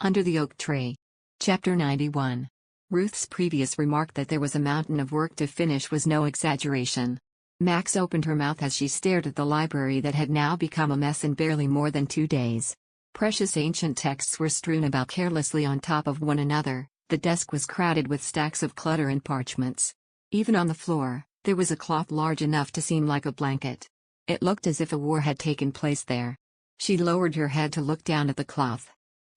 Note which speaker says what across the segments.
Speaker 1: Under the Oak Tree. Chapter 91. Ruth's previous remark that there was a mountain of work to finish was no exaggeration. Max opened her mouth as she stared at the library that had now become a mess in barely more than 2 days. Precious ancient texts were strewn about carelessly on top of one another, the desk was crowded with stacks of clutter and parchments. Even on the floor, there was a cloth large enough to seem like a blanket. It looked as if a war had taken place there. She lowered her head to look down at the cloth.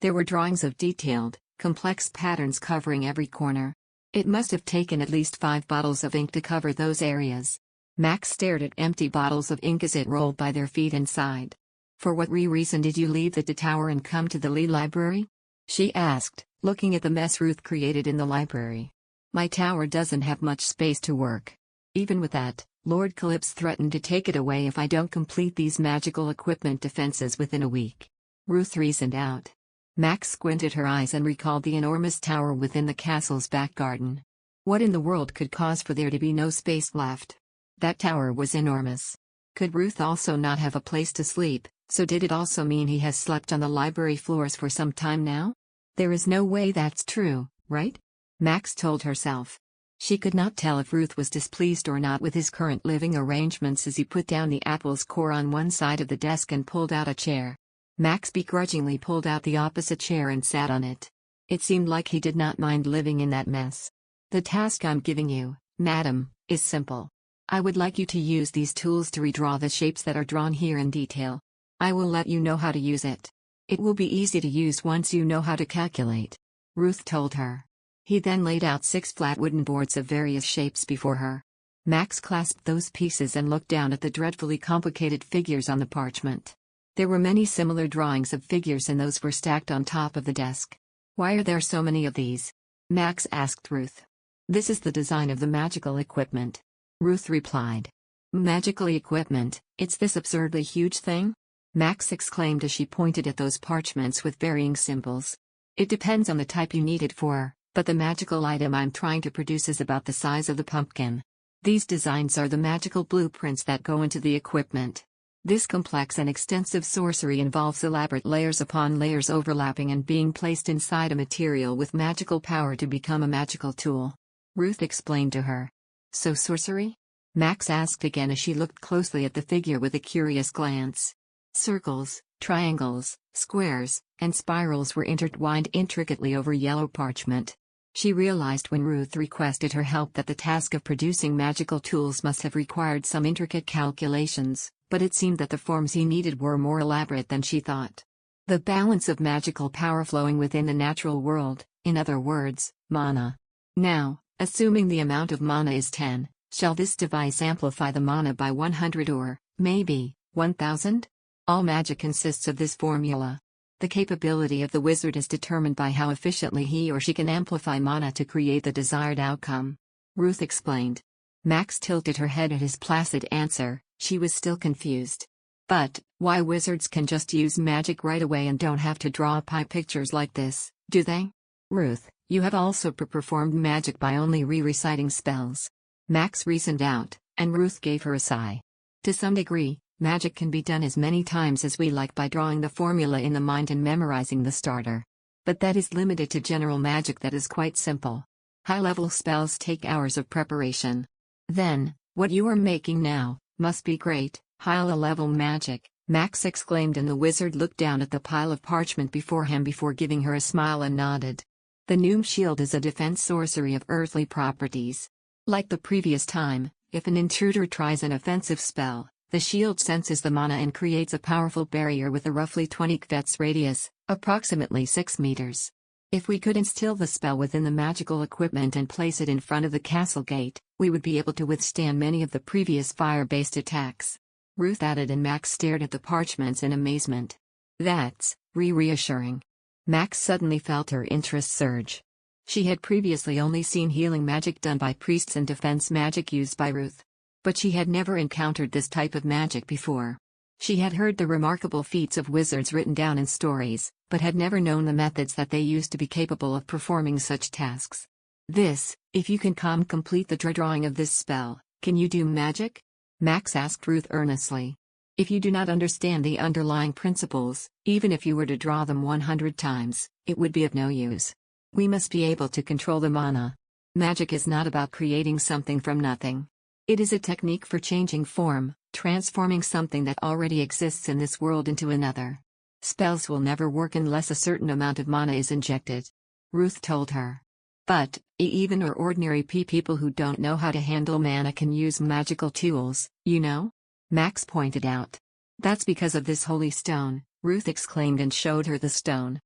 Speaker 1: There were drawings of detailed, complex patterns covering every corner. It must have taken at least 5 bottles of ink to cover those areas. Max stared at empty bottles of ink as it rolled by their feet and sighed. "For what reason did you leave the tower and come to the Lee Library?" she asked, looking at the mess Ruth created in the library. "My tower doesn't have much space to work. Even with that, Lord Calypso threatened to take it away if I don't complete these magical equipment defenses within a week," Ruth reasoned out. Max squinted her eyes and recalled the enormous tower within the castle's back garden. What in the world could cause for there to be no space left? That tower was enormous. Could Ruth also not have a place to sleep, so did it also mean he has slept on the library floors for some time now? There is no way that's true, right? Max told herself. She could not tell if Ruth was displeased or not with his current living arrangements as he put down the apple's core on one side of the desk and pulled out a chair. Max begrudgingly pulled out the opposite chair and sat on it. It seemed like he did not mind living in that mess. "The task I'm giving you, madam, is simple. I would like you to use these tools to redraw the shapes that are drawn here in detail. I will let you know how to use it. It will be easy to use once you know how to calculate," Ruth told her. He then laid out 6 flat wooden boards of various shapes before her. Max clasped those pieces and looked down at the dreadfully complicated figures on the parchment. There were many similar drawings of figures and those were stacked on top of the desk. "Why are there so many of these?" Max asked Ruth. "This is the design of the magical equipment," Ruth replied. "Magical equipment, it's this absurdly huge thing?" Max exclaimed as she pointed at those parchments with varying symbols. "It depends on the type you need it for, but the magical item I'm trying to produce is about the size of the pumpkin. These designs are the magical blueprints that go into the equipment. This complex and extensive sorcery involves elaborate layers upon layers overlapping and being placed inside a material with magical power to become a magical tool," Ruth explained to her. "So sorcery?" Max asked again as she looked closely at the figure with a curious glance. Circles, triangles, squares, and spirals were intertwined intricately over yellow parchment. She realized when Ruth requested her help that the task of producing magical tools must have required some intricate calculations, but it seemed that the forms he needed were more elaborate than she thought. The balance of magical power flowing within the natural world, in other words, mana. Now, assuming the amount of mana is 10, shall this device amplify the mana by 100 or, maybe, 1000? All magic consists of this formula. The capability of the wizard is determined by how efficiently he or she can amplify mana to create the desired outcome," Ruth explained. Max tilted her head at his placid answer. She was still confused. "But, why wizards can just use magic right away and don't have to draw pie pictures like this, do they?" "Ruth, you have also performed magic by only reciting spells," Max reasoned out, and Ruth gave her a sigh. "To some degree, magic can be done as many times as we like by drawing the formula in the mind and memorizing the starter. But that is limited to general magic that is quite simple. High-level spells take hours of preparation. Then, what you are making now must be great, high-level magic," Max exclaimed, and the wizard looked down at the pile of parchment before him before giving her a smile and nodded. "The Noom Shield is a defense sorcery of earthly properties. Like the previous time, if an intruder tries an offensive spell, the shield senses the mana and creates a powerful barrier with a roughly 20 kvetts radius, approximately 6 meters. If we could instill the spell within the magical equipment and place it in front of the castle gate, we would be able to withstand many of the previous fire-based attacks," Ruth added, and Max stared at the parchments in amazement. "That's reassuring." Max suddenly felt her interest surge. She had previously only seen healing magic done by priests and defense magic used by Ruth. But she had never encountered this type of magic before. She had heard the remarkable feats of wizards written down in stories, but had never known the methods that they used to be capable of performing such tasks. If you can complete the drawing of this spell, can you do magic?" Max asked Ruth earnestly. If you do not understand the underlying principles, even if you were to draw them 100 times, it would be of no use. We must be able to control the mana. Magic is not about creating something from nothing. It is a technique for changing form, transforming something that already exists in this world into another. Spells will never work unless a certain amount of mana is injected. Ruth told her. But, even ordinary people who don't know how to handle mana can use magical tools, you know? Max pointed out. That's because of this holy stone, Ruth exclaimed and showed her the stone.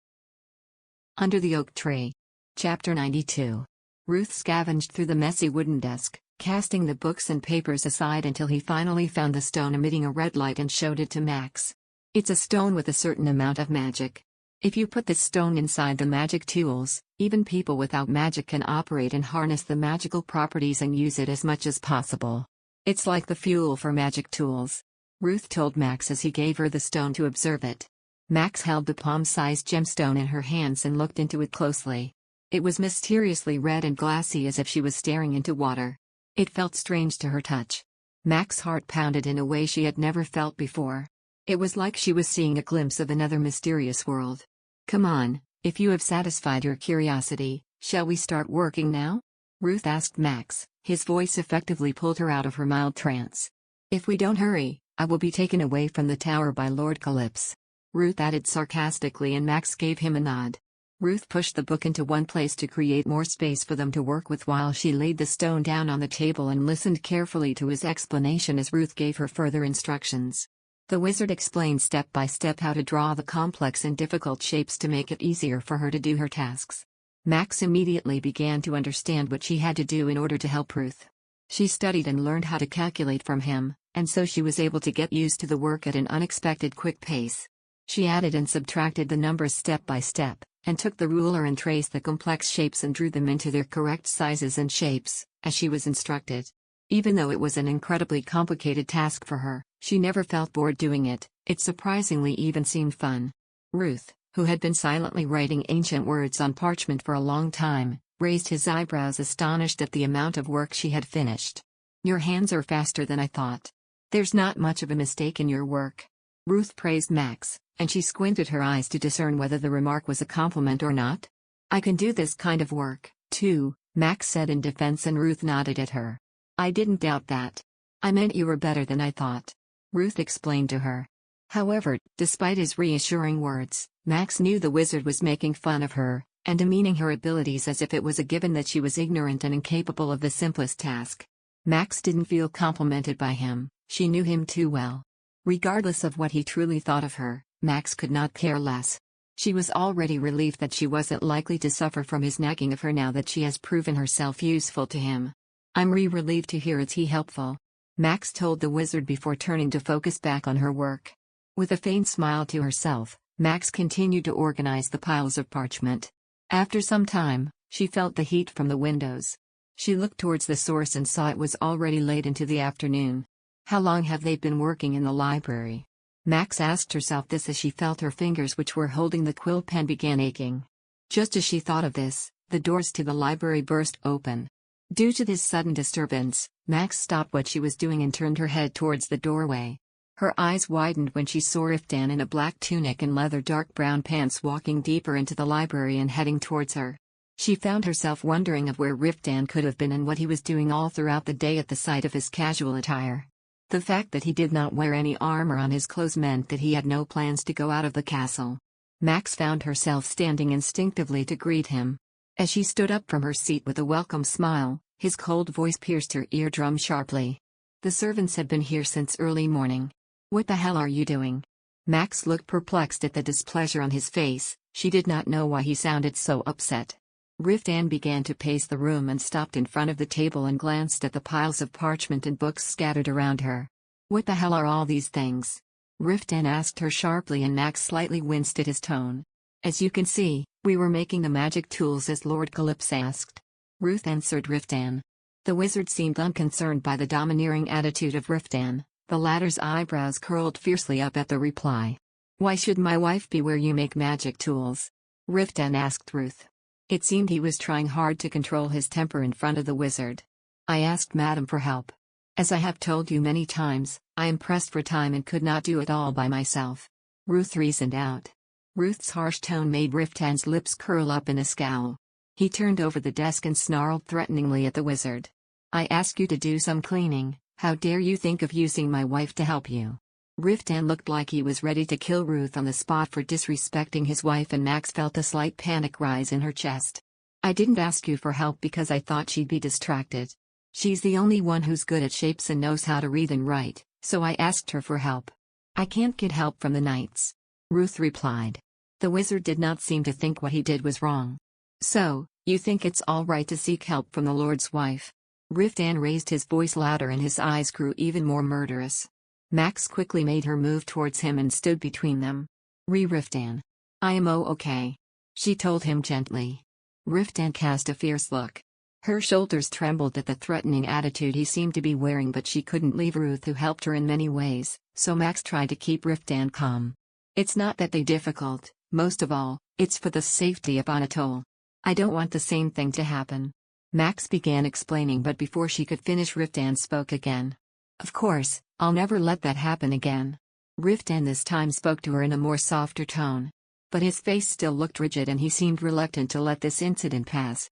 Speaker 1: Under the oak tree. Chapter 92. Ruth scavenged through the messy wooden desk, casting the books and papers aside until he finally found the stone emitting a red light and showed it to Max. It's a stone with a certain amount of magic. If you put this stone inside the magic tools, even people without magic can operate and harness the magical properties and use it as much as possible. It's like the fuel for magic tools. Ruth told Max as he gave her the stone to observe it. Max held the palm-sized gemstone in her hands and looked into it closely. It was mysteriously red and glassy as if she was staring into water. It felt strange to her touch. Max's heart pounded in a way she had never felt before. It was like she was seeing a glimpse of another mysterious world. Come on, if you have satisfied your curiosity, shall we start working now? Ruth asked Max. His voice effectively pulled her out of her mild trance. If we don't hurry, I will be taken away from the tower by Lord Calypso. Ruth added sarcastically and Max gave him a nod. Ruth pushed the book into one place to create more space for them to work with while she laid the stone down on the table and listened carefully to his explanation as Ruth gave her further instructions. The wizard explained step by step how to draw the complex and difficult shapes to make it easier for her to do her tasks. Max immediately began to understand what she had to do in order to help Ruth. She studied and learned how to calculate from him, and so she was able to get used to the work at an unexpected quick pace. She added and subtracted the numbers step by step, and took the ruler and traced the complex shapes and drew them into their correct sizes and shapes, as she was instructed. Even though it was an incredibly complicated task for her, she never felt bored doing it. It surprisingly even seemed fun. Ruth, who had been silently writing ancient words on parchment for a long time, raised his eyebrows astonished at the amount of work she had finished. Your hands are faster than I thought. There's not much of a mistake in your work. Ruth praised Max, and she squinted her eyes to discern whether the remark was a compliment or not. I can do this kind of work, too, Max said in defense and Ruth nodded at her. I didn't doubt that. I meant you were better than I thought. Ruth explained to her. However, despite his reassuring words, Max knew the wizard was making fun of her, and demeaning her abilities as if it was a given that she was ignorant and incapable of the simplest task. Max didn't feel complimented by him, she knew him too well. Regardless of what he truly thought of her, Max could not care less. She was already relieved that she wasn't likely to suffer from his nagging of her now that she has proven herself useful to him. I'm relieved to hear it's helpful, Max told the wizard before turning to focus back on her work. With a faint smile to herself, Max continued to organize the piles of parchment. After some time, she felt the heat from the windows. She looked towards the source and saw it was already late into the afternoon. How long have they been working in the library? Max asked herself this as she felt her fingers which were holding the quill pen began aching. Just as she thought of this, the doors to the library burst open. Due to this sudden disturbance, Max stopped what she was doing and turned her head towards the doorway. Her eyes widened when she saw Riftan in a black tunic and leather dark brown pants walking deeper into the library and heading towards her. She found herself wondering of where Riftan could have been and what he was doing all throughout the day at the sight of his casual attire. The fact that he did not wear any armor on his clothes meant that he had no plans to go out of the castle. Max found herself standing instinctively to greet him. As she stood up from her seat with a welcome smile, his cold voice pierced her eardrum sharply. The servants had been here since early morning. What the hell are you doing? Max looked perplexed at the displeasure on his face. She did not know why he sounded so upset. Riftan began to pace the room and stopped in front of the table and glanced at the piles of parchment and books scattered around her. What the hell are all these things? Riftan asked her sharply and Max slightly winced at his tone. As you can see, we were making the magic tools as Lord Calypso asked. Ruth answered Riftan. The wizard seemed unconcerned by the domineering attitude of Riftan. The latter's eyebrows curled fiercely up at the reply. Why should my wife be where you make magic tools? Riftan asked Ruth. It seemed he was trying hard to control his temper in front of the wizard. I asked Madam for help. As I have told you many times, I am pressed for time and could not do it all by myself. Ruth reasoned out. Ruth's harsh tone made Riftan's lips curl up in a scowl. He turned over the desk and snarled threateningly at the wizard. I ask you to do some cleaning, how dare you think of using my wife to help you? Riftan looked like he was ready to kill Ruth on the spot for disrespecting his wife, and Max felt a slight panic rise in her chest. I didn't ask you for help because I thought she'd be distracted. She's the only one who's good at shapes and knows how to read and write, so I asked her for help. I can't get help from the knights, Ruth replied. The wizard did not seem to think what he did was wrong. So, you think it's all right to seek help from the Lord's wife? Riftan raised his voice louder and his eyes grew even more murderous. Max quickly made her move towards him and stood between them. Riftan. I am okay, she told him gently. Riftan cast a fierce look. Her shoulders trembled at the threatening attitude he seemed to be wearing, but she couldn't leave Ruth, who helped her in many ways, so Max tried to keep Riftan calm. It's not that they're difficult, most of all, it's for the safety of Anatole. I don't want the same thing to happen. Max began explaining, but before she could finish, Riftan spoke again. Of course, I'll never let that happen again. Riftan this time spoke to her in a more softer tone. But his face still looked rigid and he seemed reluctant to let this incident pass.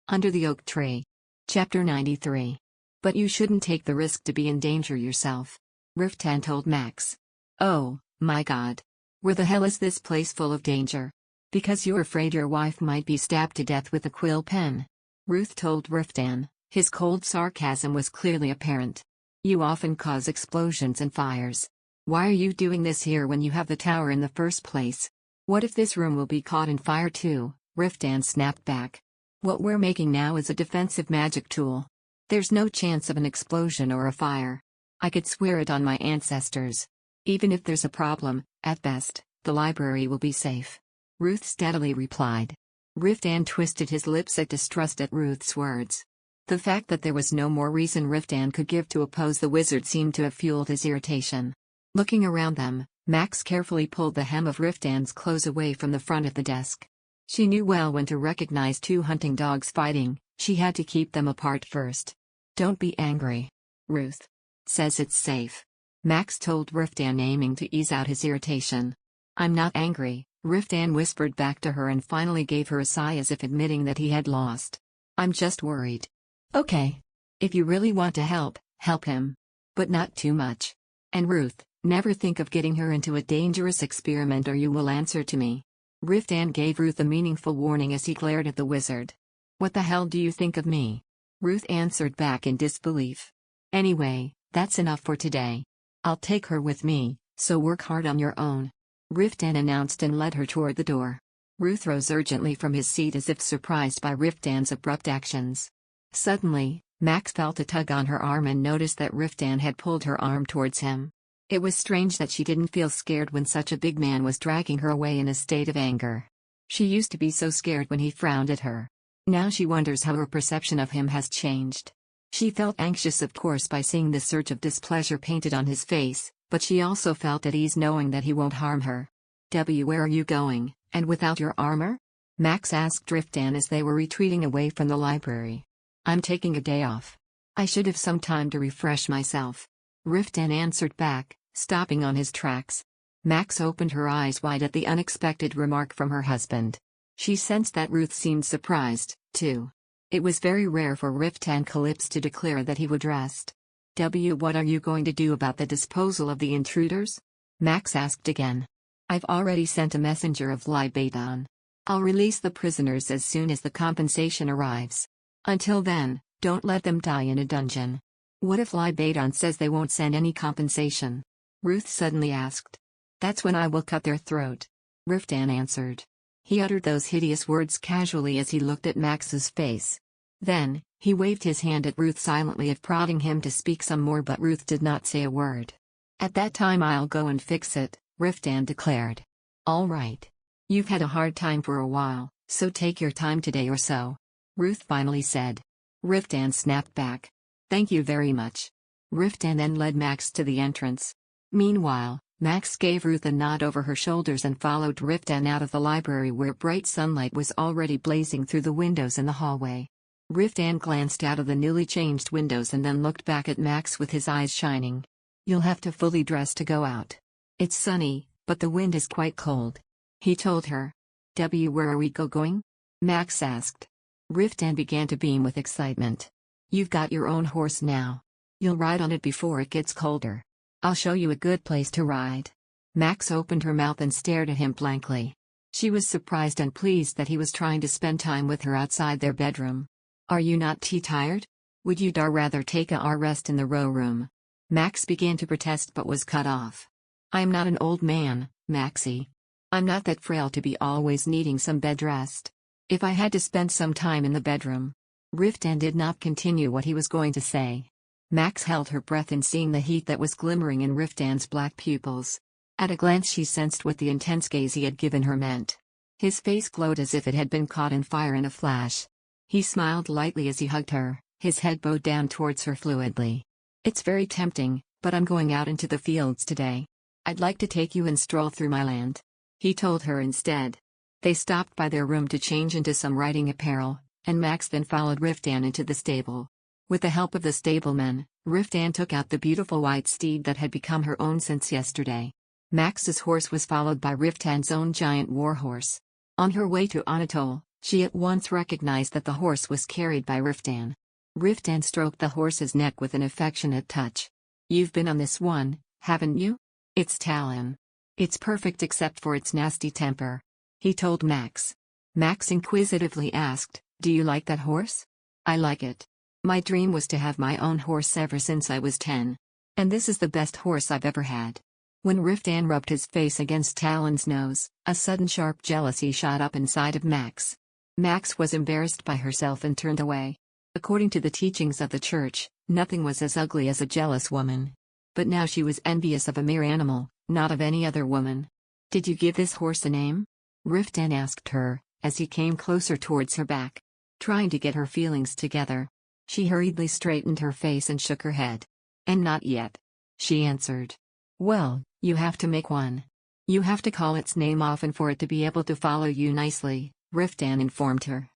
Speaker 1: Under the Oak Tree. Chapter 93. But you shouldn't take the risk to be in danger yourself, Riftan told Max. Oh, my God. Where the hell is this place full of danger? Because you're afraid your wife might be stabbed to death with a quill pen, Ruth told Riftan. His cold sarcasm was clearly apparent. You often cause explosions and fires. Why are you doing this here when you have the tower in the first place? What if this room will be caught in fire too? Riftan snapped back. What we're making now is a defensive magic tool. There's no chance of an explosion or a fire. I could swear it on my ancestors. Even if there's a problem, at best, the library will be safe. Ruth steadily replied. Riftan twisted his lips at distrust at Ruth's words. The fact that there was no more reason Riftan could give to oppose the wizard seemed to have fueled his irritation. Looking around them, Max carefully pulled the hem of Riftan's clothes away from the front of the desk. She knew well when to recognize two hunting dogs fighting. She had to keep them apart first. Don't be angry, Ruth. Says it's safe, Max told Riftan, aiming to ease out his irritation. I'm not angry, Riftan whispered back to her and finally gave her a sigh as if admitting that he had lost. I'm just worried. Okay. If you really want to help, help him. But not too much. And Ruth, never think of getting her into a dangerous experiment or you will answer to me. Riftan gave Ruth a meaningful warning as he glared at the wizard. What the hell do you think of me? Ruth answered back in disbelief. Anyway, that's enough for today. I'll take her with me, so work hard on your own, Riftan announced and led her toward the door. Ruth rose urgently from his seat as if surprised by Riftan's abrupt actions. Suddenly, Max felt a tug on her arm and noticed that Riftan had pulled her arm towards him. It was strange that she didn't feel scared when such a big man was dragging her away in a state of anger. She used to be so scared when he frowned at her. Now she wonders how her perception of him has changed. She felt anxious, of course, by seeing the surge of displeasure painted on his face, but she also felt at ease knowing that he won't harm her. Where are you going, and without your armor? Max asked Riftan as they were retreating away from the library. I'm taking a day off. I should have some time to refresh myself, Riftan answered back, stopping on his tracks. Max opened her eyes wide at the unexpected remark from her husband. She sensed that Ruth seemed surprised, too. It was very rare for Riftan Calypso to declare that he would rest. What are you going to do about the disposal of the intruders? Max asked again. I've already sent a messenger of Libadon. I'll release the prisoners as soon as the compensation arrives. Until then, don't let them die in a dungeon. What if Libadon says they won't send any compensation? Ruth suddenly asked. That's when I will cut their throat, Riftan answered. He uttered those hideous words casually as he looked at Max's face. Then, he waved his hand at Ruth silently, prodding him to speak some more, but Ruth did not say a word. At that time I'll go and fix it, Riftan declared. All right. You've had a hard time for a while, so take your time today or so, Ruth finally said. Riftan snapped back. Thank you very much. Riftan then led Max to the entrance. Meanwhile, Max gave Ruth a nod over her shoulders and followed Riftan out of the library, where bright sunlight was already blazing through the windows in the hallway. Riftan glanced out of the newly changed windows and then looked back at Max with his eyes shining. You'll have to fully dress to go out. It's sunny, but the wind is quite cold. He told her. Where are we going? Max asked. Riftan began to beam with excitement. You've got your own horse now. You'll ride on it before it gets colder. I'll show you a good place to ride. Max opened her mouth and stared at him blankly. She was surprised and pleased that he was trying to spend time with her outside their bedroom. Are you not tired? Would you rather take a rest in the row room? Max began to protest but was cut off. I'm not an old man, Maxie. I'm not that frail to be always needing some bed rest. If I had to spend some time in the bedroom. Riftan did not continue what he was going to say. Max held her breath in seeing the heat that was glimmering in Riftan's black pupils. At a glance she sensed what the intense gaze he had given her meant. His face glowed as if it had been caught in fire in a flash. He smiled lightly as he hugged her, his head bowed down towards her fluidly. It's very tempting, but I'm going out into the fields today. I'd like to take you and stroll through my land. He told her instead. They stopped by their room to change into some riding apparel, and Max then followed Riftan into the stable. With the help of the stableman, Riftan took out the beautiful white steed that had become her own since yesterday. Max's horse was followed by Riftan's own giant warhorse. On her way to Anatole, she at once recognized that the horse was carried by Riftan. Riftan stroked the horse's neck with an affectionate touch. You've been on this one, haven't you? It's Talon. It's perfect except for its nasty temper. He told Max. Max inquisitively asked, Do you like that horse? I like it. My dream was to have my own horse ever since I was 10. And this is the best horse I've ever had. When Riftan rubbed his face against Talon's nose, a sudden sharp jealousy shot up inside of Max. Max was embarrassed by herself and turned away. According to the teachings of the church, nothing was as ugly as a jealous woman. But now she was envious of a mere animal, not of any other woman. Did you give this horse a name? Riftan asked her, as he came closer towards her back. Trying to get her feelings together. She hurriedly straightened her face and shook her head. And not yet. She answered. Well, you have to make one. You have to call its name often for it to be able to follow you nicely, Riftan informed her.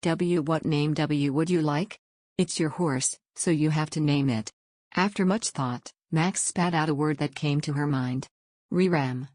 Speaker 1: What name would you like? It's your horse, so you have to name it. After much thought, Max spat out a word that came to her mind. Riram.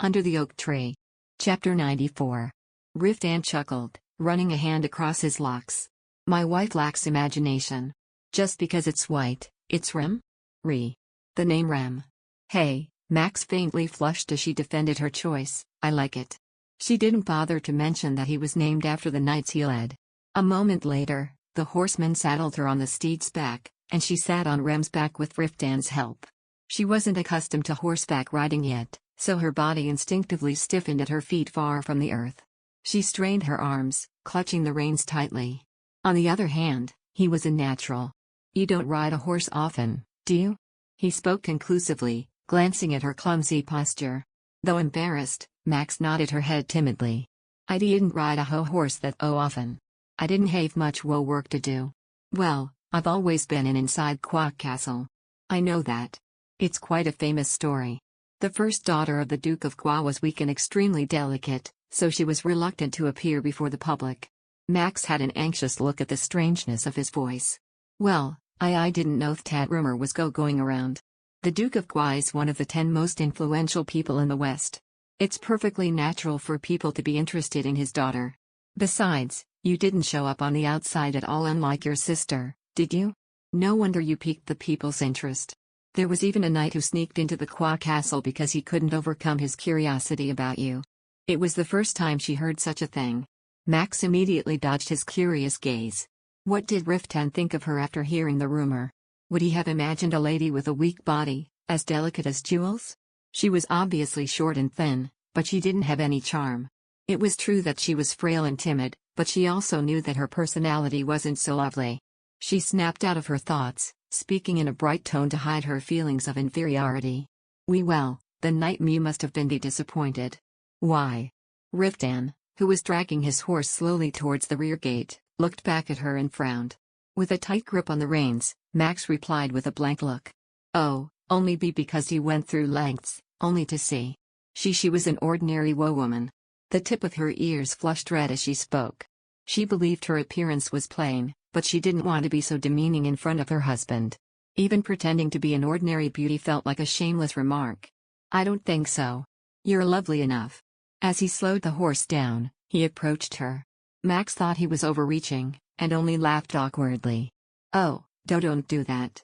Speaker 1: Under the oak tree. Chapter 94. Riftan chuckled, running a hand across his locks. My wife lacks imagination. Just because it's white, it's Rem? The name Rem. Hey, Max faintly flushed as she defended her choice, I like it. She didn't bother to mention that he was named after the knights he led. A moment later, the horseman saddled her on the steed's back, and she sat on Rem's back with Riftan's help. She wasn't accustomed to horseback riding yet, so her body instinctively stiffened at her feet far from the earth. She strained her arms, clutching the reins tightly. On the other hand, he was a natural. You don't ride a horse often, do you? He spoke conclusively, glancing at her clumsy posture. Though embarrassed, Max nodded her head timidly. I didn't ride a horse that often. I didn't have much work to do. Well, I've always been inside Quack Castle. I know that. It's quite a famous story. The first daughter of the Duke of Qua was weak and extremely delicate, so she was reluctant to appear before the public. Max had an anxious look at the strangeness of his voice. Well, I didn't know that rumor was going around. The Duke of Qua is one of the 10 most influential people in the West. It's perfectly natural for people to be interested in his daughter. Besides, you didn't show up on the outside at all, unlike your sister, did you? No wonder you piqued the people's interest. There was even a knight who sneaked into the Qua Castle because he couldn't overcome his curiosity about you. It was the first time she heard such a thing. Max immediately dodged his curious gaze. What did Riftan think of her after hearing the rumor? Would he have imagined a lady with a weak body, as delicate as jewels? She was obviously short and thin, but she didn't have any charm. It was true that she was frail and timid, but she also knew that her personality wasn't so lovely. She snapped out of her thoughts, speaking in a bright tone to hide her feelings of inferiority. Well, the knight must have been disappointed. Why? Riftan, who was dragging his horse slowly towards the rear gate, looked back at her and frowned. With a tight grip on the reins, Max replied with a blank look. Oh, only because he went through lengths, only to see. She was an ordinary woman. The tip of her ears flushed red as she spoke. She believed her appearance was plain, but she didn't want to be so demeaning in front of her husband. Even pretending to be an ordinary beauty felt like a shameless remark. "I don't think so. You're lovely enough." As he slowed the horse down, he approached her. Max thought he was overreaching, and only laughed awkwardly. "Oh, don't do that.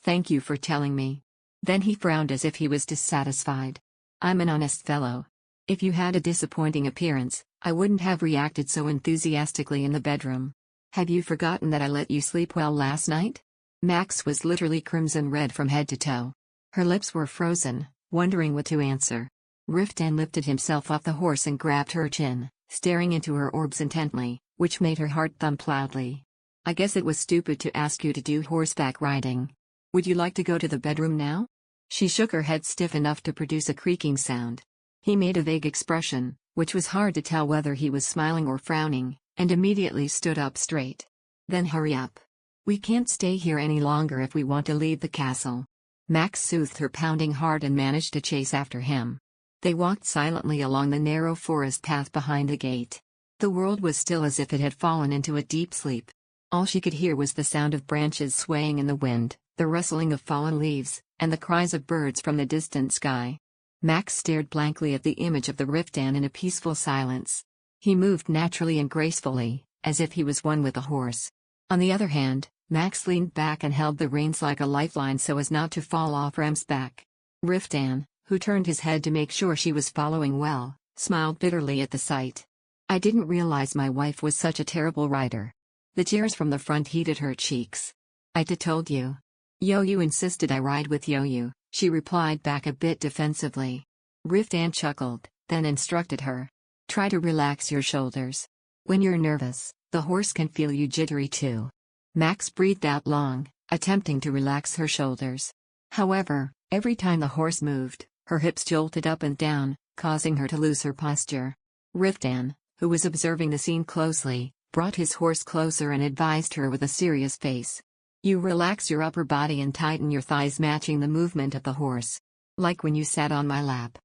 Speaker 1: Thank you for telling me." Then he frowned as if he was dissatisfied. "I'm an honest fellow. If you had a disappointing appearance, I wouldn't have reacted so enthusiastically in the bedroom. Have you forgotten that I let you sleep well last night?" Max was literally crimson red from head to toe. Her lips were frozen, wondering what to answer. Riftan lifted himself off the horse and grabbed her chin, staring into her orbs intently, which made her heart thump loudly. "I guess it was stupid to ask you to do horseback riding. Would you like to go to the bedroom now?" She shook her head stiff enough to produce a creaking sound. He made a vague expression, which was hard to tell whether he was smiling or frowning, and immediately stood up straight. "Then hurry up. We can't stay here any longer if we want to leave the castle." Max soothed her pounding heart and managed to chase after him. They walked silently along the narrow forest path behind the gate. The world was still as if it had fallen into a deep sleep. All she could hear was the sound of branches swaying in the wind, the rustling of fallen leaves, and the cries of birds from the distant sky. Max stared blankly at the image of the Riftan in a peaceful silence. He moved naturally and gracefully, as if he was one with the horse. On the other hand, Max leaned back and held the reins like a lifeline so as not to fall off Rem's back. Riftan, who turned his head to make sure she was following well, smiled bitterly at the sight. "I didn't realize my wife was such a terrible rider." The cheers from the front heated her cheeks. "I told you. Yo-Yo insisted I ride with Yo-Yo," she replied back a bit defensively. Riftan chuckled, then instructed her. "Try to relax your shoulders. When you're nervous, the horse can feel you jittery too." Max breathed out long, attempting to relax her shoulders. However, every time the horse moved, her hips jolted up and down, causing her to lose her posture. Riftan, who was observing the scene closely, brought his horse closer and advised her with a serious face. "You relax your upper body and tighten your thighs matching the movement of the horse. Like when you sat on my lap."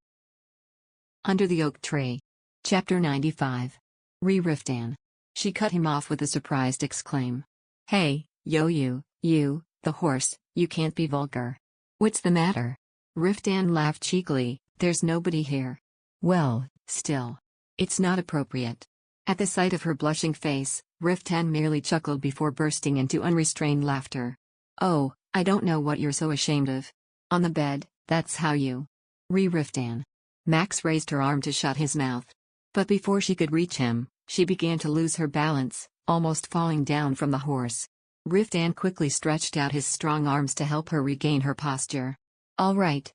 Speaker 1: Under the oak tree. Chapter 95. Riftan. She cut him off with a surprised exclaim. "Hey, Yo-Yo, you, the horse, you can't be vulgar." "What's the matter?" Riftan laughed cheekily. "There's nobody here." "Well, still. It's not appropriate." At the sight of her blushing face, Riftan merely chuckled before bursting into unrestrained laughter. "Oh, I don't know what you're so ashamed of. On the bed, that's how you." Riftan. Max raised her arm to shut his mouth. But before she could reach him, she began to lose her balance, almost falling down from the horse. Riftan quickly stretched out his strong arms to help her regain her posture. All right.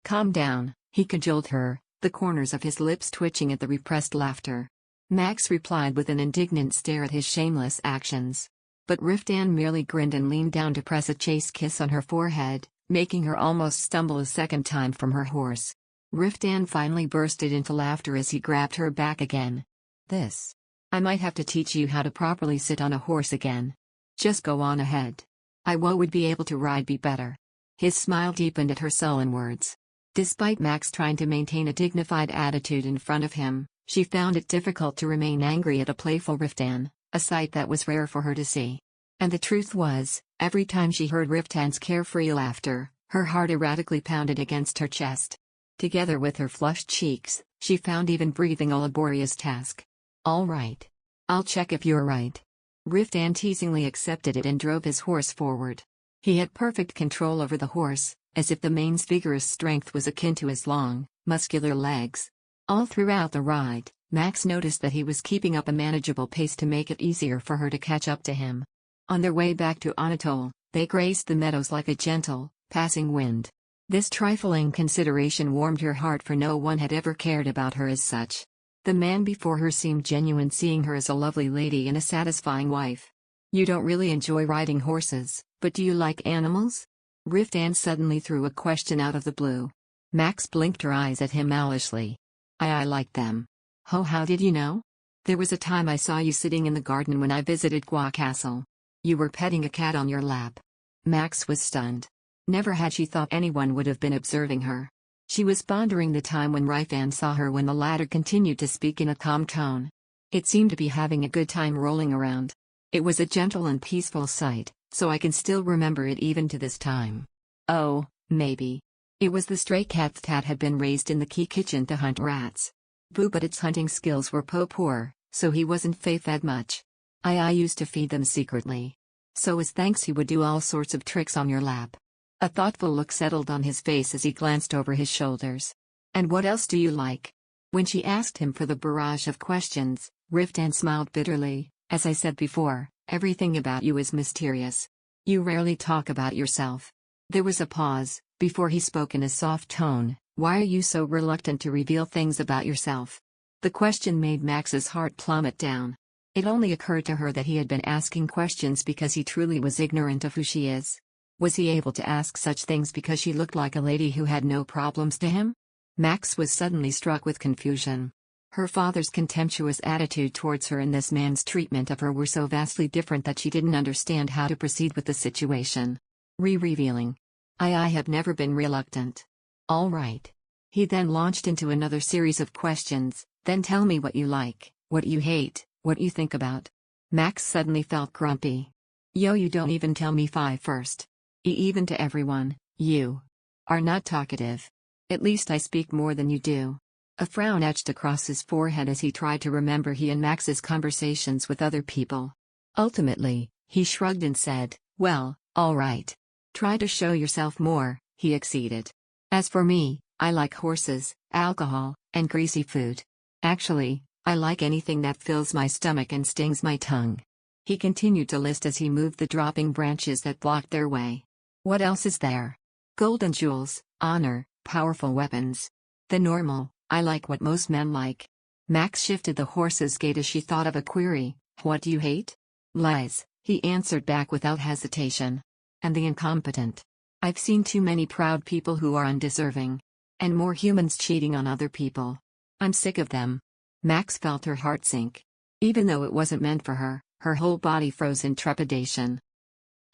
Speaker 1: Calm down," he cajoled her, the corners of his lips twitching at the repressed laughter. Max replied with an indignant stare at his shameless actions. But Riftan merely grinned and leaned down to press a chaste kiss on her forehead, making her almost stumble a second time from her horse. Riftan finally bursted into laughter as he grabbed her back again. I might have to teach you how to properly sit on a horse again. Just go on ahead. I would be able to ride better." His smile deepened at her sullen words. Despite Max trying to maintain a dignified attitude in front of him, she found it difficult to remain angry at a playful Riftan, a sight that was rare for her to see. And the truth was, every time she heard Riftan's carefree laughter, her heart erratically pounded against her chest. Together with her flushed cheeks, she found even breathing a laborious task. "All right. I'll check if you're right." Riftan teasingly accepted it and drove his horse forward. He had perfect control over the horse, as if the mane's vigorous strength was akin to his long, muscular legs. All throughout the ride, Max noticed that he was keeping up a manageable pace to make it easier for her to catch up to him. On their way back to Anatole, they grazed the meadows like a gentle, passing wind. This trifling consideration warmed her heart, for no one had ever cared about her as such. The man before her seemed genuine, seeing her as a lovely lady and a satisfying wife. "You don't really enjoy riding horses, but do you like animals?" Riftan suddenly threw a question out of the blue. Max blinked her eyes at him maliciously. I like them." "Oh, how did you know?" "There was a time I saw you sitting in the garden when I visited Gua Castle. You were petting a cat on your lap." Max was stunned. Never had she thought anyone would have been observing her. She was pondering the time when Riftan saw her when the latter continued to speak in a calm tone. It seemed to be having a good time rolling around. It was a gentle and peaceful sight, so I can still remember it even to this time. Oh, maybe. It was the stray cat that had been raised in the key kitchen to hunt rats. Boo, but its hunting skills were poor, so he wasn't fed much. I used to feed them secretly. So as thanks he would do all sorts of tricks on your lap. A thoughtful look settled on his face as he glanced over his shoulders. And what else do you like? When she asked him for the barrage of questions, Riftan smiled bitterly. As I said before, everything about you is mysterious. You rarely talk about yourself. There was a pause, before he spoke in a soft tone. Why are you so reluctant to reveal things about yourself? The question made Max's heart plummet down. It only occurred to her that he had been asking questions because he truly was ignorant of who she is. Was he able to ask such things because she looked like a lady who had no problems to him? Max was suddenly struck with confusion. Her father's contemptuous attitude towards her and this man's treatment of her were so vastly different that she didn't understand how to proceed with the situation. Revealing. I have never been reluctant. All right. He then launched into another series of questions. Then tell me what you like, what you hate, what you think about. Max suddenly felt grumpy. You don't even tell me first. Even to everyone, you are not talkative. At least I speak more than you do. A frown etched across his forehead as he tried to remember he and Max's conversations with other people. Ultimately, he shrugged and said, well, all right. Try to show yourself more, he acceded. As for me, I like horses, alcohol, and greasy food. Actually, I like anything that fills my stomach and stings my tongue. He continued to list as he moved the dropping branches that blocked their way. What else is there? Gold and jewels, honor, powerful weapons. The normal. I like what most men like. Max shifted the horse's gait as she thought of a query. What do you hate? Lies, he answered back without hesitation. And the incompetent. I've seen too many proud people who are undeserving. And more humans cheating on other people. I'm sick of them. Max felt her heart sink. Even though it wasn't meant for her, her whole body froze in trepidation.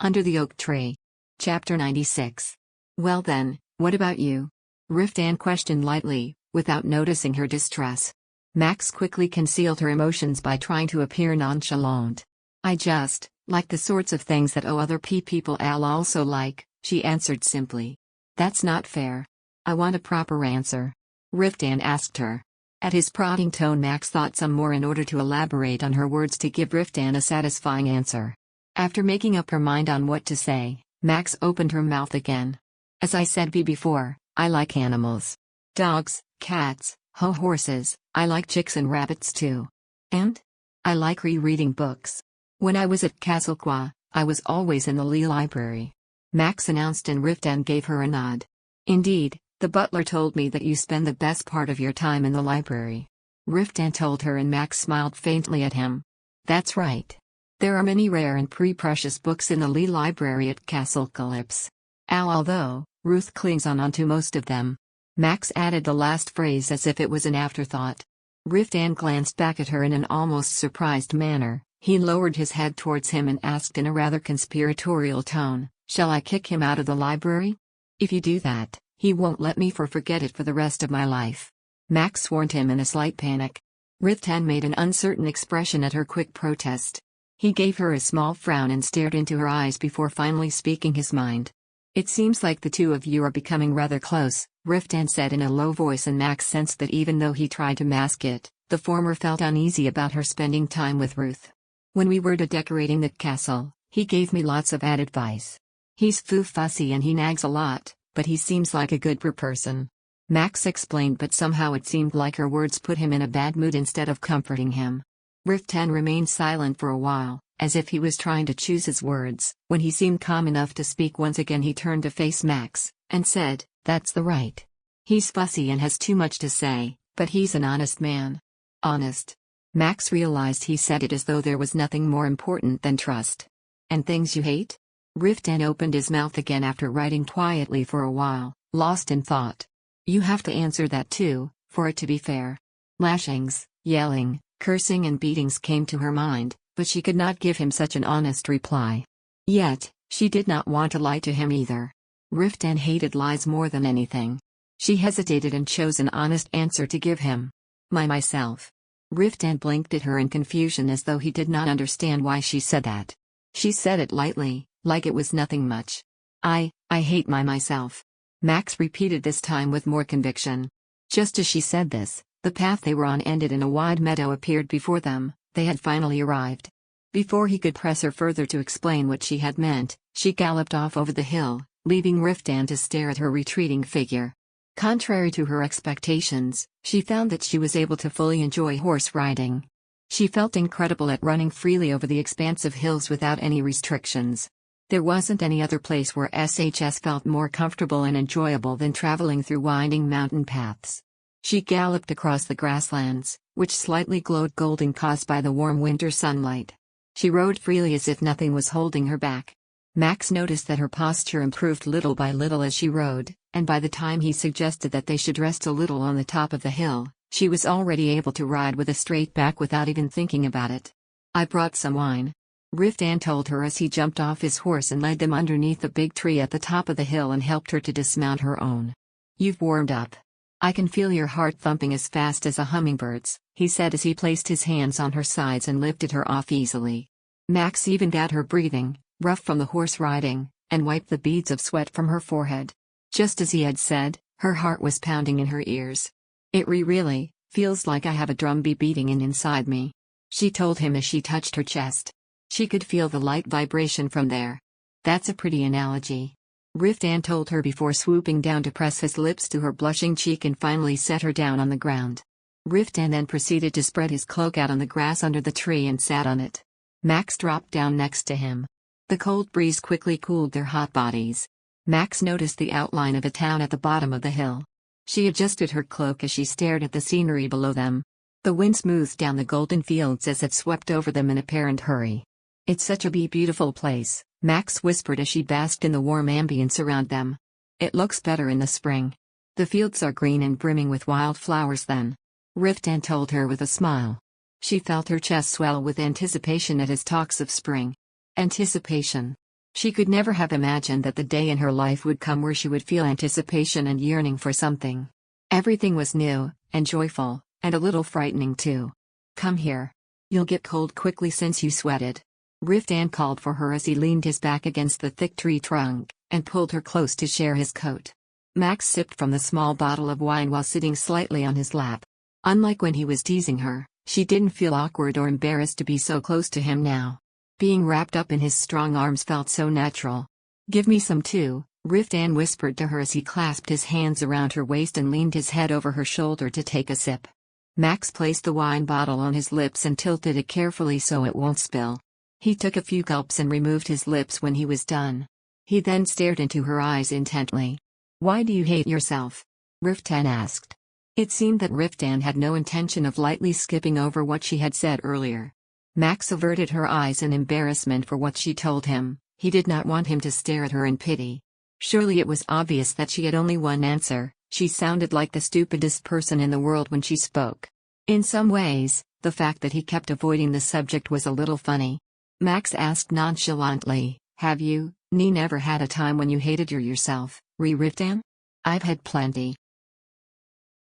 Speaker 1: Under the Oak Tree. Chapter 96. Well then, what about you? Riftan questioned lightly, without noticing her distress. Max quickly concealed her emotions by trying to appear nonchalant. I just like the sorts of things that other people also like, she answered simply. That's not fair. I want a proper answer. Riftan asked her. At his prodding tone, Max thought some more in order to elaborate on her words to give Riftan a satisfying answer. After making up her mind on what to say, Max opened her mouth again. As I said before, I like animals. Dogs, cats, horses, I like chicks and rabbits too. And? I like rereading books. When I was at Castlequa, I was always in the library. Max announced and Riftan gave her a nod. Indeed, the butler told me that you spend the best part of your time in the library. Riftan told her and Max smiled faintly at him. That's right. There are many rare and precious books in the library at Castlecalypse. Although, Ruth clings on to most of them. Max added the last phrase as if it was an afterthought. Riftan glanced back at her in an almost surprised manner. He lowered his head towards him and asked in a rather conspiratorial tone, shall I kick him out of the library? If you do that, he won't let me forget it for the rest of my life. Max warned him in a slight panic. Riftan made an uncertain expression at her quick protest. He gave her a small frown and stared into her eyes before finally speaking his mind. It seems like the two of you are becoming rather close, Riftan said in a low voice, and Max sensed that even though he tried to mask it, the former felt uneasy about her spending time with Ruth. When we were decorating the castle, he gave me lots of advice. He's fussy and he nags a lot, but he seems like a good person. Max explained, but somehow it seemed like her words put him in a bad mood instead of comforting him. Riftan remained silent for a while, as if he was trying to choose his words. When he seemed calm enough to speak once again, he turned to face Max, and said, that's the right. He's fussy and has too much to say, but he's an honest man. Honest. Max realized he said it as though there was nothing more important than trust. And things you hate? Riftan opened his mouth again after writing quietly for a while, lost in thought. You have to answer that too, for it to be fair. Lashings, yelling, cursing and beatings came to her mind, but she could not give him such an honest reply. Yet, she did not want to lie to him either. Riftan hated lies more than anything. She hesitated and chose an honest answer to give him. Myself. Riftan blinked at her in confusion as though he did not understand why she said that. She said it lightly, like it was nothing much. I hate myself. Max repeated this time with more conviction. Just as she said this, the path they were on ended and a wide meadow appeared before them. They had finally arrived. Before he could press her further to explain what she had meant, she galloped off over the hill, leaving Riftan to stare at her retreating figure. Contrary to her expectations, she found that she was able to fully enjoy horse riding. She felt incredible at running freely over the expanse of hills without any restrictions. There wasn't any other place where SHS felt more comfortable and enjoyable than traveling through winding mountain paths. She galloped across the grasslands, which slightly glowed golden caused by the warm winter sunlight. She rode freely as if nothing was holding her back. Max noticed that her posture improved little by little as she rode, and by the time he suggested that they should rest a little on the top of the hill, she was already able to ride with a straight back without even thinking about it. I brought some wine, Riftan told her as he jumped off his horse and led them underneath a big tree at the top of the hill and helped her to dismount her own. You've warmed up. I can feel your heart thumping as fast as a hummingbird's, he said as he placed his hands on her sides and lifted her off easily. Max evened out her breathing, rough from the horse riding, and wiped the beads of sweat from her forehead. Just as he had said, her heart was pounding in her ears. It really feels like I have a drumbeat beating inside me, she told him as she touched her chest. She could feel the light vibration from there. That's a pretty analogy, Riftan told her before swooping down to press his lips to her blushing cheek and finally set her down on the ground. Riftan then proceeded to spread his cloak out on the grass under the tree and sat on it. Max dropped down next to him. The cold breeze quickly cooled their hot bodies. Max noticed the outline of a town at the bottom of the hill. She adjusted her cloak as she stared at the scenery below them. The wind smoothed down the golden fields as it swept over them in apparent hurry. It's such a beautiful place, Max whispered as she basked in the warm ambience around them. It looks better in the spring. The fields are green and brimming with wildflowers then, Riftan told her with a smile. She felt her chest swell with anticipation at his talks of spring. Anticipation. She could never have imagined that the day in her life would come where she would feel anticipation and yearning for something. Everything was new, and joyful, and a little frightening too. Come here. You'll get cold quickly since you sweated, Riftan called for her as he leaned his back against the thick tree trunk, and pulled her close to share his coat. Max sipped from the small bottle of wine while sitting slightly on his lap. Unlike when he was teasing her, she didn't feel awkward or embarrassed to be so close to him now. Being wrapped up in his strong arms felt so natural. Give me some too, Riftan whispered to her as he clasped his hands around her waist and leaned his head over her shoulder to take a sip. Max placed the wine bottle on his lips and tilted it carefully so it won't spill. He took a few gulps and removed his lips when he was done. He then stared into her eyes intently. Why do you hate yourself? Riftan asked. It seemed that Riftan had no intention of lightly skipping over what she had said earlier. Max averted her eyes in embarrassment for what she told him. He did not want him to stare at her in pity. Surely it was obvious that she had only one answer. She sounded like the stupidest person in the world when she spoke. In some ways, the fact that he kept avoiding the subject was a little funny. Max asked nonchalantly, have you, never had a time when you hated yourself, Riftan? I've had plenty.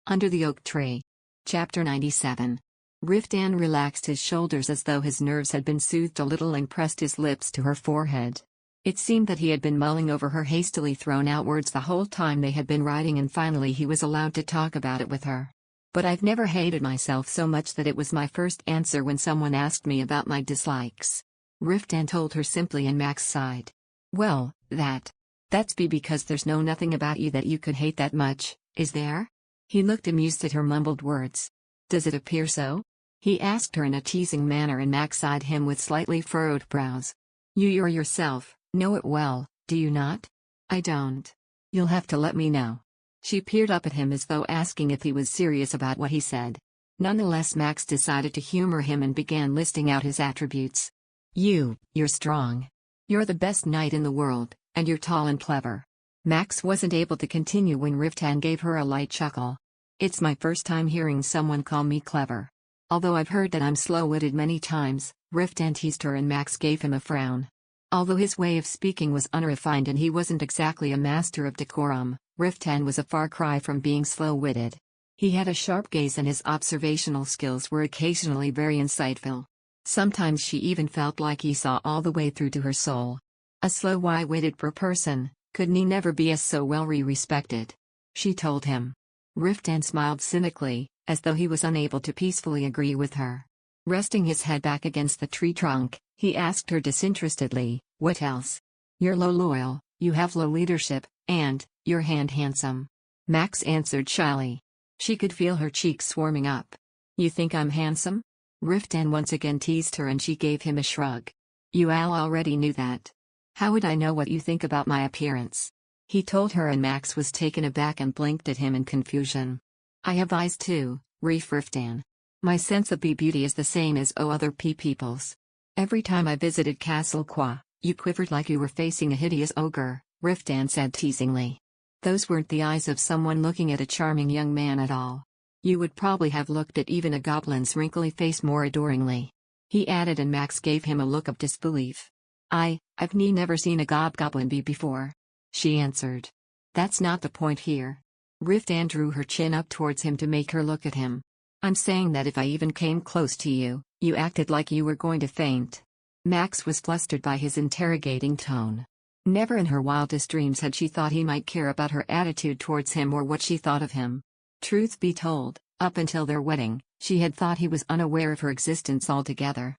Speaker 1: Under the Oak Tree. Chapter 97. Riftan relaxed his shoulders as though his nerves had been soothed a little and pressed his lips to her forehead. It seemed that he had been mulling over her hastily thrown out words the whole time they had been riding, and finally he was allowed to talk about it with her. But I've never hated myself so much that it was my first answer when someone asked me about my dislikes, Riftan told her simply, and Max sighed. Well, that's because there's nothing about you that you could hate that much, is there? He looked amused at her mumbled words. Does it appear so? He asked her in a teasing manner, and Max eyed him with slightly furrowed brows. You're yourself, know it well, do you not? I don't. You'll have to let me know. She peered up at him as though asking if he was serious about what he said. Nonetheless, Max decided to humor him and began listing out his attributes. You're strong. You're the best knight in the world, and you're tall and clever. Max wasn't able to continue when Riftan gave her a light chuckle. It's my first time hearing someone call me clever. Although I've heard that I'm slow-witted many times, Riftan teased her, and Max gave him a frown. Although his way of speaking was unrefined and he wasn't exactly a master of decorum, Riftan was a far cry from being slow-witted. He had a sharp gaze and his observational skills were occasionally very insightful. Sometimes she even felt like he saw all the way through to her soul. A slow wide-witted person, couldn't he never be as so well respected? She told him. Riftan smiled cynically, as though he was unable to peacefully agree with her. Resting his head back against the tree trunk, he asked her disinterestedly, "What else? You're loyal, you have low leadership, and you're handsome." Max answered shyly. She could feel her cheeks swarming up. "You think I'm handsome?" Riftan once again teased her and she gave him a shrug. "You all already knew that. How would I know what you think about my appearance?" He told her and Max was taken aback and blinked at him in confusion. "I have eyes too, Riftan. My sense of beauty is the same as other people's. Every time I visited Castle Qua, you quivered like you were facing a hideous ogre," Riftan said teasingly. "Those weren't the eyes of someone looking at a charming young man at all. You would probably have looked at even a goblin's wrinkly face more adoringly," he added, and Max gave him a look of disbelief. I've never seen a goblin before," she answered. "That's not the point here." Riftan drew her chin up towards him to make her look at him. "I'm saying that if I even came close to you, you acted like you were going to faint." Max was flustered by his interrogating tone. Never in her wildest dreams had she thought he might care about her attitude towards him or what she thought of him. Truth be told, up until their wedding, she had thought he was unaware of her existence altogether.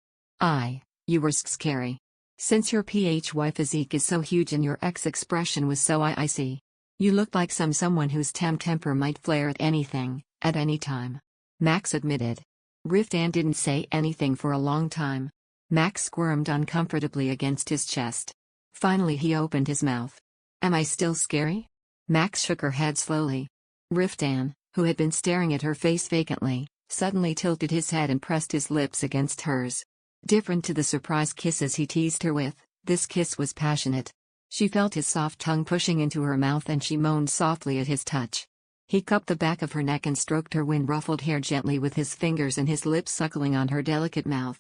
Speaker 1: You were scary. Since your PHY physique is so huge and your X expression was so icy. You looked like someone whose temper might flare at anything, at any time," Max admitted. Riftan didn't say anything for a long time. Max squirmed uncomfortably against his chest. Finally he opened his mouth. "Am I still scary?" Max shook her head slowly. Riftan, who had been staring at her face vacantly, suddenly tilted his head and pressed his lips against hers. Different to the surprise kisses he teased her with, this kiss was passionate. She felt his soft tongue pushing into her mouth and she moaned softly at his touch. He cupped the back of her neck and stroked her wind-ruffled hair gently with his fingers and his lips suckling on her delicate mouth.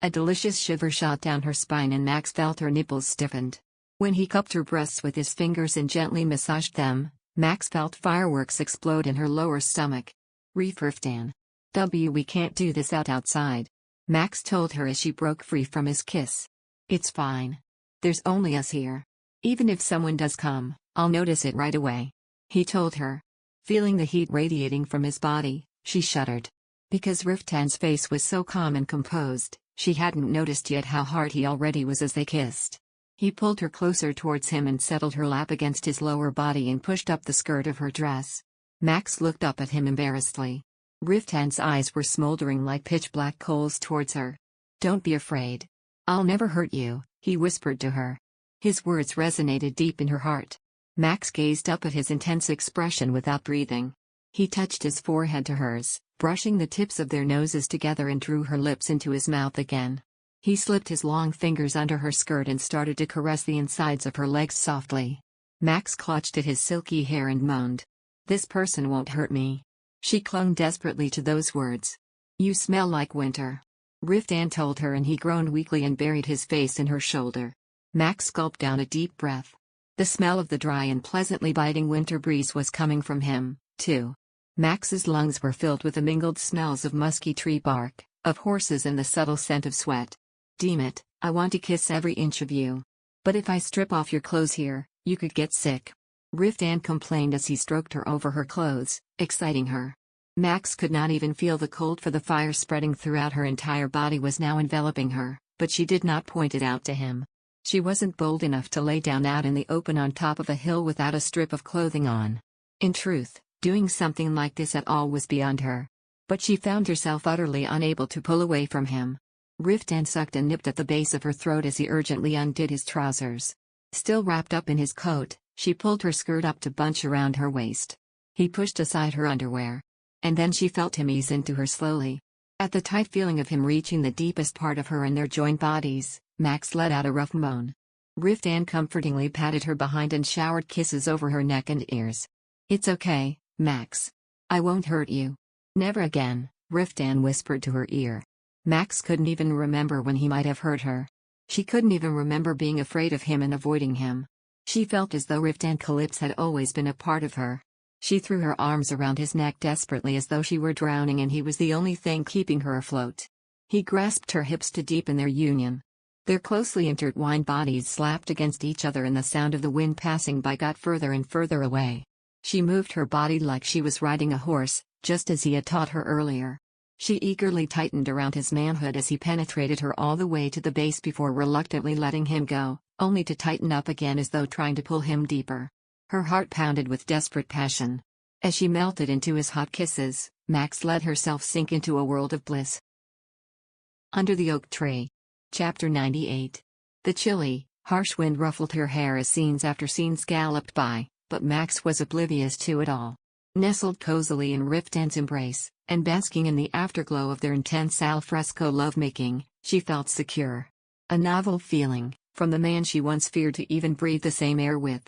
Speaker 1: A delicious shiver shot down her spine and Max felt her nipples stiffened. When he cupped her breasts with his fingers and gently massaged them, Max felt fireworks explode in her lower stomach. "Riftan. We can't do this outside," Max told her as she broke free from his kiss. "It's fine. There's only us here. Even if someone does come, I'll notice it right away," he told her. Feeling the heat radiating from his body, she shuddered. Because Riftan's face was so calm and composed, she hadn't noticed yet how hard he already was as they kissed. He pulled her closer towards him and settled her lap against his lower body and pushed up the skirt of her dress. Max looked up at him embarrassedly. Riftan's eyes were smoldering like pitch-black coals towards her. "Don't be afraid. I'll never hurt you," he whispered to her. His words resonated deep in her heart. Max gazed up at his intense expression without breathing. He touched his forehead to hers, brushing the tips of their noses together and drew her lips into his mouth again. He slipped his long fingers under her skirt and started to caress the insides of her legs softly. Max clutched at his silky hair and moaned. "This person won't hurt me." She clung desperately to those words. "You smell like winter," Riftan told her, and he groaned weakly and buried his face in her shoulder. Max gulped down a deep breath. The smell of the dry and pleasantly biting winter breeze was coming from him, too. Max's lungs were filled with the mingled smells of musky tree bark, of horses and the subtle scent of sweat. "Damn it, I want to kiss every inch of you. But if I strip off your clothes here, you could get sick," Riftan complained as he stroked her over her clothes, exciting her. Max could not even feel the cold, for the fire spreading throughout her entire body was now enveloping her, but she did not point it out to him. She wasn't bold enough to lay down out in the open on top of a hill without a strip of clothing on. In truth, doing something like this at all was beyond her. But she found herself utterly unable to pull away from him. Riftan sucked and nipped at the base of her throat as he urgently undid his trousers. Still wrapped up in his coat, she pulled her skirt up to bunch around her waist. He pushed aside her underwear. And then she felt him ease into her slowly. At the tight feeling of him reaching the deepest part of her and their joined bodies, Max let out a rough moan. Riftan comfortingly patted her behind and showered kisses over her neck and ears. "It's okay, Max. I won't hurt you." "Never again," Riftan whispered to her ear. Max couldn't even remember when he might have hurt her. She couldn't even remember being afraid of him and avoiding him. She felt as though Riftan's lips had always been a part of her. She threw her arms around his neck desperately as though she were drowning and he was the only thing keeping her afloat. He grasped her hips to deepen their union. Their closely intertwined bodies slapped against each other and the sound of the wind passing by got further and further away. She moved her body like she was riding a horse, just as he had taught her earlier. She eagerly tightened around his manhood as he penetrated her all the way to the base before reluctantly letting him go, only to tighten up again as though trying to pull him deeper. Her heart pounded with desperate passion. As she melted into his hot kisses, Max let herself sink into a world of bliss. Under the Oak Tree. Chapter 98. The chilly, harsh wind ruffled her hair as scenes after scenes galloped by, but Max was oblivious to it all. Nestled cozily in Riftan's embrace, and basking in the afterglow of their intense al fresco lovemaking, she felt secure. A novel feeling, from the man she once feared to even breathe the same air with.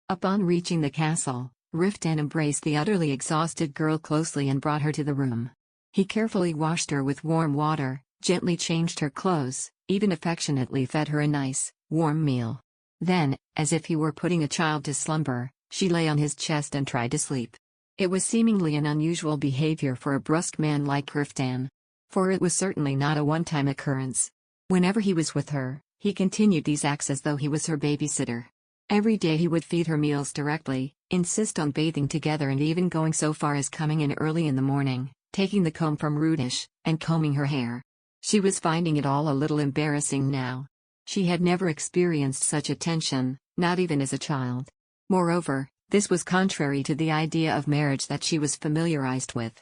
Speaker 1: Upon reaching the castle, Riftan embraced the utterly exhausted girl closely and brought her to the room. He carefully washed her with warm water, gently changed her clothes, even affectionately fed her a nice, warm meal. Then, as if he were putting a child to slumber, she lay on his chest and tried to sleep. It was seemingly an unusual behavior for a brusque man like Riftan. For it was certainly not a one-time occurrence. Whenever he was with her, he continued these acts as though he was her babysitter. Every day he would feed her meals directly, insist on bathing together and even going so far as coming in early in the morning, taking the comb from Rudish, and combing her hair. She was finding it all a little embarrassing now. She had never experienced such attention, not even as a child. Moreover, this was contrary to the idea of marriage that she was familiarized with.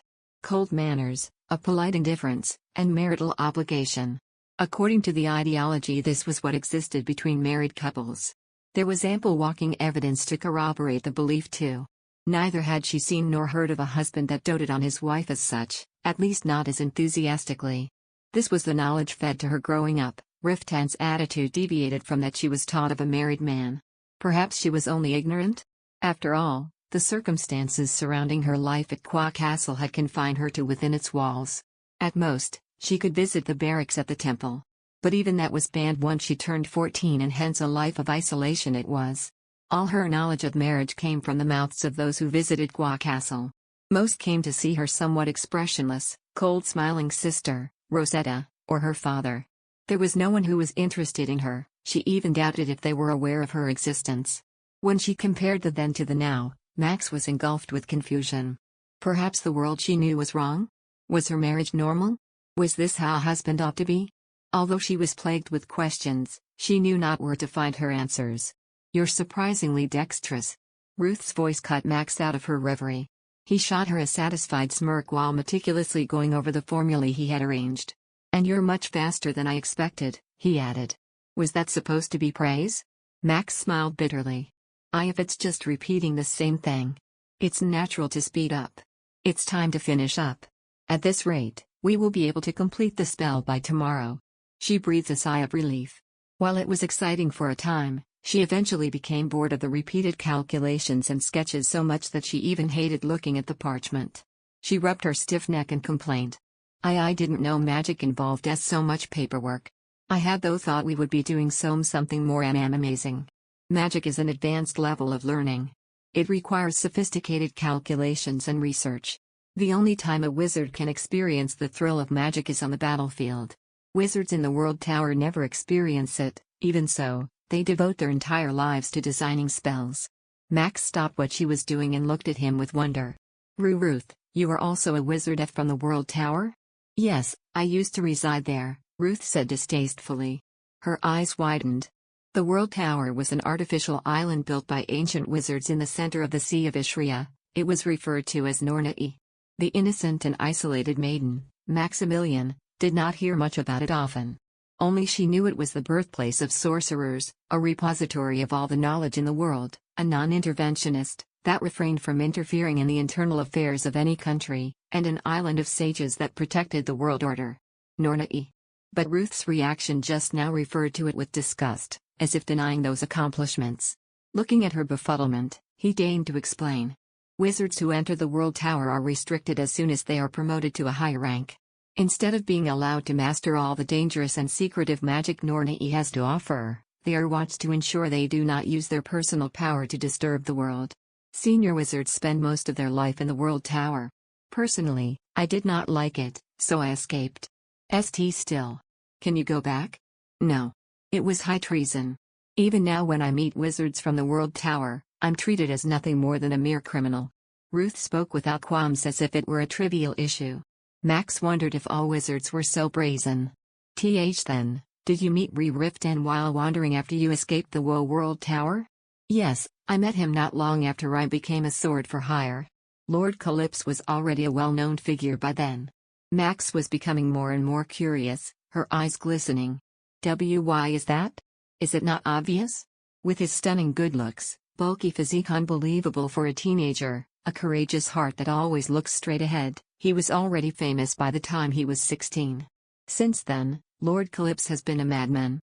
Speaker 1: Cold manners, a polite indifference, and marital obligation. According to the ideology, this was what existed between married couples. There was ample walking evidence to corroborate the belief too. Neither had she seen nor heard of a husband that doted on his wife as such, at least not as enthusiastically. This was the knowledge fed to her growing up. Riftan's attitude deviated from that she was taught of a married man. Perhaps she was only ignorant? After all, the circumstances surrounding her life at Qua Castle had confined her to within its walls. At most, she could visit the barracks at the temple. But even that was banned once she turned 14, and hence a life of isolation it was. All her knowledge of marriage came from the mouths of those who visited Qua Castle. Most came to see her somewhat expressionless, cold-smiling sister, Rosetta, or her father. There was no one who was interested in her. She even doubted if they were aware of her existence. When she compared the then to the now, Max was engulfed with confusion. Perhaps the world she knew was wrong? Was her marriage normal? Was this how a husband ought to be? Although she was plagued with questions, she knew not where to find her answers. "You're surprisingly dexterous." Ruth's voice cut Max out of her reverie. He shot her a satisfied smirk while meticulously going over the formulae he had arranged. "And you're much faster than I expected," he added. Was that supposed to be praise? Max smiled bitterly. If it's just repeating the same thing. It's natural to speed up. It's time to finish up. At this rate, we will be able to complete the spell by tomorrow." She breathed a sigh of relief. While it was exciting for a time, she eventually became bored of the repeated calculations and sketches so much that she even hated looking at the parchment. She rubbed her stiff neck and complained. I didn't know magic involved as so much paperwork. I had though thought we would be doing something more amazing. Magic is an advanced level of learning. It requires sophisticated calculations and research. The only time a wizard can experience the thrill of magic is on the battlefield. Wizards in the World Tower never experience it. Even so, they devote their entire lives to designing spells. Max stopped what she was doing and looked at him with wonder. Ruth, you are also a wizard from the World Tower?" "Yes, I used to reside there," Ruth said distastefully. Her eyes widened. The World Tower was an artificial island built by ancient wizards in the center of the Sea of Ishria. It was referred to as Nornai. The innocent and isolated maiden, Maximilian, did not hear much about it often. Only she knew it was the birthplace of sorcerers, a repository of all the knowledge in the world, a non-interventionist that refrained from interfering in the internal affairs of any country, and an island of sages that protected the world order. Nornai. But Ruth's reaction just now referred to it with disgust, as if denying those accomplishments. Looking at her befuddlement, he deigned to explain. Wizards who enter the World Tower are restricted as soon as they are promoted to a high rank. Instead of being allowed to master all the dangerous and secretive magic Nornai has to offer, they are watched to ensure they do not use their personal power to disturb the world. Senior wizards spend most of their life in the World Tower. Personally, I did not like it, so I escaped. St. Still. Can you go back? No. It was high treason. Even now when I meet wizards from the World Tower, I'm treated as nothing more than a mere criminal. Ruth spoke without qualms as if it were a trivial issue. Max wondered if all wizards were so brazen. Then, did you meet Sir Riftan while wandering after you escaped the World Tower? Yes, I met him not long after I became a sword for hire. Lord Calypso was already a well-known figure by then. Max was becoming more and more curious, her eyes glistening. Why is that? Is it not obvious? With his stunning good looks, bulky physique unbelievable for a teenager, a courageous heart that always looks straight ahead, he was already famous by the time he was 16. Since then, Lord Calypso has been a madman.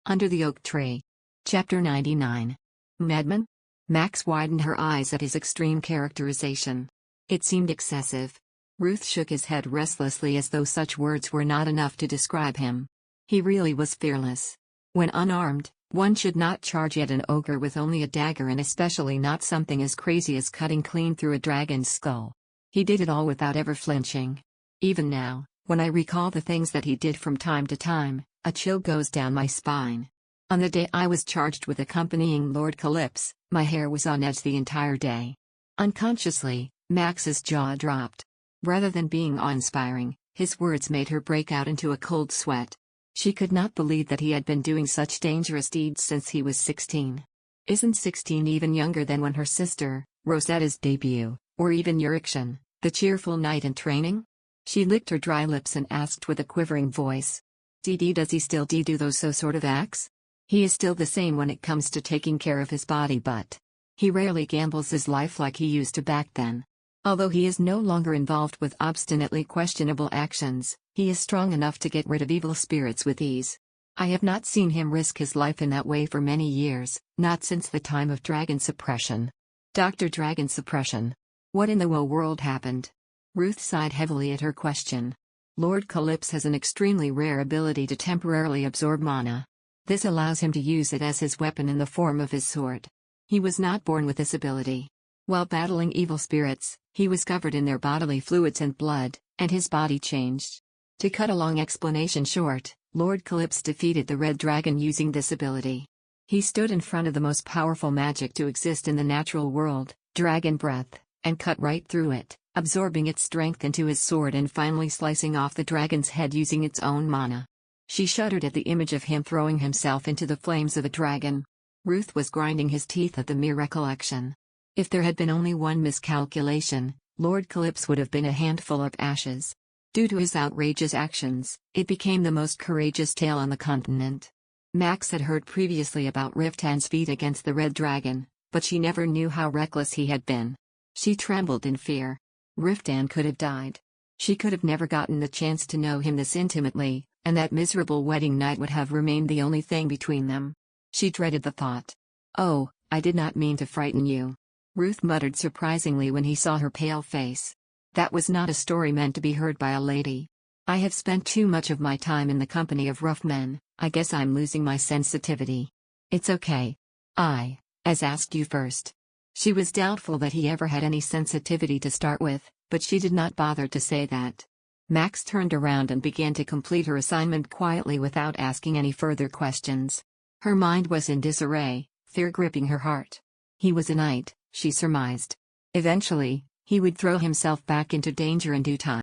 Speaker 1: Under the Oak Tree. Chapter 99. Madman? Max widened her eyes at his extreme characterization. It seemed excessive. Ruth shook his head restlessly as though such words were not enough to describe him. He really was fearless. When unarmed, one should not charge at an ogre with only a dagger, and especially not something as crazy as cutting clean through a dragon's skull. He did it all without ever flinching. Even now, when I recall the things that he did from time to time, a chill goes down my spine. On the day I was charged with accompanying Lord Calypso, my hair was on edge the entire day. Unconsciously, Max's jaw dropped. Rather than being awe-inspiring, his words made her break out into a cold sweat. She could not believe that he had been doing such dangerous deeds since he was 16. Isn't 16 even younger than when her sister, Rosetta's debut, or even Euryction, the cheerful knight in training? She licked her dry lips and asked with a quivering voice. Does he still do those sort of acts? He is still the same when it comes to taking care of his body, but he rarely gambles his life like he used to back then. Although he is no longer involved with obstinately questionable actions, he is strong enough to get rid of evil spirits with ease. I have not seen him risk his life in that way for many years, not since the time of dragon suppression. Dr. Dragon Suppression. What in the world happened? Ruth sighed heavily at her question. Lord Calypso has an extremely rare ability to temporarily absorb mana. This allows him to use it as his weapon in the form of his sword. He was not born with this ability. While battling evil spirits, he was covered in their bodily fluids and blood, and his body changed. To cut a long explanation short, Lord Calypso defeated the Red Dragon using this ability. He stood in front of the most powerful magic to exist in the natural world, Dragon Breath, and cut right through it, absorbing its strength into his sword and finally slicing off the dragon's head using its own mana. She shuddered at the image of him throwing himself into the flames of a dragon. Ruth was grinding his teeth at the mere recollection. If there had been only one miscalculation, Lord Calypso would have been a handful of ashes. Due to his outrageous actions, it became the most courageous tale on the continent. Max had heard previously about Riftan's feat against the Red Dragon, but she never knew how reckless he had been. She trembled in fear. Riftan could have died. She could have never gotten the chance to know him this intimately, and that miserable wedding night would have remained the only thing between them. She dreaded the thought. "Oh, I did not mean to frighten you," Ruth muttered surprisingly when he saw her pale face. "That was not a story meant to be heard by a lady. I have spent too much of my time in the company of rough men, I guess I'm losing my sensitivity. It's okay. As asked you first." She was doubtful that he ever had any sensitivity to start with, but she did not bother to say that. Max turned around and began to complete her assignment quietly without asking any further questions. Her mind was in disarray, fear gripping her heart. He was a knight, she surmised. Eventually, he would throw himself back into danger in due time.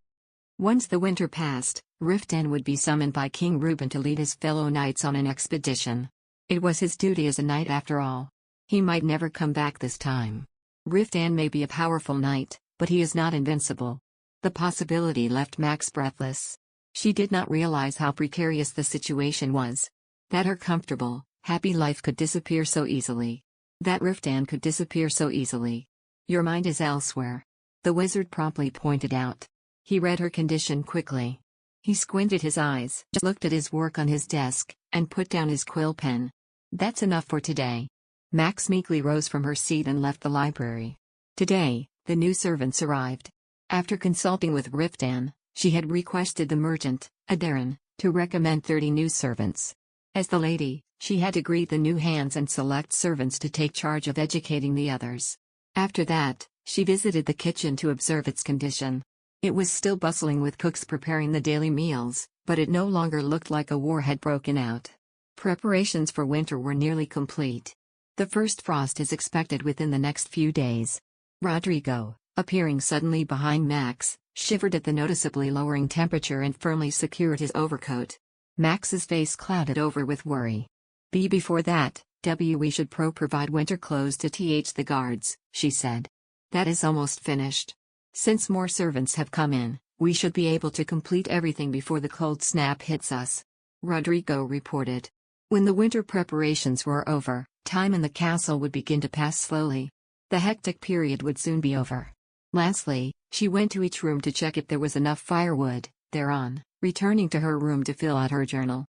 Speaker 1: Once the winter passed, Riftan would be summoned by King Reuben to lead his fellow knights on an expedition. It was his duty as a knight after all. He might never come back this time. Riftan may be a powerful knight, but he is not invincible. The possibility left Max breathless. She did not realize how precarious the situation was. That her comfortable, happy life could disappear so easily. That Riftan could disappear so easily. "Your mind is elsewhere," the wizard promptly pointed out. He read her condition quickly. He squinted his eyes, looked at his work on his desk, and put down his quill pen. "That's enough for today." Max meekly rose from her seat and left the library. Today, the new servants arrived. After consulting with Riftan, she had requested the merchant, Adarin, to recommend 30 new servants. As the lady, She had to greet the new hands and select servants to take charge of educating the others. After that, she visited the kitchen to observe its condition. It was still bustling with cooks preparing the daily meals, but it no longer looked like a war had broken out. Preparations for winter were nearly complete. The first frost is expected within the next few days. Rodrigo, appearing suddenly behind Max, shivered at the noticeably lowering temperature and firmly secured his overcoat. Max's face clouded over with worry. Before that, we should provide winter clothes to the guards, she said. That is almost finished. Since more servants have come in, we should be able to complete everything before the cold snap hits us. Rodrigo reported. When the winter preparations were over, time in the castle would begin to pass slowly. The hectic period would soon be over. Lastly, she went to each room to check if there was enough firewood, thereon, returning to her room to fill out her journal.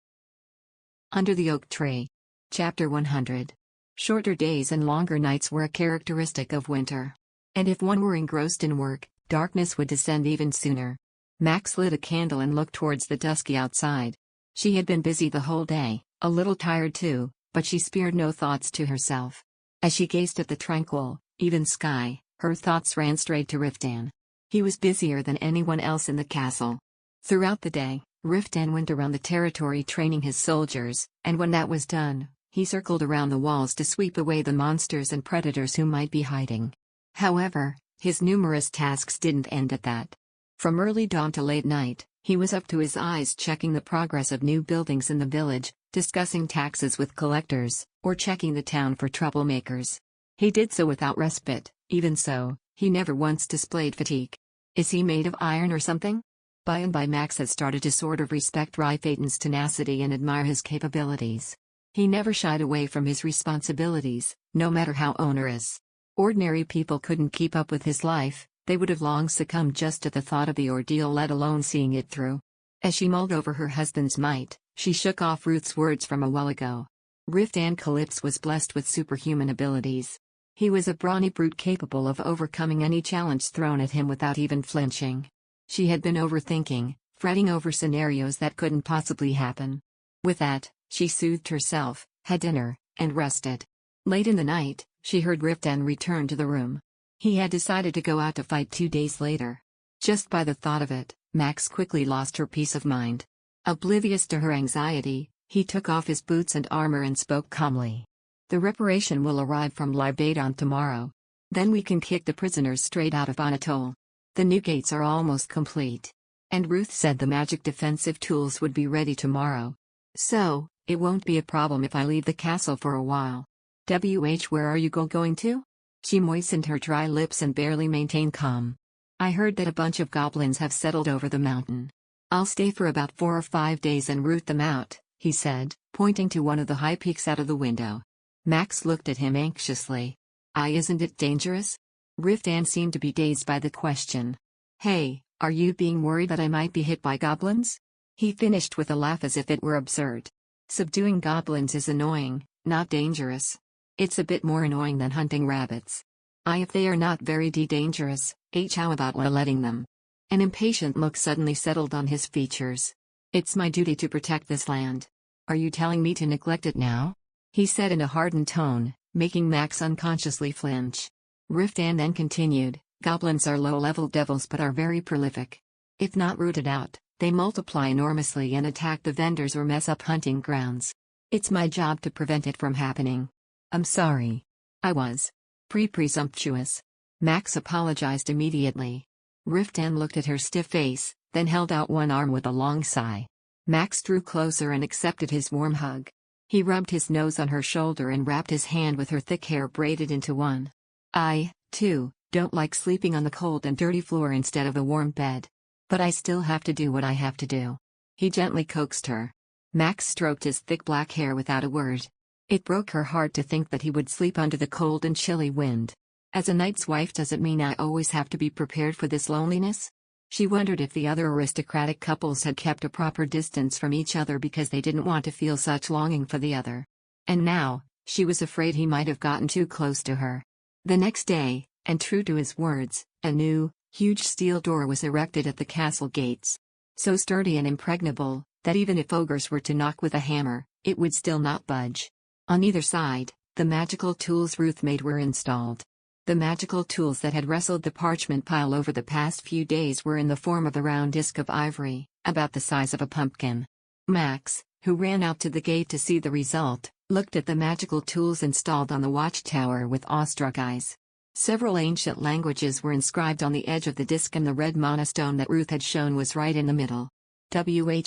Speaker 1: Under the Oak Tree. Chapter 100. Shorter days and longer nights were a characteristic of winter. And if one were engrossed in work, darkness would descend even sooner. Max lit a candle and looked towards the dusky outside. She had been busy the whole day, a little tired too, but she spared no thoughts to herself. As she gazed at the tranquil, even sky, her thoughts ran straight to Riftan. He was busier than anyone else in the castle. Throughout the day, Riftan went around the territory training his soldiers, and when that was done, he circled around the walls to sweep away the monsters and predators who might be hiding. However, his numerous tasks didn't end at that. From early dawn to late night, he was up to his eyes checking the progress of new buildings in the village, discussing taxes with collectors, or checking the town for troublemakers. He did so without respite. Even so, he never once displayed fatigue. Is he made of iron or something? By and by Max had started to sort of respect Riftan's tenacity and admire his capabilities. He never shied away from his responsibilities, no matter how onerous. Ordinary people couldn't keep up with his life, they would have long succumbed just at the thought of the ordeal, let alone seeing it through. As she mulled over her husband's might, she shook off Ruth's words from a while ago. Riftan Calypso was blessed with superhuman abilities. He was a brawny brute capable of overcoming any challenge thrown at him without even flinching. She had been overthinking, fretting over scenarios that couldn't possibly happen. With that, she soothed herself, had dinner, and rested. Late in the night, she heard Riftan return to the room. He had decided to go out to fight 2 days later. Just by the thought of it, Max quickly lost her peace of mind. Oblivious to her anxiety, he took off his boots and armor and spoke calmly. The reparation will arrive from Libadon tomorrow. Then we can kick the prisoners straight out of Anatole. The new gates are almost complete. And Ruth said the magic defensive tools would be ready tomorrow. So, it won't be a problem if I leave the castle for a while. Where are you going to? She moistened her dry lips and barely maintained calm. I heard that a bunch of goblins have settled over the mountain. I'll stay for about 4 or 5 days and root them out, he said, pointing to one of the high peaks out of the window. Max looked at him anxiously. Isn't it dangerous? Riftan seemed to be dazed by the question. Hey, are you being worried that I might be hit by goblins? He finished with a laugh as if it were absurd. Subduing goblins is annoying, not dangerous. It's a bit more annoying than hunting rabbits. If they are not very dangerous, how about letting them? An impatient look suddenly settled on his features. It's my duty to protect this land. Are you telling me to neglect it now? He said in a hardened tone, making Max unconsciously flinch. Riftan then continued, goblins are low-level devils but are very prolific. If not rooted out, they multiply enormously and attack the vendors or mess up hunting grounds. It's my job to prevent it from happening. I'm sorry. I was presumptuous. Max apologized immediately. Riftan looked at her stiff face, then held out one arm with a long sigh. Max drew closer and accepted his warm hug. He rubbed his nose on her shoulder and wrapped his hand with her thick hair braided into one. I, too, don't like sleeping on the cold and dirty floor instead of a warm bed. But I still have to do what I have to do. He gently coaxed her. Max stroked his thick black hair without a word. It broke her heart to think that he would sleep under the cold and chilly wind. As a knight's wife, does it mean I always have to be prepared for this loneliness? She wondered if the other aristocratic couples had kept a proper distance from each other because they didn't want to feel such longing for the other. And now, she was afraid he might have gotten too close to her. The next day, and true to his words, a new, huge steel door was erected at the castle gates. So sturdy and impregnable, that even if ogres were to knock with a hammer, it would still not budge. On either side, the magical tools Ruth made were installed. The magical tools that had wrestled the parchment pile over the past few days were in the form of a round disc of ivory, about the size of a pumpkin. Max, who ran out to the gate to see the result, looked at the magical tools installed on the watchtower with awestruck eyes. Several ancient languages were inscribed on the edge of the disc, and the red monostone that Ruth had shown was right in the middle.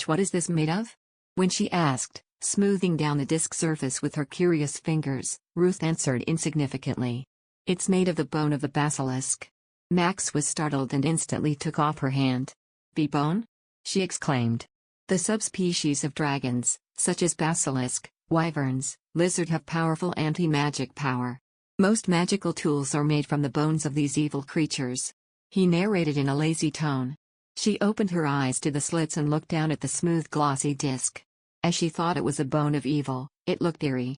Speaker 1: What is this made of? When she asked, smoothing down the disc surface with her curious fingers, Ruth answered insignificantly. It's made of the bone of the basilisk. Max was startled and instantly took off her hand. Bone? She exclaimed. The subspecies of dragons, such as basilisk, wyverns, lizard, have powerful anti-magic power. Most magical tools are made from the bones of these evil creatures. He narrated in a lazy tone. She opened her eyes to the slits and looked down at the smooth glossy disc. As she thought it was a bone of evil, it looked eerie.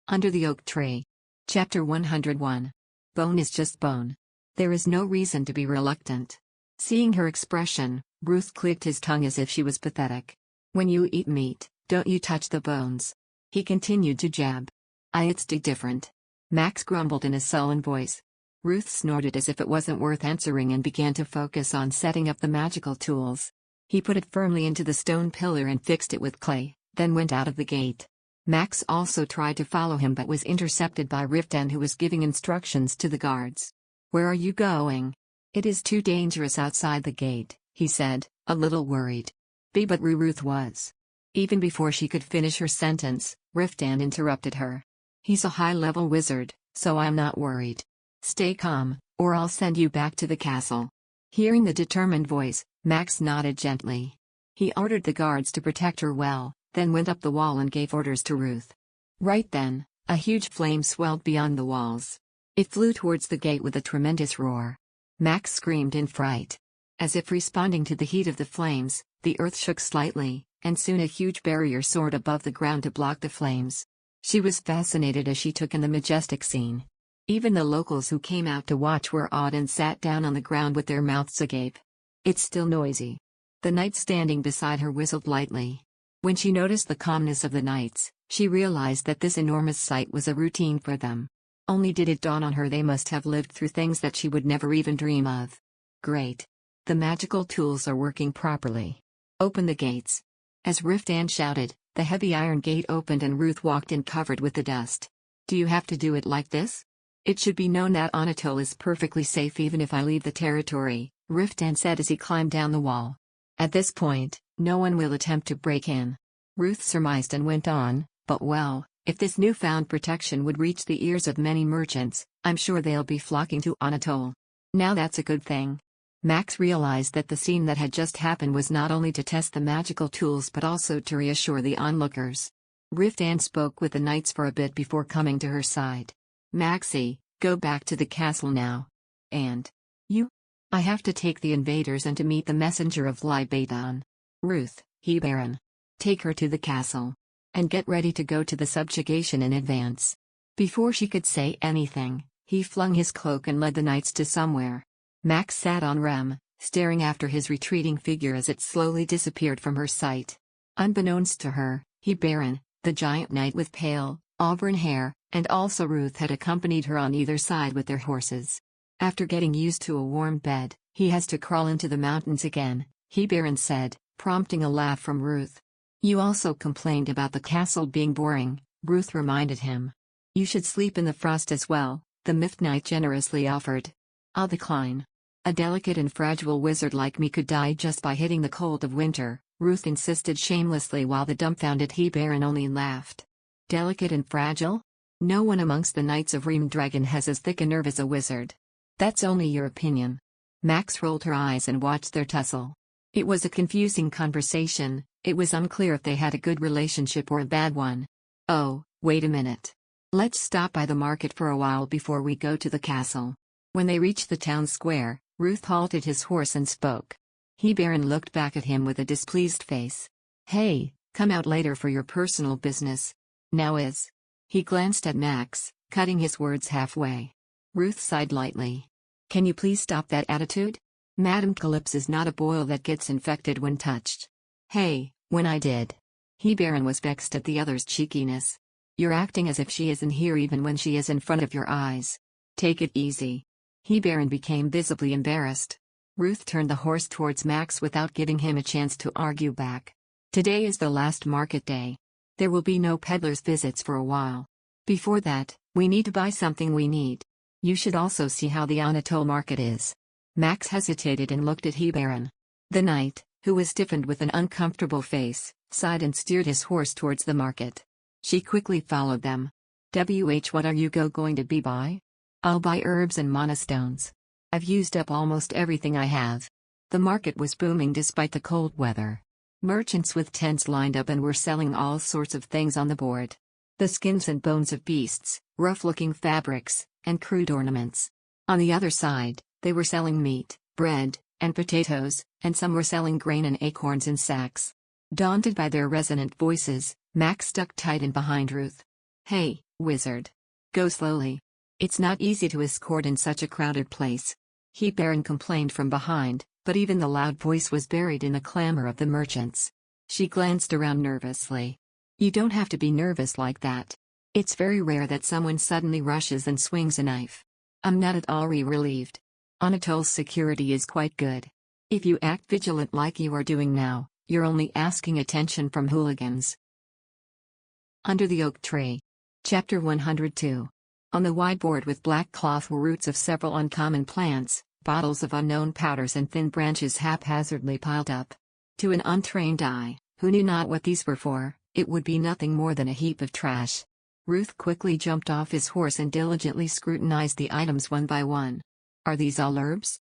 Speaker 1: Under the Oak Tree. Chapter 101. Bone is just bone. There is no reason to be reluctant. Seeing her expression, Ruth clicked his tongue as if she was pathetic. When you eat meat, don't you touch the bones? He continued to jab. It's different. Max grumbled in a sullen voice. Ruth snorted as if it wasn't worth answering and began to focus on setting up the magical tools. He put it firmly into the stone pillar and fixed it with clay, then went out of the gate. Max also tried to follow him but was intercepted by Riftan, who was giving instructions to the guards. Where are you going? It is too dangerous outside the gate, he said, a little worried. But Ruth was. Even before she could finish her sentence, Riftan interrupted her. He's a high-level wizard, so I'm not worried. Stay calm, or I'll send you back to the castle. Hearing the determined voice, Max nodded gently. He ordered the guards to protect her well, then went up the wall and gave orders to Ruth. Right then, a huge flame swelled beyond the walls. It flew towards the gate with a tremendous roar. Max screamed in fright. As if responding to the heat of the flames, the earth shook slightly, and soon a huge barrier soared above the ground to block the flames. She was fascinated as she took in the majestic scene. Even the locals who came out to watch were awed and sat down on the ground with their mouths agape. It's still noisy. The knight standing beside her whistled lightly. When she noticed the calmness of the knights, she realized that this enormous sight was a routine for them. Only did it dawn on her they must have lived through things that she would never even dream of. Great. The magical tools are working properly. Open the gates. As Riftan shouted, the heavy iron gate opened and Ruth walked in covered with the dust. Do you have to do it like this? It should be known that Anatole is perfectly safe even if I leave the territory, Riftan said as he climbed down the wall. At this point, no one will attempt to break in. Ruth surmised and went on, but well, if this newfound protection would reach the ears of many merchants, I'm sure they'll be flocking to Anatole. Now that's a good thing. Max realized that the scene that had just happened was not only to test the magical tools but also to reassure the onlookers. Riftan spoke with the knights for a bit before coming to her side. Maxie, go back to the castle now. And you? I have to take the invaders and to meet the messenger of Libadon. Ruth, he Baron. Take her to the castle. And get ready to go to the subjugation in advance. Before she could say anything, he flung his cloak and led the knights to somewhere. Max sat on Rem, staring after his retreating figure as it slowly disappeared from her sight. Unbeknownst to her, he Baron, the giant knight with pale, auburn hair, and also Ruth had accompanied her on either side with their horses. After getting used to a warm bed, he has to crawl into the mountains again, he Baron said, prompting a laugh from Ruth. You also complained about the castle being boring, Ruth reminded him. You should sleep in the frost as well, the Myth Knight generously offered. I'll decline. A delicate and fragile wizard like me could die just by hitting the cold of winter, Ruth insisted shamelessly while the dumbfounded he Baron only laughed. Delicate and fragile? No one amongst the Knights of Reamdragon has as thick a nerve as a wizard. That's only your opinion. Max rolled her eyes and watched their tussle. It was a confusing conversation, it was unclear if they had a good relationship or a bad one. Oh, wait a minute. Let's stop by the market for a while before we go to the castle. When they reached the town square, Ruth halted his horse and spoke. He Baron looked back at him with a displeased face. Hey, come out later for your personal business. Now is. He glanced at Max, cutting his words halfway. Ruth sighed lightly. Can you please stop that attitude? Madame Calypso is not a boil that gets infected when touched. Hey, When I did. Baron was vexed at the other's cheekiness. You're acting as if she isn't here even when she is in front of your eyes. Take it easy. Baron became visibly embarrassed. Ruth turned the horse towards Max without giving him a chance to argue back. Today is the last market day. There will be no peddlers' visits for a while. Before that, we need to buy something we need. You should also see how the Anatole market is. Max hesitated and looked at Baron. The knight, who was stiffened with an uncomfortable face, sighed and steered his horse towards the market. She quickly followed them. What are you going to be buy? I'll buy herbs and monastones. I've used up almost everything I have. The market was booming despite the cold weather. Merchants with tents lined up and were selling all sorts of things on the board. The skins and bones of beasts, rough-looking fabrics, and crude ornaments. On the other side, they were selling meat, bread, and potatoes, and some were selling grain and acorns in sacks. Daunted by their resonant voices, Max stuck tight in behind Ruth. Hey, wizard. Go slowly. It's not easy to escort in such a crowded place. Baron complained from behind, but even the loud voice was buried in the clamor of the merchants. She glanced around nervously. You don't have to be nervous like that. It's very rare that someone suddenly rushes and swings a knife. I'm not at all relieved. Anatole's security is quite good. If you act vigilant like you are doing now, you're only asking attention from hooligans. Under the Oak Tree. Chapter 102. On the wide board with black cloth were roots of several uncommon plants, bottles of unknown powders and thin branches haphazardly piled up. To an untrained eye, who knew not what these were for, it would be nothing more than a heap of trash. Ruth quickly jumped off his horse and diligently scrutinized the items one by one. Are these all herbs?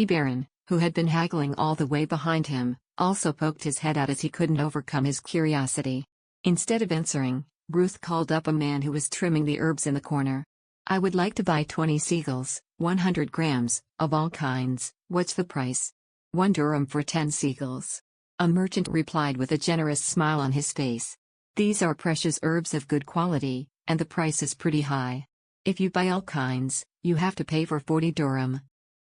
Speaker 1: Baron, who had been haggling all the way behind him, also poked his head out as he couldn't overcome his curiosity. Instead of answering, Ruth called up a man who was trimming the herbs in the corner. I would like to buy 20 seagulls, 100 grams, of all kinds. What's the price? 1 dirham for 10 seagulls. A merchant replied with a generous smile on his face. These are precious herbs of good quality, and the price is pretty high. If you buy all kinds, you have to pay for 40 dirham.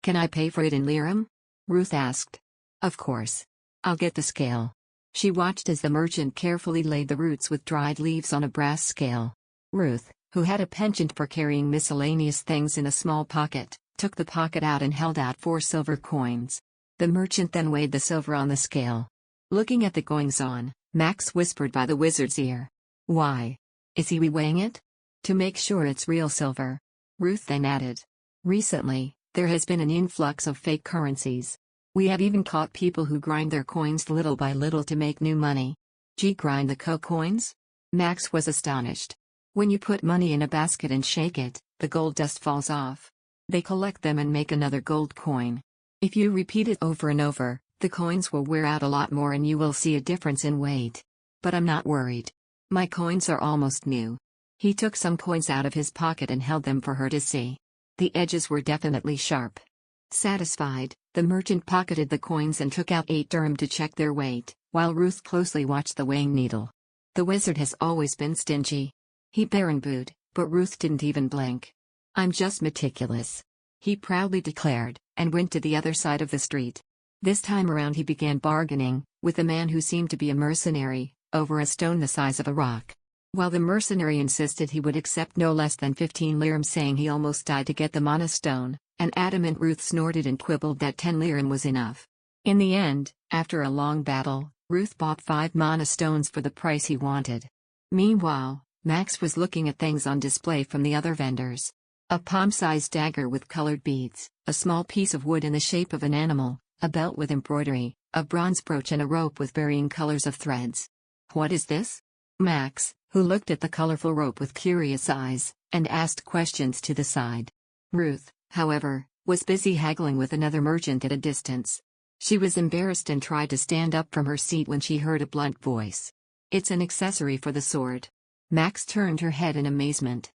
Speaker 1: Can I pay for it in liram? Ruth asked. Of course. I'll get the scale. She watched as the merchant carefully laid the roots with dried leaves on a brass scale. Ruth, who had a penchant for carrying miscellaneous things in a small pocket, took the pocket out and held out 4 silver coins. The merchant then weighed the silver on the scale. Looking at the goings-on, Max whispered by the wizard's ear. Why? Is he weighing it? To make sure it's real silver. Ruth then added. Recently, there has been an influx of fake currencies. We have even caught people who grind their coins little by little to make new money. Grind the coins? Max was astonished. When you put money in a basket and shake it, the gold dust falls off. They collect them and make another gold coin. If you repeat it over and over, the coins will wear out a lot more and you will see a difference in weight. But I'm not worried. My coins are almost new. He took some coins out of his pocket and held them for her to see. The edges were definitely sharp. Satisfied, the merchant pocketed the coins and took out 8 dirham to check their weight, while Ruth closely watched the weighing needle. The wizard has always been stingy. Baron booed, but Ruth didn't even blink. I'm just meticulous. He proudly declared, and went to the other side of the street. This time around he began bargaining, with a man who seemed to be a mercenary, over a stone the size of a rock. While the mercenary insisted he would accept no less than 15 liram, saying he almost died to get the monostone, an adamant Ruth snorted and quibbled that 10 liram was enough. In the end, after a long battle, Ruth bought 5 monostones for the price he wanted. Meanwhile, Max was looking at things on display from the other vendors. A palm-sized dagger with colored beads, a small piece of wood in the shape of an animal, a belt with embroidery, a bronze brooch and a rope with varying colors of threads. What is this? Max, who looked at the colorful rope with curious eyes, and asked questions to the side. Ruth, however, was busy haggling with another merchant at a distance. She was embarrassed and tried to stand up from her seat when she heard a blunt voice. It's an accessory for the sword. Max turned her head in amazement.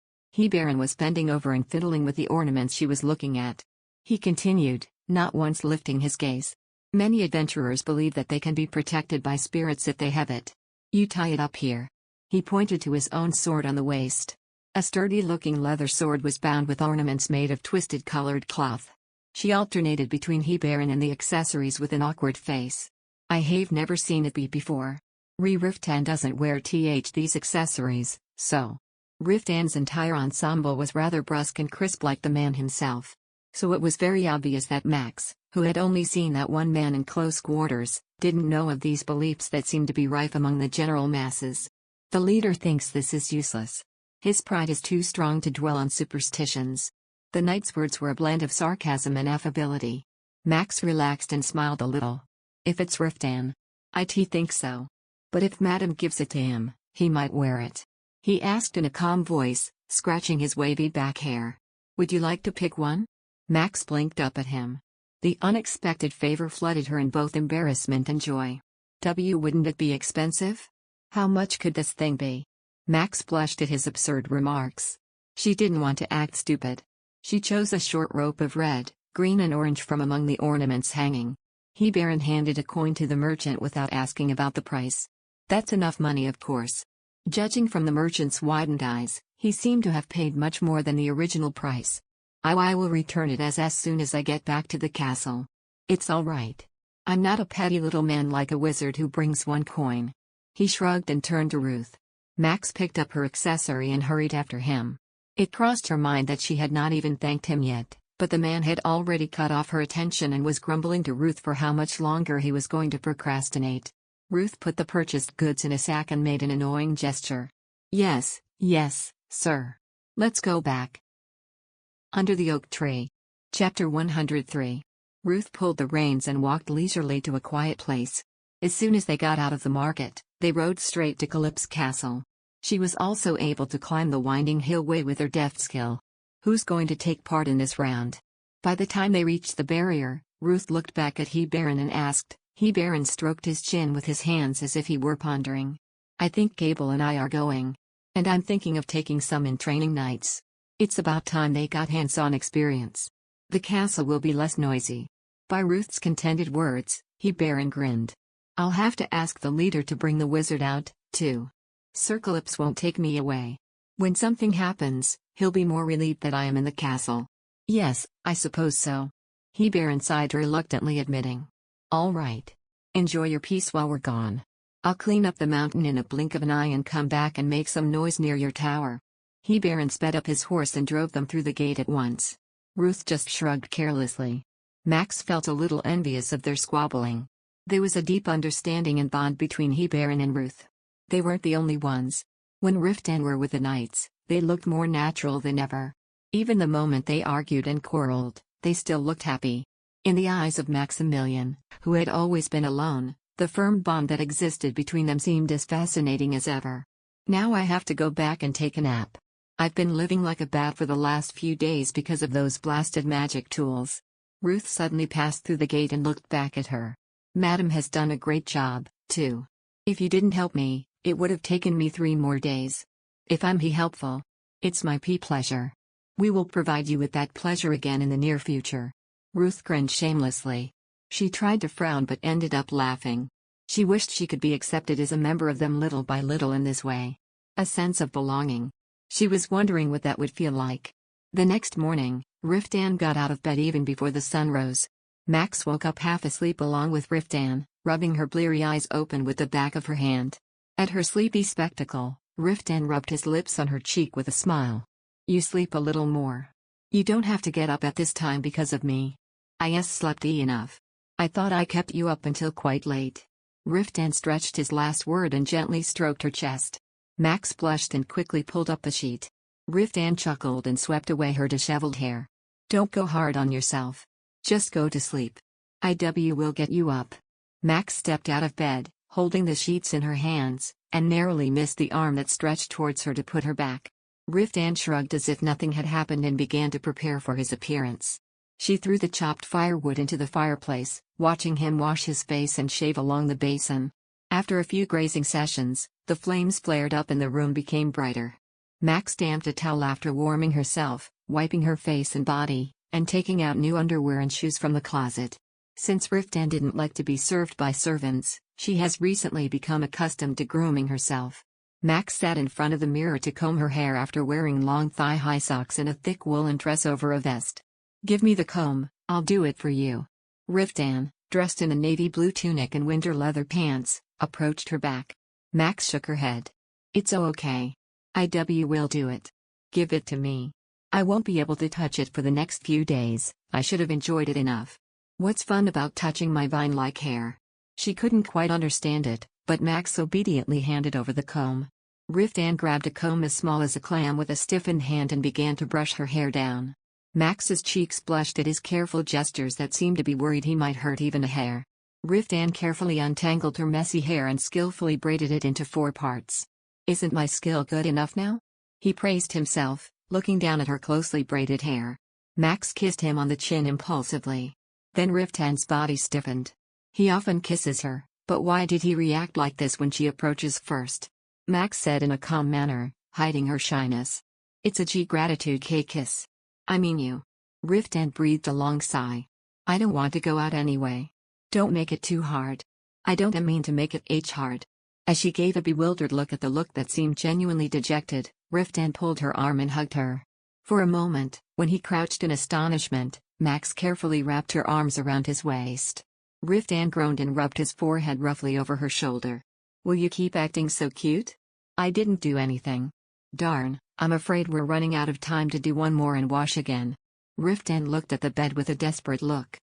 Speaker 1: Baron was bending over and fiddling with the ornaments she was looking at. He continued, not once lifting his gaze. Many adventurers believe that they can be protected by spirits if they have it. You tie it up here. He pointed to his own sword on the waist. A sturdy-looking leather sword was bound with ornaments made of twisted colored cloth. She alternated between Baron and the accessories with an awkward face. I have never seen it before. Riftan doesn't wear these accessories, so. Riftan's entire ensemble was rather brusque and crisp like the man himself. So it was very obvious that Max, who had only seen that one man in close quarters, didn't know of these beliefs that seemed to be rife among the general masses. The leader thinks this is useless. His pride is too strong to dwell on superstitions. The knight's words were a blend of sarcasm and affability. Max relaxed and smiled a little. If it's Riftan, I'd think so. But if Madame gives it to him, he might wear it. He asked in a calm voice, scratching his wavy back hair. Would you like to pick one? Max blinked up at him. The unexpected favor flooded her in both embarrassment and joy. Wouldn't it be expensive? How much could this thing be? Max blushed at his absurd remarks. She didn't want to act stupid. She chose a short rope of red, green and orange from among the ornaments hanging. Baron handed a coin to the merchant without asking about the price. That's enough money, of course. Judging from the merchant's widened eyes, he seemed to have paid much more than the original price. I will return it as soon as I get back to the castle. It's all right. I'm not a petty little man like a wizard who brings one coin. He shrugged and turned to Ruth. Max picked up her accessory and hurried after him. It crossed her mind that she had not even thanked him yet, but the man had already cut off her attention and was grumbling to Ruth for how much longer he was going to procrastinate. Ruth put the purchased goods in a sack and made an annoying gesture. Yes, sir. Let's go back. Under the oak tree. Chapter 103. Ruth pulled the reins and walked leisurely to a quiet place. As soon as they got out of the market, they rode straight to Calyp's castle. She was also able to climb the winding hillway with her deft skill. Who's going to take part in this round? By the time they reached the barrier, Ruth looked back at Baron and asked. Baron stroked his chin with his hands as if he were pondering. I think Gable and I are going. And I'm thinking of taking some in training nights. It's about time they got hands-on experience. The castle will be less noisy. By Ruth's contented words, Baron grinned. I'll have to ask the leader to bring the wizard out, too. Sir Calypso won't take me away. When something happens, he'll be more relieved that I am in the castle. Yes, I suppose so. Baron sighed reluctantly, admitting. All right. Enjoy your peace while we're gone. I'll clean up the mountain in a blink of an eye and come back and make some noise near your tower. Baron sped up his horse and drove them through the gate at once. Ruth just shrugged carelessly. Max felt a little envious of their squabbling. There was a deep understanding and bond between Baron and Ruth. They weren't the only ones. When Riftan were with the knights, they looked more natural than ever. Even the moment they argued and quarreled, they still looked happy. In the eyes of Maximilian, who had always been alone, the firm bond that existed between them seemed as fascinating as ever. Now I have to go back and take a nap. I've been living like a bat for the last few days because of those blasted magic tools. Ruth suddenly passed through the gate and looked back at her. Madam has done a great job, too. If you didn't help me, it would have taken me 3 more days. If I'm helpful, it's my pleasure. We will provide you with that pleasure again in the near future. Ruth grinned shamelessly. She tried to frown but ended up laughing. She wished she could be accepted as a member of them little by little in this way. A sense of belonging. She was wondering what that would feel like. The next morning, Riftan got out of bed even before the sun rose. Max woke up half asleep along with Riftan, rubbing her bleary eyes open with the back of her hand. At her sleepy spectacle, Riftan rubbed his lips on her cheek with a smile. You sleep a little more. You don't have to get up at this time because of me. I slept enough. I thought I kept you up until quite late. Riftan stretched his last word and gently stroked her chest. Max blushed and quickly pulled up the sheet. Riftan chuckled and swept away her disheveled hair. Don't go hard on yourself. Just go to sleep. I will get you up. Max stepped out of bed, holding the sheets in her hands, and narrowly missed the arm that stretched towards her to put her back. Riftan shrugged as if nothing had happened and began to prepare for his appearance. She threw the chopped firewood into the fireplace, watching him wash his face and shave along the basin. After a few grazing sessions, the flames flared up and the room became brighter. Max damped a towel after warming herself, wiping her face and body, and taking out new underwear and shoes from the closet. Since Riftan didn't like to be served by servants, she has recently become accustomed to grooming herself. Max sat in front of the mirror to comb her hair after wearing long thigh-high socks and a thick woolen dress over a vest. Give me the comb, I'll do it for you. Riftan, dressed in a navy blue tunic and winter leather pants, approached her back. Max shook her head. It's okay. Will do it. Give it to me. I won't be able to touch it for the next few days. I should have enjoyed it enough. What's fun about touching my vine-like hair? She couldn't quite understand it, but Max obediently handed over the comb. Riftan grabbed a comb as small as a clam with a stiffened hand and began to brush her hair down. Max's cheeks blushed at his careful gestures that seemed to be worried he might hurt even a hair. Riftan carefully untangled her messy hair and skillfully braided it into 4 parts. Isn't my skill good enough now? He praised himself, looking down at her closely braided hair. Max kissed him on the chin impulsively. Then Riftan's body stiffened. He often kisses her, but why did he react like this when she approaches first? Max said in a calm manner, hiding her shyness. It's a gratitude kiss. I mean you. Riftan breathed a long sigh. I don't want to go out anyway. Don't make it too hard. I don't mean to make it hard. As she gave a bewildered look at the look that seemed genuinely dejected, Riftan pulled her arm and hugged her. For a moment, when he crouched in astonishment, Max carefully wrapped her arms around his waist. Riftan groaned and rubbed his forehead roughly over her shoulder. Will you keep acting so cute? I didn't do anything. Darn, I'm afraid we're running out of time to do one more and wash again. Riftan looked at the bed with a desperate look.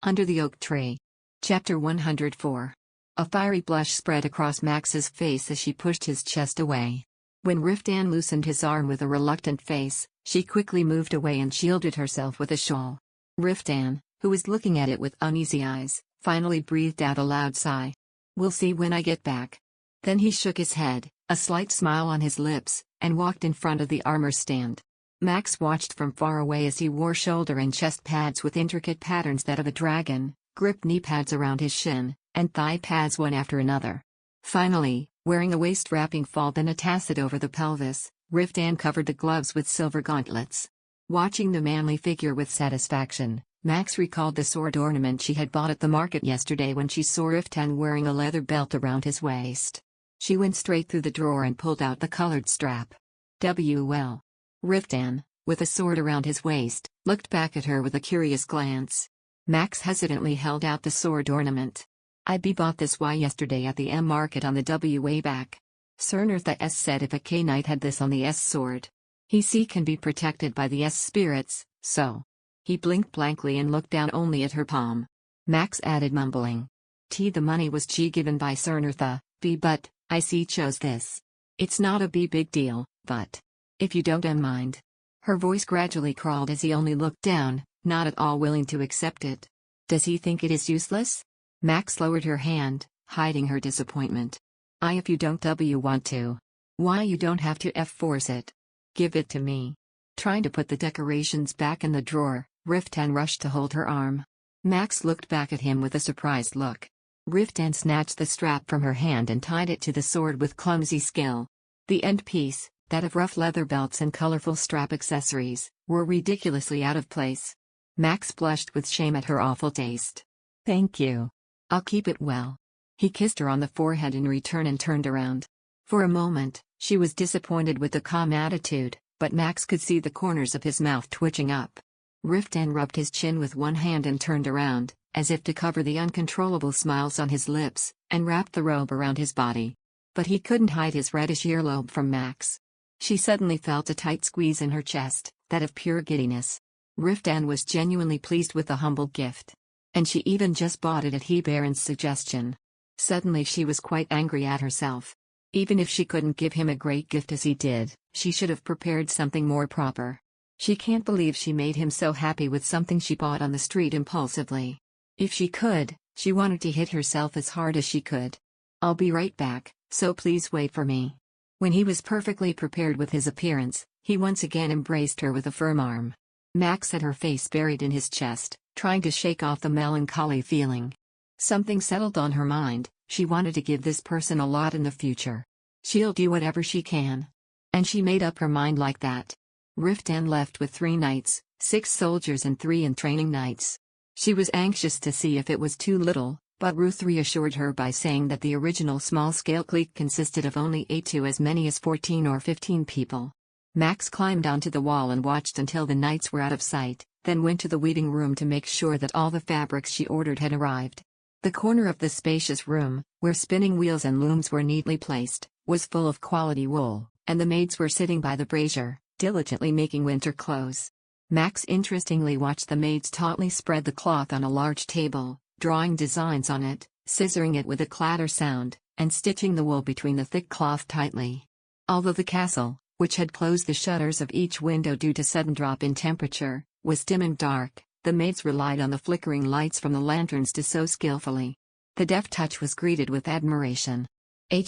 Speaker 1: Under the Oak Tree. Chapter 104. A fiery blush spread across Max's face as she pushed his chest away. When Riftan loosened his arm with a reluctant face, she quickly moved away and shielded herself with a shawl. Riftan, who was looking at it with uneasy eyes, finally breathed out a loud sigh. We'll see when I get back. Then he shook his head, a slight smile on his lips, and walked in front of the armor stand. Max watched from far away as he wore shoulder and chest pads with intricate patterns that of a dragon, gripped knee pads around his shin, and thigh pads one after another. Finally, wearing a waist-wrapping fall then a tassel over the pelvis, Riftan covered the gloves with silver gauntlets. Watching the manly figure with satisfaction, Max recalled the sword ornament she had bought at the market yesterday when she saw Riftan wearing a leather belt around his waist. She went straight through the drawer and pulled out the colored strap. Well. Riftan, with a sword around his waist, looked back at her with a curious glance. Max hesitantly held out the sword ornament. I bought this yesterday at the M market on the way back. Sir Riftan said if a K-Knight had this on the S sword, he can be protected by the S spirits, so. He blinked blankly and looked down only at her palm. Max added mumbling. The money was given by Sir Riftan, but, I chose this. It's not a big deal, but. If you don't mind. Her voice gradually crawled as he only looked down, not at all willing to accept it. Does he think it is useless? Max lowered her hand, hiding her disappointment. If you don't want to. Why you don't have to force it. Give it to me. Trying to put the decorations back in the drawer, Riftan rushed to hold her arm. Max looked back at him with a surprised look. Riftan snatched the strap from her hand and tied it to the sword with clumsy skill. The end piece, that of rough leather belts and colorful strap accessories, were ridiculously out of place. Max blushed with shame at her awful taste. Thank you. I'll keep it well. He kissed her on the forehead in return and turned around. For a moment, she was disappointed with the calm attitude, but Max could see the corners of his mouth twitching up. Riftan rubbed his chin with one hand and turned around, as if to cover the uncontrollable smiles on his lips, and wrapped the robe around his body. But he couldn't hide his reddish earlobe from Max. She suddenly felt a tight squeeze in her chest, that of pure giddiness. Riftan was genuinely pleased with the humble gift. And she even just bought it at Hebaron's suggestion. Suddenly she was quite angry at herself. Even if she couldn't give him a great gift as he did, she should have prepared something more proper. She can't believe she made him so happy with something she bought on the street impulsively. If she could, she wanted to hit herself as hard as she could. I'll be right back, so please wait for me. When he was perfectly prepared with his appearance, he once again embraced her with a firm arm. Max had her face buried in his chest, trying to shake off the melancholy feeling. Something settled on her mind. She wanted to give this person a lot in the future. She'll do whatever she can. And she made up her mind like that. Riftan left with 3 knights, 6 soldiers and 3 in-training knights. She was anxious to see if it was too little, but Ruth reassured her by saying that the original small-scale clique consisted of only 8 to as many as 14 or 15 people. Max climbed onto the wall and watched until the knights were out of sight, then went to the weaving room to make sure that all the fabrics she ordered had arrived. The corner of the spacious room, where spinning wheels and looms were neatly placed, was full of quality wool, and the maids were sitting by the brazier, diligently making winter clothes. Max interestingly watched the maids tautly spread the cloth on a large table, drawing designs on it, scissoring it with a clatter sound, and stitching the wool between the thick cloth tightly. Although the castle, which had closed the shutters of each window due to sudden drop in temperature, was dim and dark, the maids relied on the flickering lights from the lanterns to sew skillfully. The deft touch was greeted with admiration.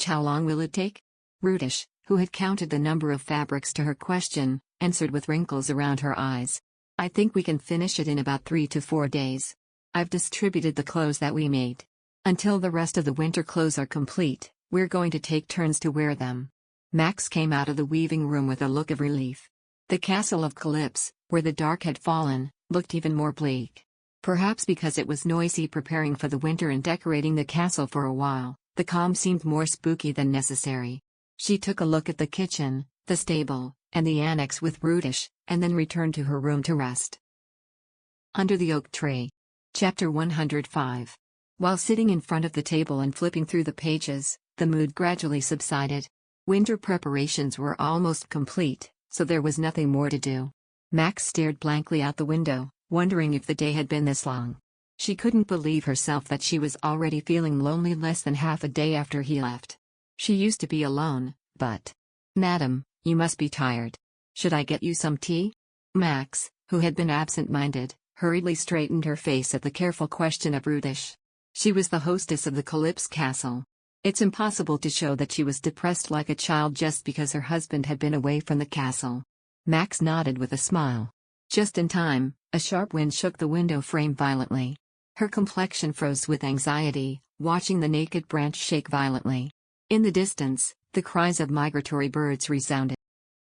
Speaker 1: How long will it take? Rudish, who had counted the number of fabrics to her question, answered with wrinkles around her eyes. I think we can finish it in about 3 to 4 days. I've distributed the clothes that we made. Until the rest of the winter clothes are complete, we're going to take turns to wear them. Max came out of the weaving room with a look of relief. The castle of Calypso, where the dark had fallen, looked even more bleak. Perhaps because it was noisy preparing for the winter and decorating the castle for a while, the calm seemed more spooky than necessary. She took a look at the kitchen, the stable, and the annex with Rudish, and then returned to her room to rest. Under the Oak Tree. Chapter 105. While sitting in front of the table and flipping through the pages, the mood gradually subsided. Winter preparations were almost complete, so there was nothing more to do. Max stared blankly out the window, wondering if the day had been this long. She couldn't believe herself that she was already feeling lonely less than half a day after he left. She used to be alone, but... Madam, you must be tired. Should I get you some tea? Max, who had been absent-minded, hurriedly straightened her face at the careful question of Rudish. She was the hostess of the Calypso castle. It's impossible to show that she was depressed like a child just because her husband had been away from the castle. Max nodded with a smile. Just in time, a sharp wind shook the window frame violently. Her complexion froze with anxiety, watching the naked branch shake violently. In the distance, the cries of migratory birds resounded.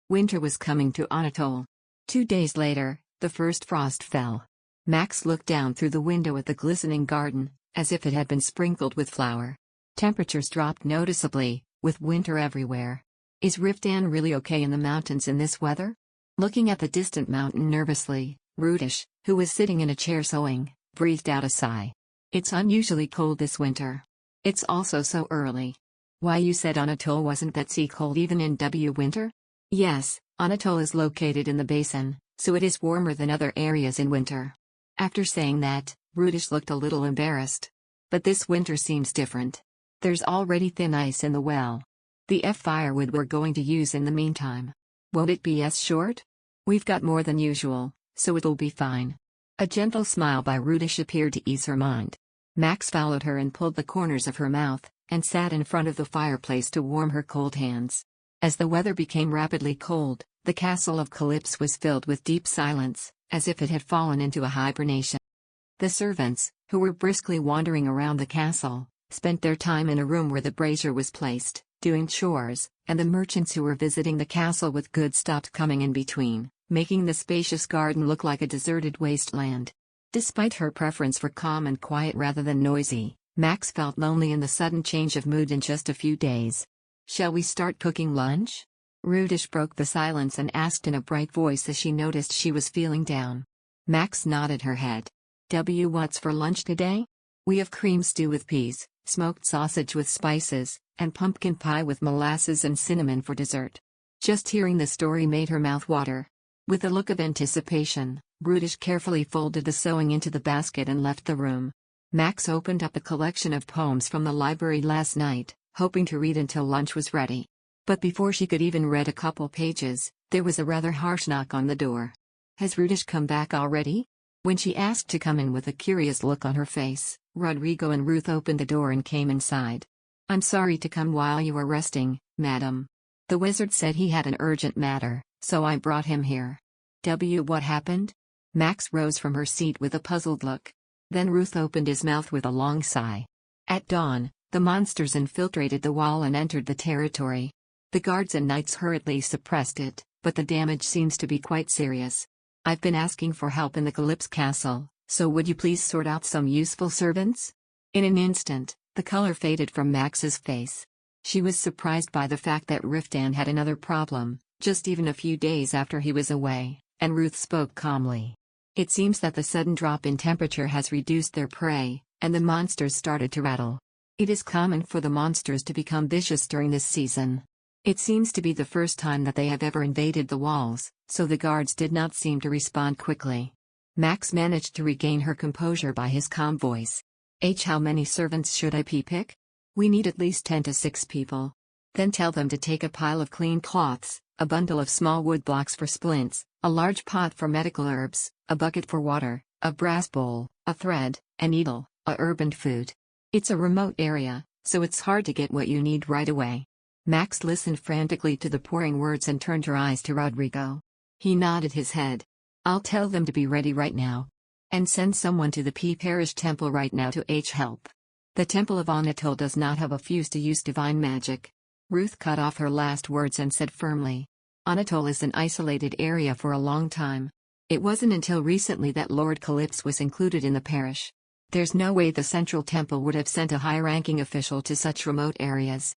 Speaker 1: Winter was coming to Anatole. 2 days later, the first frost fell. Max looked down through the window at the glistening garden, as if it had been sprinkled with flour. Temperatures dropped noticeably, with winter everywhere. Is Riftan really okay in the mountains in this weather? Looking at the distant mountain nervously, Rudish, who was sitting in a chair sewing, breathed out a sigh. It's unusually cold this winter. It's also so early. Why, you said Anatole wasn't that sea cold even in winter? Yes, Anatole is located in the basin, so it is warmer than other areas in winter. After saying that, Rudish looked a little embarrassed. But this winter seems different. There's already thin ice in the well. The firewood we're going to use in the meantime. Won't it be as short? We've got more than usual, so it'll be fine. A gentle smile by Rudish appeared to ease her mind. Max followed her and pulled the corners of her mouth, and sat in front of the fireplace to warm her cold hands. As the weather became rapidly cold, the castle of Calypso was filled with deep silence, as if it had fallen into a hibernation. The servants, who were briskly wandering around the castle, spent their time in a room where the brazier was placed, doing chores, and the merchants who were visiting the castle with goods stopped coming in between, making the spacious garden look like a deserted wasteland. Despite her preference for calm and quiet rather than noisy, Max felt lonely in the sudden change of mood in just a few days. Shall we start cooking lunch? Rudish broke the silence and asked in a bright voice as she noticed she was feeling down. Max nodded her head. What's for lunch today? We have cream stew with peas, smoked sausage with spices, and pumpkin pie with molasses and cinnamon for dessert. Just hearing the story made her mouth water. With a look of anticipation, Rudish carefully folded the sewing into the basket and left the room. Max opened up a collection of poems from the library last night, hoping to read until lunch was ready. But before she could even read a couple pages, there was a rather harsh knock on the door. Has Rudish come back already? When she asked to come in with a curious look on her face, Rodrigo and Ruth opened the door and came inside. I'm sorry to come while you are resting, madam. The wizard said he had an urgent matter, so I brought him here. What happened? Max rose from her seat with a puzzled look. Then Ruth opened his mouth with a long sigh. At dawn, the monsters infiltrated the wall and entered the territory. The guards and knights hurriedly suppressed it, but the damage seems to be quite serious. I've been asking for help in the Calypso castle, so would you please sort out some useful servants? In an instant, the color faded from Max's face. She was surprised by the fact that Riftan had another problem, just even a few days after he was away, and Ruth spoke calmly. It seems that the sudden drop in temperature has reduced their prey, and the monsters started to rattle. It is common for the monsters to become vicious during this season. It seems to be the first time that they have ever invaded the walls, so the guards did not seem to respond quickly. Max managed to regain her composure by his calm voice. How many servants should I pick? We need at least 10 to 6 people. Then tell them to take a pile of clean cloths, a bundle of small wood blocks for splints, a large pot for medical herbs, a bucket for water, a brass bowl, a thread, a needle, a herb and food. It's a remote area, so it's hard to get what you need right away. Max listened frantically to the pouring words and turned her eyes to Rodrigo. He nodded his head. I'll tell them to be ready right now. And send someone to the Parish Temple right now to help. The Temple of Anatole does not have a fuse to use divine magic. Ruth cut off her last words and said firmly. Anatole is an isolated area for a long time. It wasn't until recently that Lord Calypso was included in the parish. There's no way the Central Temple would have sent a high-ranking official to such remote areas.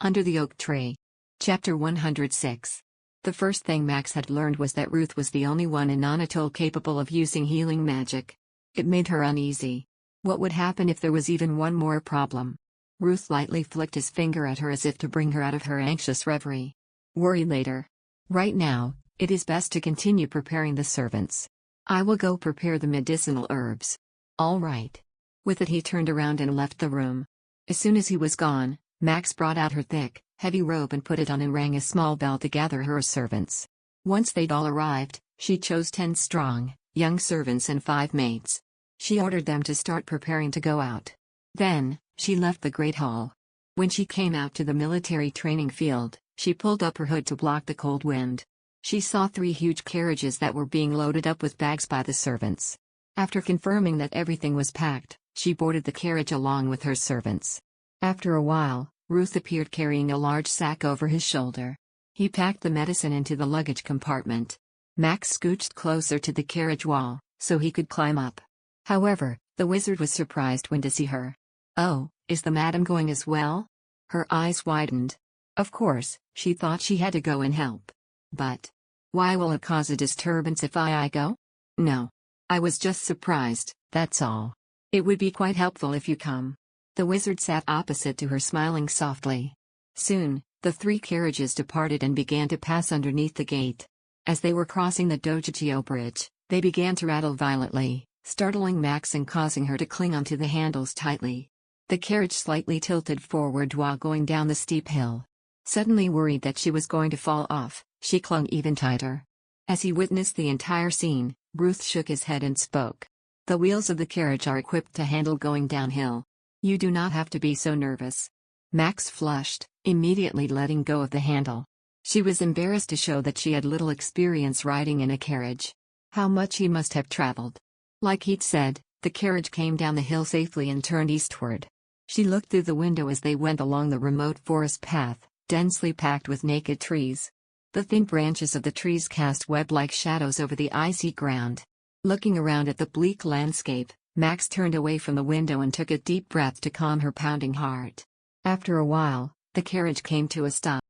Speaker 1: Under the Oak Tree. Chapter 106. The first thing Max had learned was that Ruth was the only one in Anatole capable of using healing magic. It made her uneasy. What would happen if there was even one more problem? Ruth lightly flicked his finger at her as if to bring her out of her anxious reverie. Worry later. Right now, it is best to continue preparing the servants. I will go prepare the medicinal herbs. All right. With it he turned around and left the room. As soon as he was gone, Max brought out her thick, heavy robe and put it on and rang a small bell to gather her servants. Once they'd all arrived, she chose 10 strong, young servants and 5 maids. She ordered them to start preparing to go out. Then, she left the great hall. When she came out to the military training field, she pulled up her hood to block the cold wind. She saw 3 huge carriages that were being loaded up with bags by the servants. After confirming that everything was packed, she boarded the carriage along with her servants. After a while, Ruth appeared carrying a large sack over his shoulder. He packed the medicine into the luggage compartment. Max scooched closer to the carriage wall, so he could climb up. However, the wizard was surprised when to see her. Oh, is the madam going as well? Her eyes widened. Of course, she thought she had to go and help. But why will it cause a disturbance if I go? No. I was just surprised, that's all. It would be quite helpful if you come. The wizard sat opposite to her, smiling softly. Soon, the 3 carriages departed and began to pass underneath the gate. As they were crossing the Dojitio Bridge, they began to rattle violently, startling Max and causing her to cling onto the handles tightly. The carriage slightly tilted forward while going down the steep hill. Suddenly worried that she was going to fall off, she clung even tighter. As he witnessed the entire scene, Ruth shook his head and spoke. The wheels of the carriage are equipped to handle going downhill. You do not have to be so nervous. Max flushed, immediately letting go of the handle. She was embarrassed to show that she had little experience riding in a carriage. How much he must have traveled. Like he'd said, the carriage came down the hill safely and turned eastward. She looked through the window as they went along the remote forest path, densely packed with naked trees. The thin branches of the trees cast web-like shadows over the icy ground. Looking around at the bleak landscape, Max turned away from the window and took a deep breath to calm her pounding heart. After a while, the carriage came to a stop.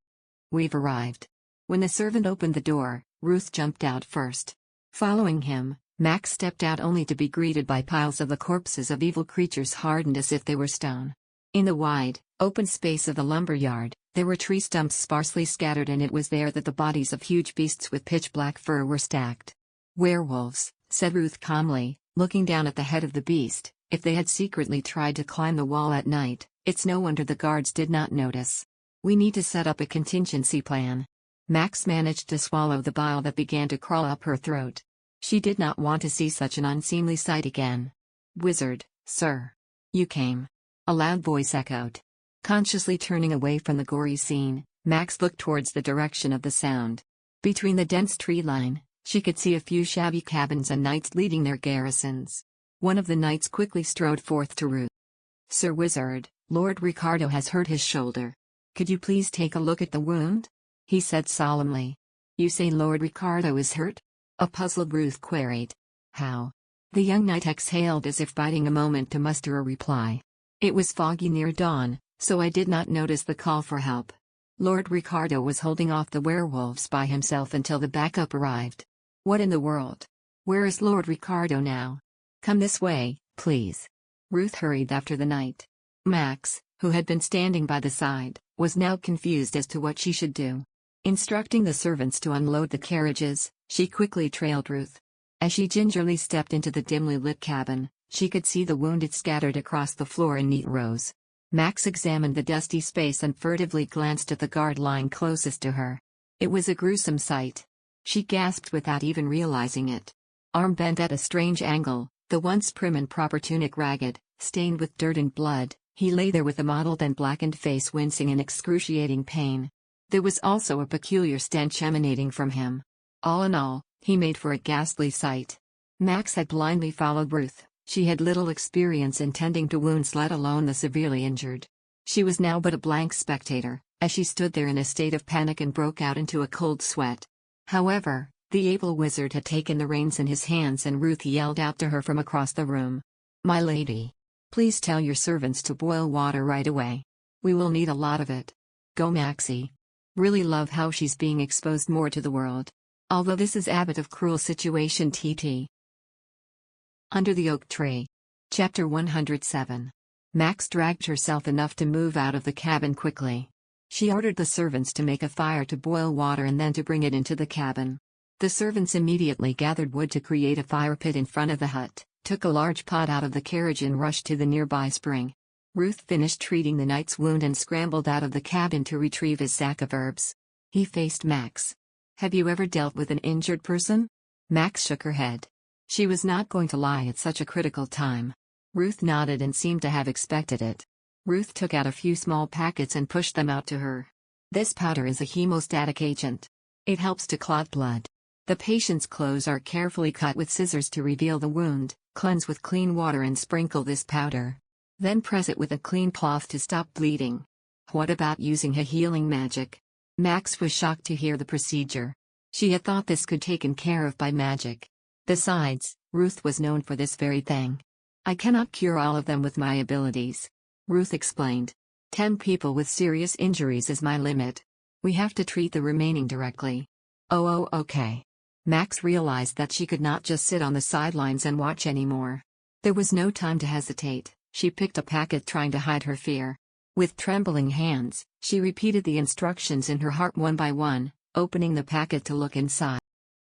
Speaker 1: We've arrived. When the servant opened the door, Ruth jumped out first. Following him, Max stepped out only to be greeted by piles of the corpses of evil creatures hardened as if they were stone. In the wide, open space of the lumber yard, there were tree stumps sparsely scattered, and it was there that the bodies of huge beasts with pitch-black fur were stacked. Werewolves, said Ruth calmly, looking down at the head of the beast. If they had secretly tried to climb the wall at night, it's no wonder the guards did not notice. We need to set up a contingency plan. Max managed to swallow the bile that began to crawl up her throat. She did not want to see such an unseemly sight again. Wizard, sir. You came. A loud voice echoed. Consciously turning away from the gory scene, Max looked towards the direction of the sound. Between the dense tree line, she could see a few shabby cabins and knights leading their garrisons. One of the knights quickly strode forth to Ruth. Sir Wizard, Lord Ricardo has hurt his shoulder. Could you please take a look at the wound? He said solemnly. You say Lord Ricardo is hurt? A puzzled Ruth queried. How? The young knight exhaled as if biding a moment to muster a reply. It was foggy near dawn, so I did not notice the call for help. Lord Ricardo was holding off the werewolves by himself until the backup arrived. What in the world? Where is Lord Ricardo now? Come this way, please. Ruth hurried after the knight. Max, who had been standing by the side, was now confused as to what she should do. Instructing the servants to unload the carriages, she quickly trailed Ruth. As she gingerly stepped into the dimly lit cabin, she could see the wounded scattered across the floor in neat rows. Max examined the dusty space and furtively glanced at the guard lying closest to her. It was a gruesome sight. She gasped without even realizing it. Arm bent at a strange angle, the once prim and proper tunic ragged, stained with dirt and blood, he lay there with a mottled and blackened face wincing in excruciating pain. There was also a peculiar stench emanating from him. All in all, he made for a ghastly sight. Max had blindly followed Ruth. She had little experience in tending to wounds, let alone the severely injured. She was now but a blank spectator, as she stood there in a state of panic and broke out into a cold sweat. However, the able wizard had taken the reins in his hands and Ruth yelled out to her from across the room. "My lady. Please tell your servants to boil water right away. We will need a lot of it. Go Maxie. Really love how she's being exposed more to the world. Although this is a bit of cruel situation TT." Under the Oak Tree. Chapter 107. Max dragged herself enough to move out of the cabin quickly. She ordered the servants to make a fire to boil water and then to bring it into the cabin. The servants immediately gathered wood to create a fire pit in front of the hut, took a large pot out of the carriage and rushed to the nearby spring. Ruth finished treating the knight's wound and scrambled out of the cabin to retrieve his sack of herbs. He faced Max. "Have you ever dealt with an injured person?" Max shook her head. She was not going to lie at such a critical time. Ruth nodded and seemed to have expected it. Ruth took out a few small packets and pushed them out to her. "This powder is a hemostatic agent. It helps to clot blood. The patient's clothes are carefully cut with scissors to reveal the wound, cleanse with clean water and sprinkle this powder. Then press it with a clean cloth to stop bleeding." "What about using a healing magic?" Max was shocked to hear the procedure. She had thought this could be taken care of by magic. Besides, Ruth was known for this very thing. "I cannot cure all of them with my abilities," Ruth explained. 10 people with serious injuries is my limit. We have to treat the remaining directly." Oh, okay." Max realized that she could not just sit on the sidelines and watch anymore. There was no time to hesitate. She picked a packet trying to hide her fear. With trembling hands, she repeated the instructions in her heart one by one, opening the packet to look inside.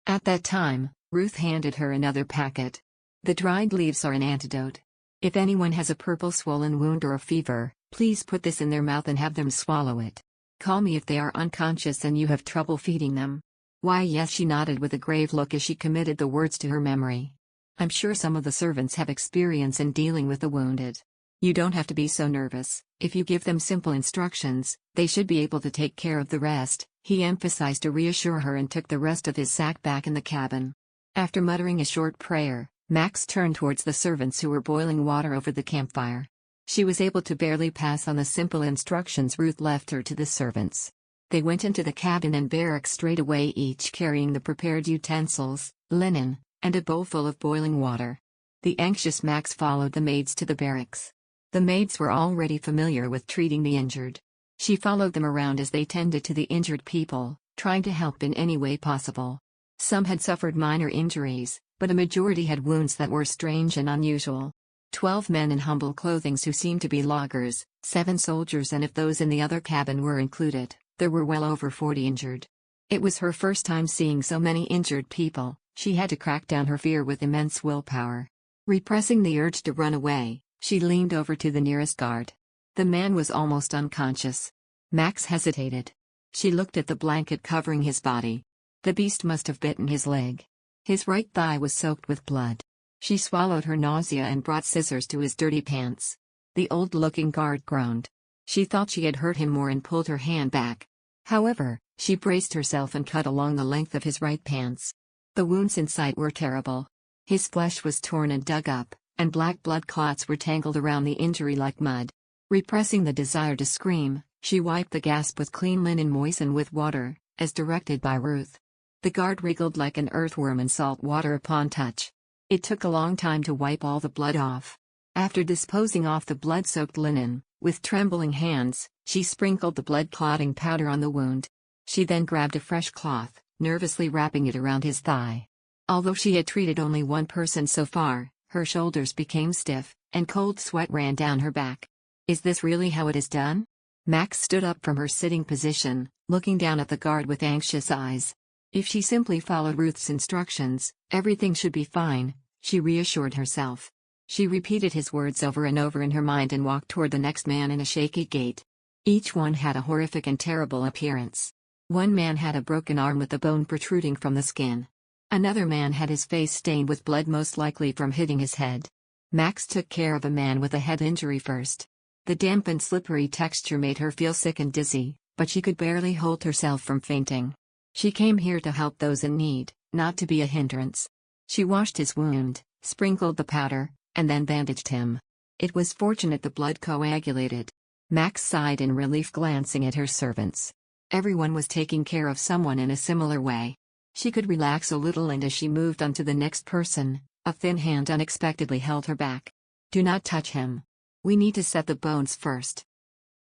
Speaker 1: At that time, Ruth handed her another packet. "The dried leaves are an antidote. If anyone has a purple swollen wound or a fever, please put this in their mouth and have them swallow it. Call me if they are unconscious and you have trouble feeding them." "Why yes," she nodded with a grave look as she committed the words to her memory. "I'm sure some of the servants have experience in dealing with the wounded. You don't have to be so nervous. If you give them simple instructions, they should be able to take care of the rest," he emphasized to reassure her and took the rest of his sack back in the cabin. After muttering a short prayer, Max turned towards the servants who were boiling water over the campfire. She was able to barely pass on the simple instructions Ruth left her to the servants. They went into the cabin and barracks straight away, each carrying the prepared utensils, linen, and a bowl full of boiling water. The anxious Max followed the maids to the barracks. The maids were already familiar with treating the injured. She followed them around as they tended to the injured people, trying to help in any way possible. Some had suffered minor injuries, but a majority had wounds that were strange and unusual. 12 men in humble clothing who seemed to be loggers, 7 soldiers, and if those in the other cabin were included, there were well over 40 injured. It was her first time seeing so many injured people. She had to crack down her fear with immense willpower. Repressing the urge to run away, she leaned over to the nearest guard. The man was almost unconscious. Max hesitated. She looked at the blanket covering his body. The beast must have bitten his leg. His right thigh was soaked with blood. She swallowed her nausea and brought scissors to his dirty pants. The old-looking guard groaned. She thought she had hurt him more and pulled her hand back. However, she braced herself and cut along the length of his right pants. The wounds in sight were terrible. His flesh was torn and dug up, and black blood clots were tangled around the injury like mud. Repressing the desire to scream, she wiped the gasp with clean linen moistened with water, as directed by Ruth. The guard wriggled like an earthworm in salt water upon touch. It took a long time to wipe all the blood off. After disposing off the blood-soaked linen, with trembling hands, she sprinkled the blood-clotting powder on the wound. She then grabbed a fresh cloth, nervously wrapping it around his thigh. Although she had treated only one person so far, her shoulders became stiff, and cold sweat ran down her back. Is this really how it is done? Max stood up from her sitting position, looking down at the guard with anxious eyes. If she simply followed Ruth's instructions, everything should be fine, she reassured herself. She repeated his words over and over in her mind and walked toward the next man in a shaky gait. Each one had a horrific and terrible appearance. One man had a broken arm with a bone protruding from the skin. Another man had his face stained with blood, most likely from hitting his head. Max took care of a man with a head injury first. The damp and slippery texture made her feel sick and dizzy, but she could barely hold herself from fainting. She came here to help those in need, not to be a hindrance. She washed his wound, sprinkled the powder, and then bandaged him. It was fortunate the blood coagulated. Max sighed in relief, glancing at her servants. Everyone was taking care of someone in a similar way. She could relax a little, and as she moved on to the next person, a thin hand unexpectedly held her back. Do not touch him. We need to set the bones first.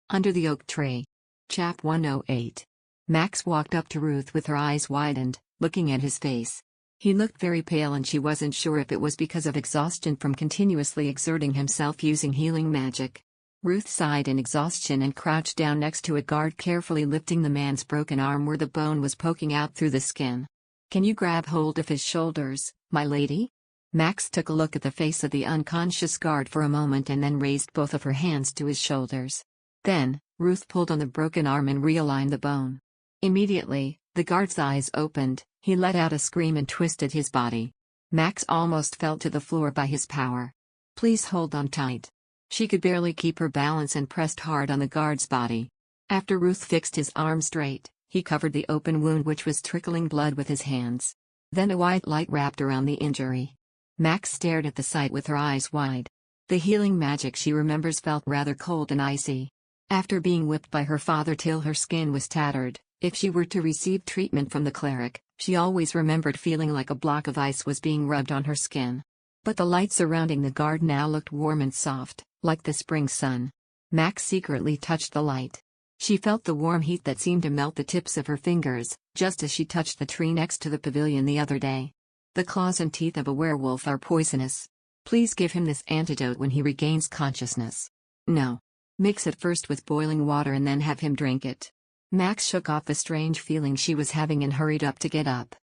Speaker 1: Under the oak tree. Chap 108. Max walked up to Ruth with her eyes widened, looking at his face. He looked very pale, and she wasn't sure if it was because of exhaustion from continuously exerting himself using healing magic. Ruth sighed in exhaustion and crouched down next to a guard, carefully lifting the man's broken arm where the bone was poking out through the skin. Can you grab hold of his shoulders, my lady? Max took a look at the face of the unconscious guard for a moment and then raised both of her hands to his shoulders. Then, Ruth pulled on the broken arm and realigned the bone. Immediately, the guard's eyes opened, he let out a scream and twisted his body. Max almost fell to the floor by his power. Please hold on tight. She could barely keep her balance and pressed hard on the guard's body. After Ruth fixed his arm straight, he covered the open wound which was trickling blood with his hands. Then a white light wrapped around the injury. Max stared at the sight with her eyes wide. The healing magic she remembers felt rather cold and icy. After being whipped by her father till her skin was tattered, if she were to receive treatment from the cleric, she always remembered feeling like a block of ice was being rubbed on her skin. But the light surrounding the guard now looked warm and soft, like the spring sun. Max secretly touched the light. She felt the warm heat that seemed to melt the tips of her fingers, just as she touched the tree next to the pavilion the other day. The claws and teeth of a werewolf are poisonous. Please give him this antidote when he regains consciousness. No. Mix it first with boiling water and then have him drink it. Max shook off the strange feeling she was having and hurried up to get up.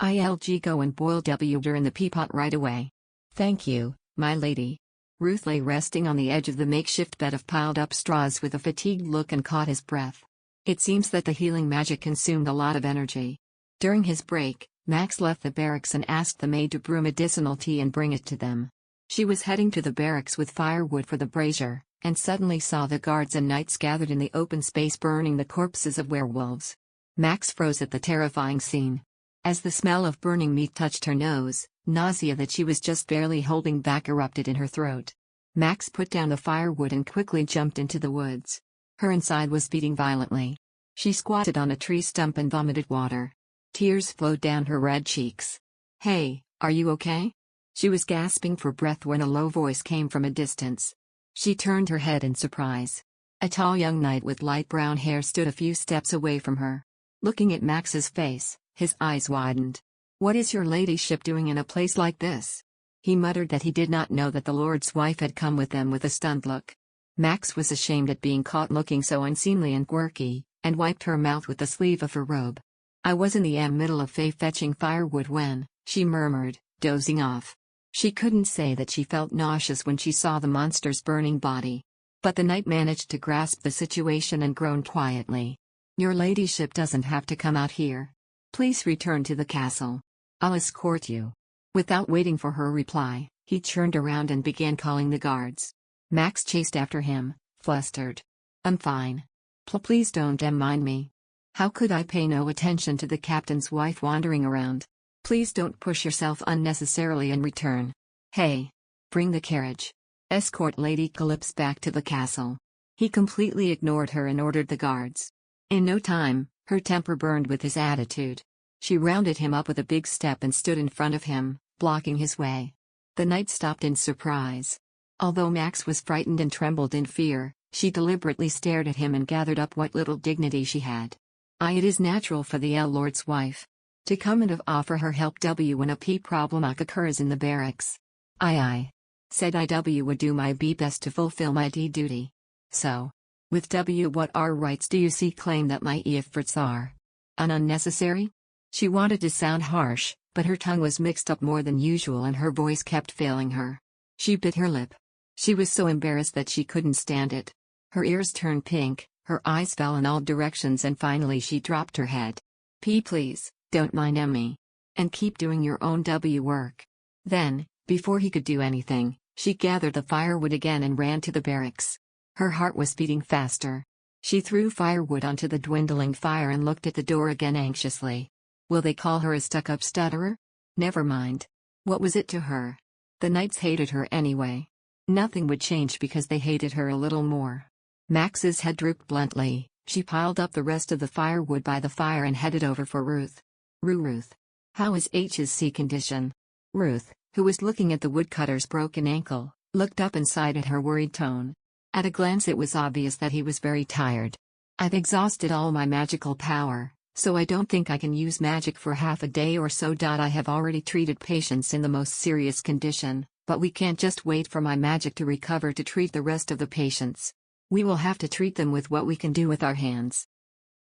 Speaker 1: Ilg, go and boil water in the teapot right away. Thank you, my lady. Ruth lay resting on the edge of the makeshift bed of piled-up straws with a fatigued look and caught his breath. It seems that the healing magic consumed a lot of energy. During his break, Max left the barracks and asked the maid to brew medicinal tea and bring it to them. She was heading to the barracks with firewood for the brazier, and suddenly saw the guards and knights gathered in the open space burning the corpses of werewolves. Max froze at the terrifying scene. As the smell of burning meat touched her nose, nausea that she was just barely holding back erupted in her throat. Max put down the firewood and quickly jumped into the woods. Her inside was beating violently. She squatted on a tree stump and vomited water. Tears flowed down her red cheeks. Hey, are you okay? She was gasping for breath when a low voice came from a distance. She turned her head in surprise. A tall young knight with light brown hair stood a few steps away from her. Looking at Max's face, his eyes widened. What is your ladyship doing in a place like this? He muttered that he did not know that the lord's wife had come with them with a stunned look. Max was ashamed at being caught looking so unseemly and quirky, and wiped her mouth with the sleeve of her robe. I was in the middle of fetching firewood when, she murmured, dozing off. She couldn't say that she felt nauseous when she saw the monster's burning body. But the knight managed to grasp the situation and groaned quietly. Your ladyship doesn't have to come out here. Please return to the castle. I'll escort you. Without waiting for her reply, he turned around and began calling the guards. Max chased after him, flustered. I'm fine. Please don't mind me. How could I pay no attention to the captain's wife wandering around? Please don't push yourself unnecessarily and return. Hey. Bring the carriage. Escort Lady Calypso back to the castle. He completely ignored her and ordered the guards. In no time, her temper burned with his attitude. She rounded him up with a big step and stood in front of him, blocking his way. The knight stopped in surprise. Although Max was frightened and trembled in fear, she deliberately stared at him and gathered up what little dignity she had. It is natural for the lord's wife to come and offer her help when a problem occurs in the barracks. Aye. Said I would do my best to fulfill my duty. So, with what rights do you see claim that my efforts are unnecessary? She wanted to sound harsh, but her tongue was mixed up more than usual and her voice kept failing her. She bit her lip. She was so embarrassed that she couldn't stand it. Her ears turned pink, her eyes fell in all directions, and finally she dropped her head. Please, don't mind me. And keep doing your own work. Then, before he could do anything, she gathered the firewood again and ran to the barracks. Her heart was beating faster. She threw firewood onto the dwindling fire and looked at the door again anxiously. Will they call her a stuck-up stutterer? Never mind. What was it to her? The knights hated her anyway. Nothing would change because they hated her a little more. Max's head drooped bluntly. She piled up the rest of the firewood by the fire and headed over for Ruth. Ruth. How is H's condition? Ruth, who was looking at the woodcutter's broken ankle, looked up and sighed at her worried tone. At a glance it was obvious that he was very tired. I've exhausted all my magical power, so I don't think I can use magic for half a day or so. I have already treated patients in the most serious condition, but we can't just wait for my magic to recover to treat the rest of the patients. We will have to treat them with what we can do with our hands.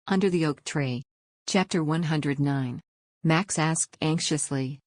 Speaker 1: Under the Oak Tree. Chapter 109. Max asked anxiously,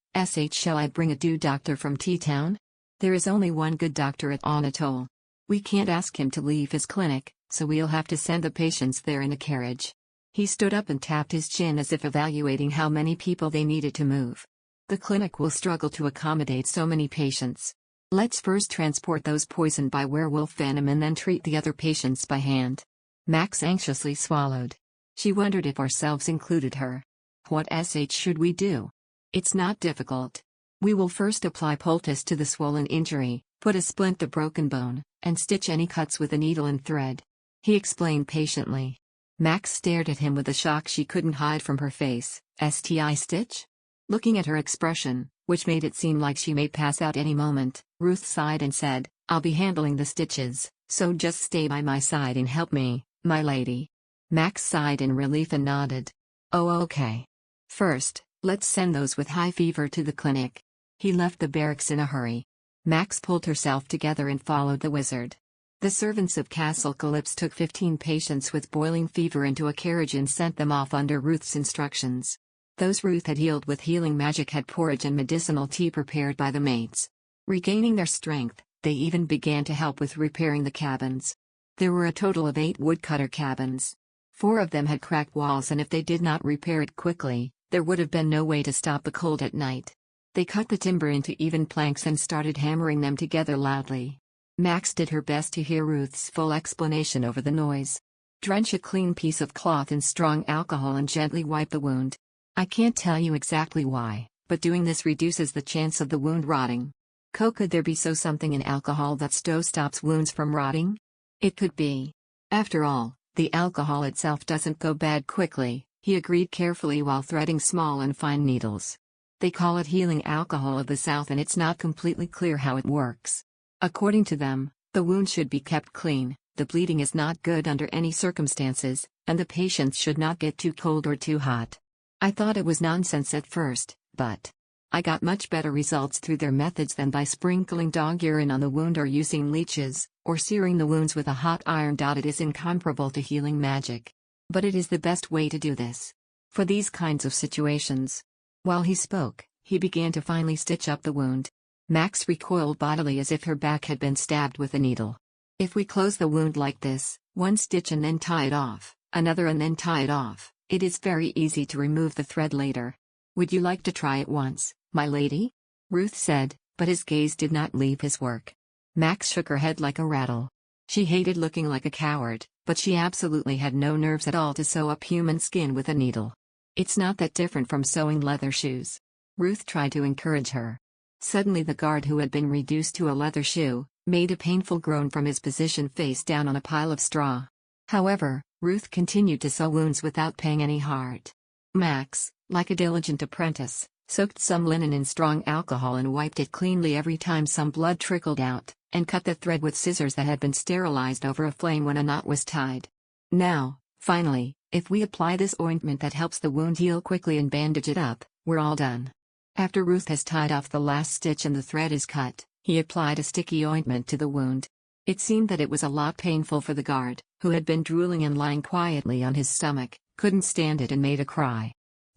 Speaker 1: shall I bring a doctor from T-Town? There is only one good doctor at Anatole. We can't ask him to leave his clinic, so we'll have to send the patients there in a carriage. He stood up and tapped his chin as if evaluating how many people they needed to move. The clinic will struggle to accommodate so many patients. Let's first transport those poisoned by werewolf venom and then treat the other patients by hand. Max anxiously swallowed. She wondered if ourselves included her. What should we do? It's not difficult. We will first apply poultice to the swollen injury, put a splint the broken bone, and stitch any cuts with a needle and thread. He explained patiently. Max stared at him with a shock she couldn't hide from her face. STI stitch? Looking at her expression, which made it seem like she may pass out any moment, Ruth sighed and said, I'll be handling the stitches, so just stay by my side and help me, my lady. Max sighed in relief and nodded. Oh, okay. First, let's send those with high fever to the clinic. He left the barracks in a hurry. Max pulled herself together and followed the wizard. The servants of Castle Calypso took 15 patients with boiling fever into a carriage and sent them off under Ruth's instructions. Those Ruth had healed with healing magic had porridge and medicinal tea prepared by the maids. Regaining their strength, they even began to help with repairing the cabins. There were a total of 8 woodcutter cabins. 4 of them had cracked walls, and if they did not repair it quickly, there would have been no way to stop the cold at night. They cut the timber into even planks and started hammering them together loudly. Max did her best to hear Ruth's full explanation over the noise. Drench a clean piece of cloth in strong alcohol and gently wipe the wound. I can't tell you exactly why, but doing this reduces the chance of the wound rotting. Could there be something in alcohol that stops wounds from rotting? It could be. After all, the alcohol itself doesn't go bad quickly, he agreed carefully while threading small and fine needles. They call it healing alcohol of the South, and it's not completely clear how it works. According to them, the wound should be kept clean, the bleeding is not good under any circumstances, and the patients should not get too cold or too hot. I thought it was nonsense at first, but I got much better results through their methods than by sprinkling dog urine on the wound or using leeches, or searing the wounds with a hot iron. It is incomparable to healing magic. But it is the best way to do this. For these kinds of situations. While he spoke, he began to finally stitch up the wound. Max recoiled bodily as if her back had been stabbed with a needle. If we close the wound like this, one stitch and then tie it off, another and then tie it off, it is very easy to remove the thread later. Would you like to try it once, my lady? Ruth said, but his gaze did not leave his work. Max shook her head like a rattle. She hated looking like a coward, but she absolutely had no nerves at all to sew up human skin with a needle. It's not that different from sewing leather shoes. Ruth tried to encourage her. Suddenly the guard, who had been reduced to a leather shoe, made a painful groan from his position face down on a pile of straw. However, Ruth continued to sew wounds without paying any heart. Max, like a diligent apprentice, soaked some linen in strong alcohol and wiped it cleanly every time some blood trickled out, and cut the thread with scissors that had been sterilized over a flame when a knot was tied. Now, finally, if we apply this ointment that helps the wound heal quickly and bandage it up, we're all done. After Ruth has tied off the last stitch and the thread is cut, He applied a sticky ointment to the wound. It seemed that it was a lot painful for the guard, who had been drooling and lying quietly on his stomach, couldn't stand it and made a cry.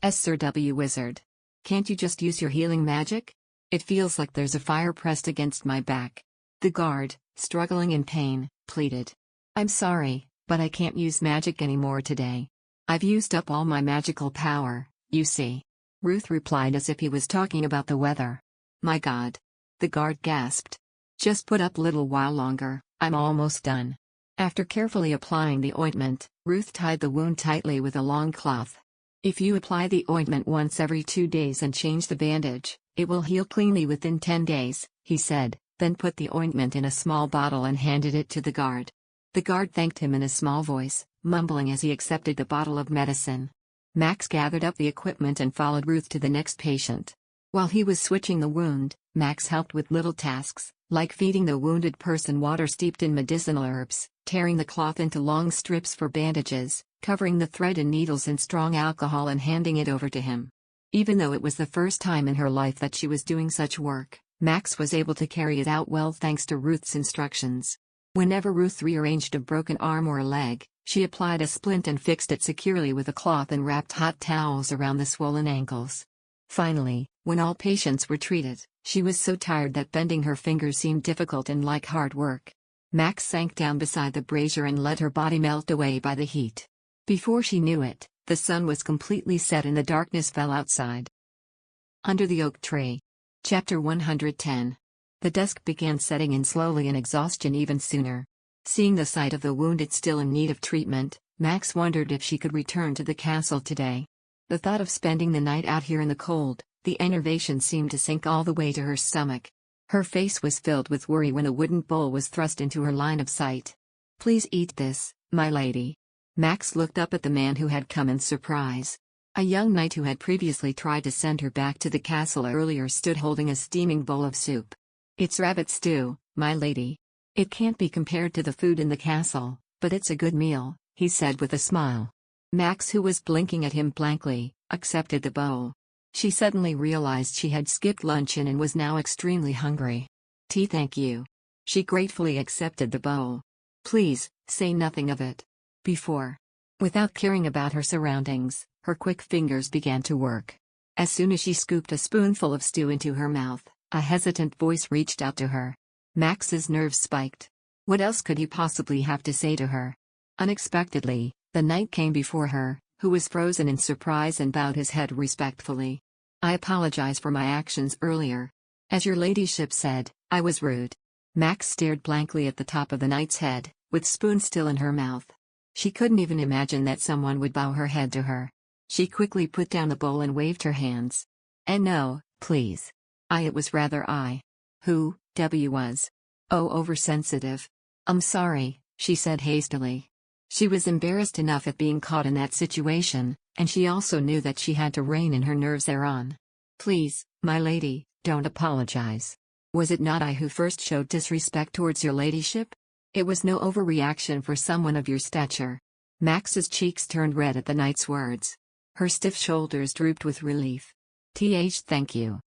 Speaker 1: Sir Wizard. Can't you just use your healing magic? It feels like there's a fire pressed against my back. The guard, struggling in pain, pleaded. I'm sorry, but I can't use magic anymore today. I've used up all my magical power, you see. Ruth replied as if he was talking about the weather. My God. The guard gasped. Just put up a little while longer, I'm almost done. After carefully applying the ointment, Ruth tied the wound tightly with a long cloth. If you apply the ointment once every 2 days and change the bandage, it will heal cleanly within 10 days, he said, then put the ointment in a small bottle and handed it to the guard. The guard thanked him in a small voice, mumbling as he accepted the bottle of medicine. Max gathered up the equipment and followed Ruth to the next patient. While he was switching the wound, Max helped with little tasks, like feeding the wounded person water steeped in medicinal herbs, tearing the cloth into long strips for bandages, covering the thread in needles and strong alcohol and handing it over to him. Even though it was the first time in her life that she was doing such work, Max was able to carry it out well thanks to Ruth's instructions. Whenever Ruth rearranged a broken arm or a leg, she applied a splint and fixed it securely with a cloth and wrapped hot towels around the swollen ankles. Finally, when all patients were treated, she was so tired that bending her fingers seemed difficult and like hard work. Max sank down beside the brazier and let her body melt away by the heat. Before she knew it, the sun was completely set and the darkness fell outside. Under the oak tree. Chapter 110. The dusk began setting in slowly and exhaustion even sooner. Seeing the sight of the wounded still in need of treatment, Max wondered if she could return to the castle today. The thought of spending the night out here in the cold, the enervation seemed to sink all the way to her stomach. Her face was filled with worry when a wooden bowl was thrust into her line of sight. Please eat this, my lady. Max looked up at the man who had come in surprise. A young knight who had previously tried to send her back to the castle earlier stood holding a steaming bowl of soup. It's rabbit stew, my lady. It can't be compared to the food in the castle, but it's a good meal, he said with a smile. Max, who was blinking at him blankly, accepted the bowl. She suddenly realized she had skipped luncheon and was now extremely hungry. Tea, thank you. She gratefully accepted the bowl. Please, say nothing of it. Before. Without caring about her surroundings, her quick fingers began to work. As soon as she scooped a spoonful of stew into her mouth, a hesitant voice reached out to her. Max's nerves spiked. What else could he possibly have to say to her? Unexpectedly, the knight came before her, who was frozen in surprise and bowed his head respectfully. I apologize for my actions earlier. As your ladyship said, I was rude. Max stared blankly at the top of the knight's head, with spoon still in her mouth. She couldn't even imagine that someone would bow her head to her. She quickly put down the bowl and waved her hands. And no, please. It was rather I. Who, was. Oh, oversensitive. I'm sorry, she said hastily. She was embarrassed enough at being caught in that situation, and she also knew that she had to rein in her nerves thereon. Please, my lady, don't apologize. Was it not I who first showed disrespect towards your ladyship? It was no overreaction for someone of your stature. Max's cheeks turned red at the knight's words. Her stiff shoulders drooped with relief. Thank you.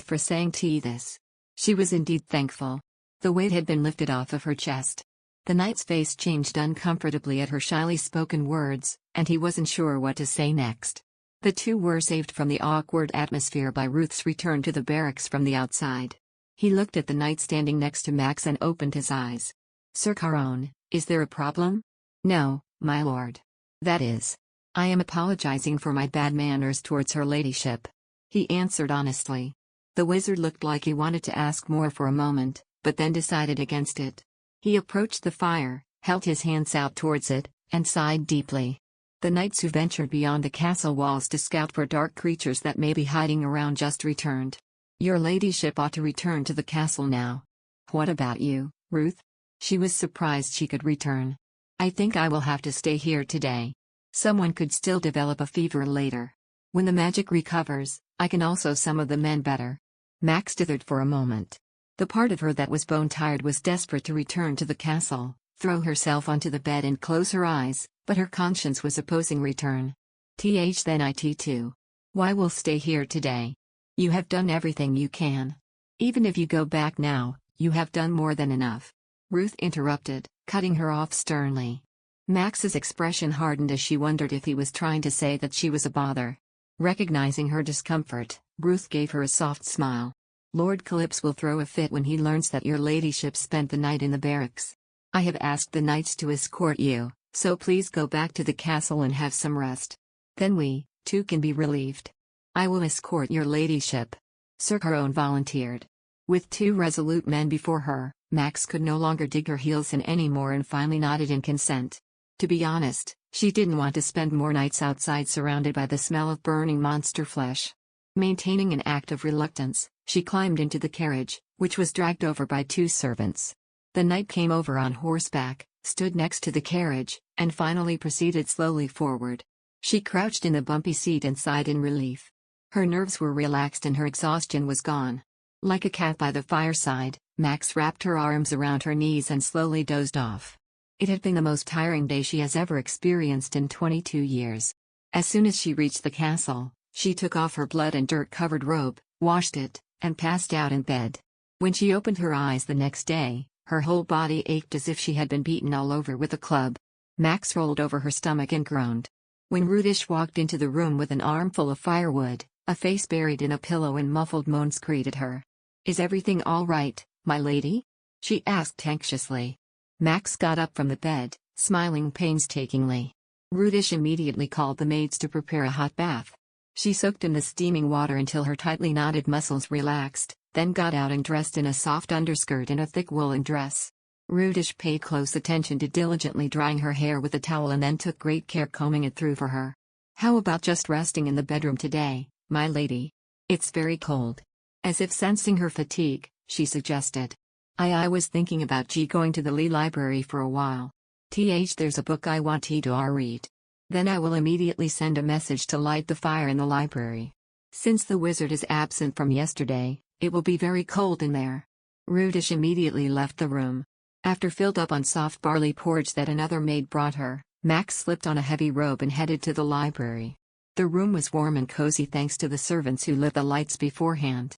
Speaker 1: For saying this. She was indeed thankful. The weight had been lifted off of her chest. The knight's face changed uncomfortably at her shyly spoken words, and he wasn't sure what to say next. The two were saved from the awkward atmosphere by Ruth's return to the barracks from the outside. He looked at the knight standing next to Max and opened his eyes. Sir Caron, is there a problem? No, my lord. That is. I am apologizing for my bad manners towards her ladyship. He answered honestly. The wizard looked like he wanted to ask more for a moment, but then decided against it. He approached the fire, held his hands out towards it, and sighed deeply. The knights who ventured beyond the castle walls to scout for dark creatures that may be hiding around just returned. Your ladyship ought to return to the castle now. What about you, Ruth? She was surprised she could return. I think I will have to stay here today. Someone could still develop a fever later. When the magic recovers, I can also summon the men better. Max dithered for a moment. The part of her that was bone-tired was desperate to return to the castle, throw herself onto the bed and close her eyes, but her conscience was opposing return. Then it too. Why will stay here today? You have done everything you can. Even if you go back now, you have done more than enough. Ruth interrupted, cutting her off sternly. Max's expression hardened as she wondered if he was trying to say that she was a bother. Recognizing her discomfort, Ruth gave her a soft smile. Lord Calypso will throw a fit when he learns that your ladyship spent the night in the barracks. I have asked the knights to escort you, so please go back to the castle and have some rest. Then we, too, can be relieved. I will escort your ladyship. Sir Caron volunteered. With 2 resolute men before her, Max could no longer dig her heels in anymore and finally nodded in consent. To be honest, she didn't want to spend more nights outside surrounded by the smell of burning monster flesh. Maintaining an act of reluctance, she climbed into the carriage, which was dragged over by 2 servants. The knight came over on horseback, stood next to the carriage, and finally proceeded slowly forward. She crouched in the bumpy seat and sighed in relief. Her nerves were relaxed and her exhaustion was gone. Like a cat by the fireside, Max wrapped her arms around her knees and slowly dozed off. It had been the most tiring day she has ever experienced in 22 years. As soon as she reached the castle, she took off her blood and dirt-covered robe, washed it, and passed out in bed. When she opened her eyes the next day, her whole body ached as if she had been beaten all over with a club. Max rolled over her stomach and groaned. When Rudish walked into the room with an armful of firewood, a face buried in a pillow and muffled moans greeted her. "Is everything all right, my lady?" she asked anxiously. Max got up from the bed, smiling painstakingly. Rudish immediately called the maids to prepare a hot bath. She soaked in the steaming water until her tightly knotted muscles relaxed, then got out and dressed in a soft underskirt and a thick woolen dress. Rudish paid close attention to diligently drying her hair with a towel and then took great care combing it through for her. "How about just resting in the bedroom today, my lady? It's very cold." As if sensing her fatigue, she suggested. I was thinking about going to the Lee Library for a while. There's a book I want to read. Then I will immediately send a message to light the fire in the library. Since the wizard is absent from yesterday, it will be very cold in there." Rudish immediately left the room. After filled up on soft barley porridge that another maid brought her, Max slipped on a heavy robe and headed to the library. The room was warm and cozy thanks to the servants who lit the lights beforehand.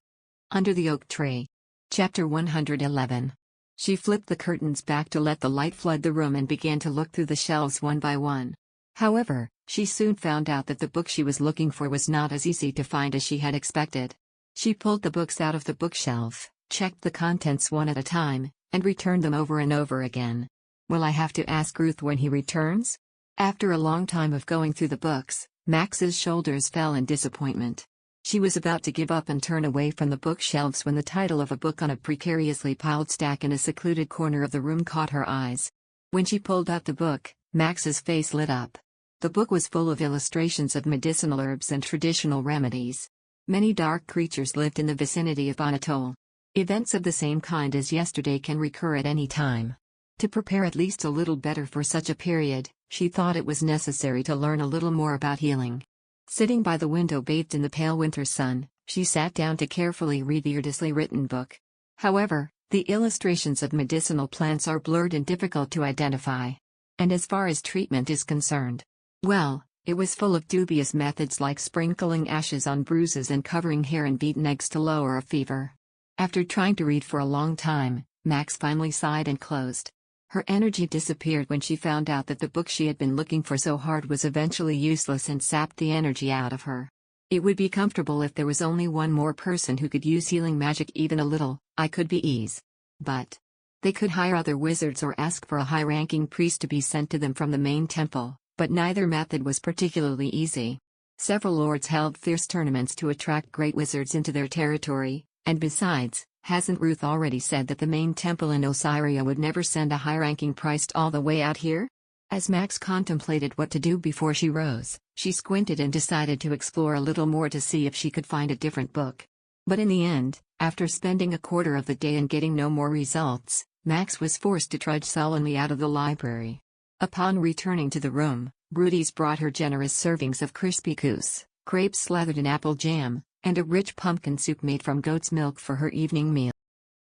Speaker 1: Under the oak tree. Chapter 111. She flipped the curtains back to let the light flood the room and began to look through the shelves one by one. However, she soon found out that the book she was looking for was not as easy to find as she had expected. She pulled the books out of the bookshelf, checked the contents one at a time, and returned them over and over again. "Will I have to ask Ruth when he returns?" After a long time of going through the books, Max's shoulders fell in disappointment. She was about to give up and turn away from the bookshelves when the title of a book on a precariously piled stack in a secluded corner of the room caught her eyes. When she pulled out the book, Max's face lit up. The book was full of illustrations of medicinal herbs and traditional remedies. Many dark creatures lived in the vicinity of Bonatole. Events of the same kind as yesterday can recur at any time. To prepare at least a little better for such a period, she thought it was necessary to learn a little more about healing. Sitting by the window bathed in the pale winter sun, she sat down to carefully read the artistly written book. However, the illustrations of medicinal plants are blurred and difficult to identify. And as far as treatment is concerned, well, it was full of dubious methods like sprinkling ashes on bruises and covering hair and beaten eggs to lower a fever. After trying to read for a long time, Max finally sighed and closed. Her energy disappeared when she found out that the book she had been looking for so hard was eventually useless and sapped the energy out of her. It would be comfortable if there was only one more person who could use healing magic even a little. I could be ease. But they could hire other wizards or ask for a high-ranking priest to be sent to them from the main temple, but neither method was particularly easy. Several lords held fierce tournaments to attract great wizards into their territory, and besides, hasn't Ruth already said that the main temple in Osiria would never send a high-ranking priest all the way out here? As Max contemplated what to do before she rose, she squinted and decided to explore a little more to see if she could find a different book. But in the end, after spending a quarter of the day and getting no more results, Max was forced to trudge sullenly out of the library. Upon returning to the room, Rudy's brought her generous servings of crispy goose, crepes slathered in apple jam, and a rich pumpkin soup made from goat's milk for her evening meal.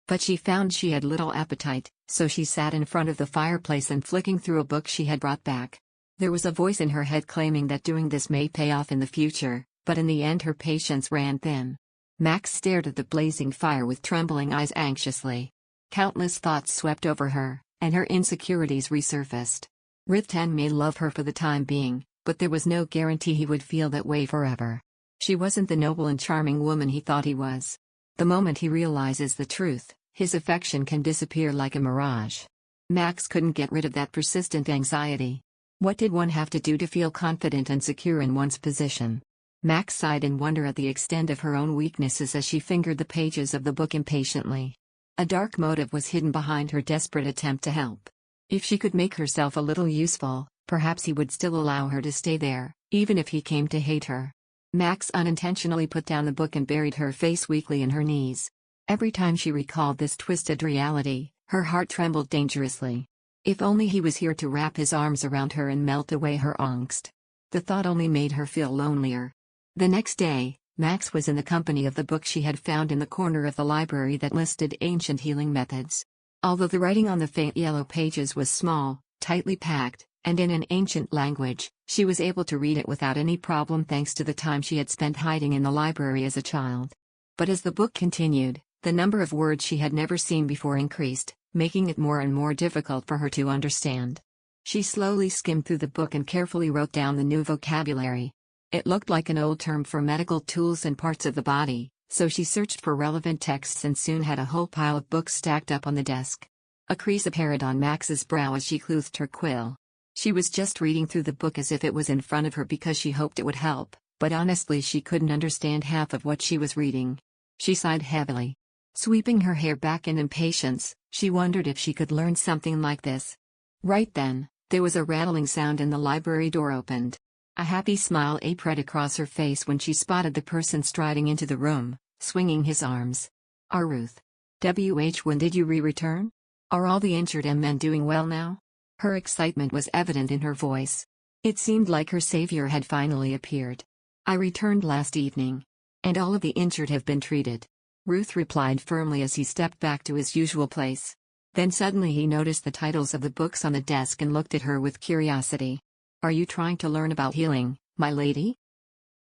Speaker 1: But she found she had little appetite, so she sat in front of the fireplace and flicking through a book she had brought back. There was a voice in her head claiming that doing this may pay off in the future, but in the end her patience ran thin. Max stared at the blazing fire with trembling eyes anxiously. Countless thoughts swept over her, and her insecurities resurfaced. Riftan may love her for the time being, but there was no guarantee he would feel that way forever. She wasn't the noble and charming woman he thought he was. The moment he realizes the truth, his affection can disappear like a mirage. Max couldn't get rid of that persistent anxiety. What did one have to do to feel confident and secure in one's position? Max sighed in wonder at the extent of her own weaknesses as she fingered the pages of the book impatiently. A dark motive was hidden behind her desperate attempt to help. If she could make herself a little useful, perhaps he would still allow her to stay there, even if he came to hate her. Max unintentionally put down the book and buried her face weakly in her knees. Every time she recalled this twisted reality, her heart trembled dangerously. If only he was here to wrap his arms around her and melt away her angst. The thought only made her feel lonelier. The next day, Max was in the company of the book she had found in the corner of the library that listed ancient healing methods. Although the writing on the faint yellow pages was small, tightly packed, and in an ancient language, she was able to read it without any problem thanks to the time she had spent hiding in the library as a child. But as the book continued, the number of words she had never seen before increased, making it more and more difficult for her to understand. She slowly skimmed through the book and carefully wrote down the new vocabulary. It looked like an old term for medical tools and parts of the body, so she searched for relevant texts and soon had a whole pile of books stacked up on the desk. A crease appeared on Max's brow as she closed her quill. She was just reading through the book as if it was in front of her because she hoped it would help, but honestly she couldn't understand half of what she was reading. She sighed heavily. Sweeping her hair back in impatience, she wondered if she could learn something like this. Right then, there was a rattling sound and the library door opened. A happy smile spread across her face when she spotted the person striding into the room, swinging his arms. Ruth. When did you return? Are all the injured men doing well now? Her excitement was evident in her voice. It seemed like her savior had finally appeared. I returned last evening. And all of the injured have been treated. Ruth replied firmly as he stepped back to his usual place. Then suddenly he noticed the titles of the books on the desk and looked at her with curiosity. Are you trying to learn about healing, my lady?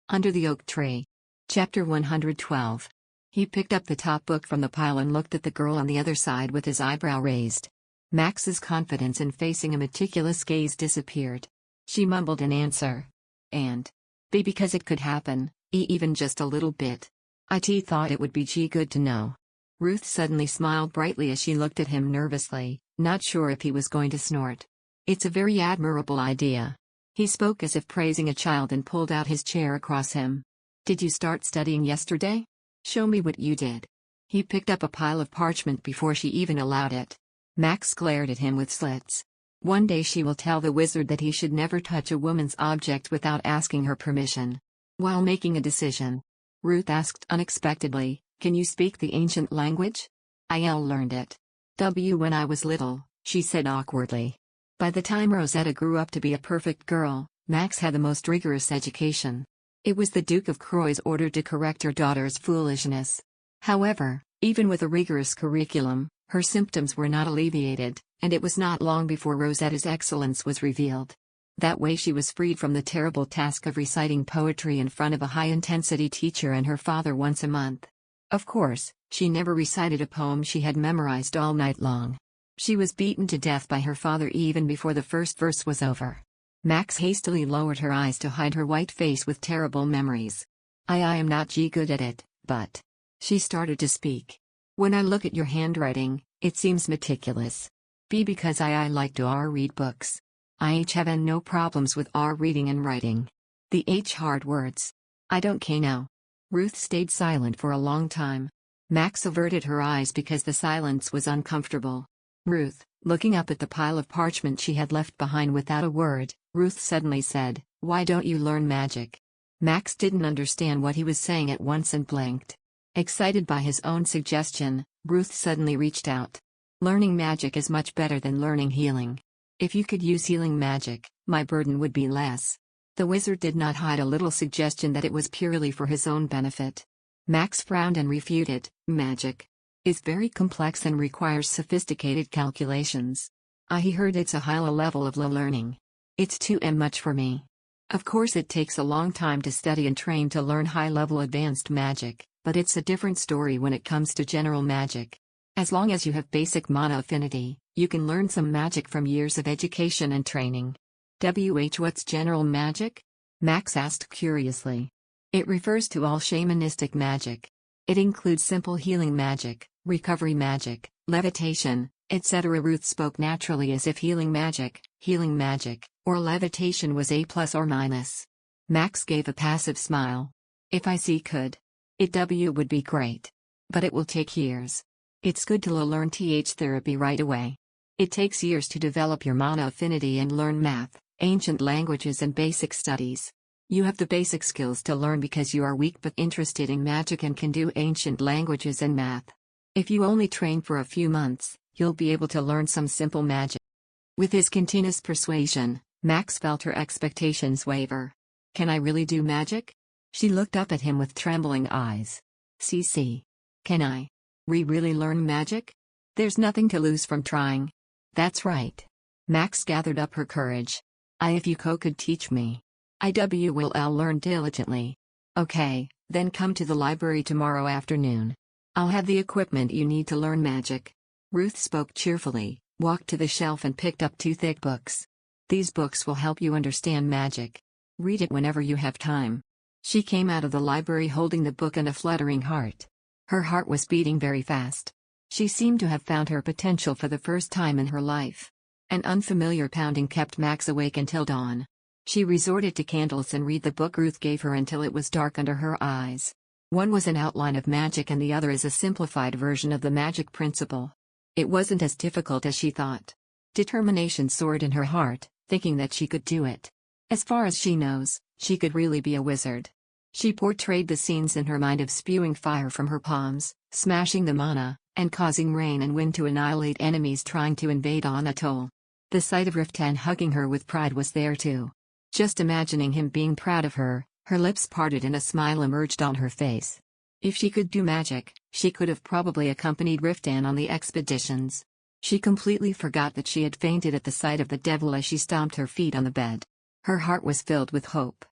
Speaker 1: Under the Oak Tree. Chapter 112. He picked up the top book from the pile and looked at the girl on the other side with his eyebrow raised. Max's confidence in facing a meticulous gaze disappeared. She mumbled an answer. And? Be because it could happen, even just a little bit. I thought it would be good to know. Ruth suddenly smiled brightly as she looked at him nervously, not sure if he was going to snort. It's a very admirable idea. He spoke as if praising a child and pulled out his chair across him. Did you start studying yesterday? Show me what you did. He picked up a pile of parchment before she even allowed it. Max glared at him with slits. One day she will tell the wizard that he should never touch a woman's object without asking her permission. While making a decision, Ruth asked unexpectedly, can you speak the ancient language? I learned it. When I was little, she said awkwardly. By the time Rosetta grew up to be a perfect girl, Max had the most rigorous education. It was the Duke of Croy's order to correct her daughter's foolishness. However, even with a rigorous curriculum, her symptoms were not alleviated, and it was not long before Rosetta's excellence was revealed. That way she was freed from the terrible task of reciting poetry in front of a high-intensity teacher and her father once a month. Of course, she never recited a poem she had memorized all night long. She was beaten to death by her father even before the first verse was over. Max hastily lowered her eyes to hide her white face with terrible memories. I am not good at it, but... She started to speak. When I look at your handwriting, it seems meticulous. Because I like to read books. I have no problems with reading and writing. The hard words. I don't know. Ruth stayed silent for a long time. Max averted her eyes because the silence was uncomfortable. Ruth, looking up at the pile of parchment she had left behind without a word, Ruth suddenly said, why don't you learn magic? Max didn't understand what he was saying at once and blinked. Excited by his own suggestion, Ruth suddenly reached out. Learning magic is much better than learning healing. If you could use healing magic, my burden would be less. The wizard did not hide a little suggestion that it was purely for his own benefit. Max frowned and refuted, magic is very complex and requires sophisticated calculations. He heard it's a high level of low learning. It's too much for me. Of course it takes a long time to study and train to learn high-level advanced magic, But it's a different story when it comes to general magic. As long as you have basic mana affinity, you can learn some magic from years of education and training. What's general magic? Max asked curiously. It refers to all shamanistic magic. It includes simple healing magic, recovery magic, levitation, etc. Ruth spoke naturally as if healing magic, or levitation was a plus or minus. Max gave a passive smile. If I could. It would be great. But it will take years. It's good to learn therapy right away. It takes years to develop your mana affinity and learn math, ancient languages and basic studies. You have the basic skills to learn because you are weak but interested in magic and can do ancient languages and math. If you only train for a few months, you'll be able to learn some simple magic. With his continuous persuasion, Max felt her expectations waver. Can I really do magic? She looked up at him with trembling eyes. Can I really learn magic? There's nothing to lose from trying. That's right. Max gathered up her courage. If you could teach me. Will learn diligently. Okay, then come to the library tomorrow afternoon. I'll have the equipment you need to learn magic. Ruth spoke cheerfully, walked to the shelf and picked up 2 thick books. These books will help you understand magic. Read it whenever you have time. She came out of the library holding the book and a fluttering heart. Her heart was beating very fast. She seemed to have found her potential for the first time in her life. An unfamiliar pounding kept Max awake until dawn. She resorted to candles and read the book Ruth gave her until it was dark under her eyes. One was an outline of magic and the other is a simplified version of the magic principle. It wasn't as difficult as she thought. Determination soared in her heart, thinking that she could do it. As far as she knows, she could really be a wizard. She portrayed the scenes in her mind of spewing fire from her palms, smashing the mana, and causing rain and wind to annihilate enemies trying to invade Anatole. The sight of Riftan hugging her with pride was there too. Just imagining him being proud of her, her lips parted and a smile emerged on her face. If she could do magic, she could have probably accompanied Riftan on the expeditions. She completely forgot that she had fainted at the sight of the devil as she stomped her feet on the bed. Her heart was filled with hope.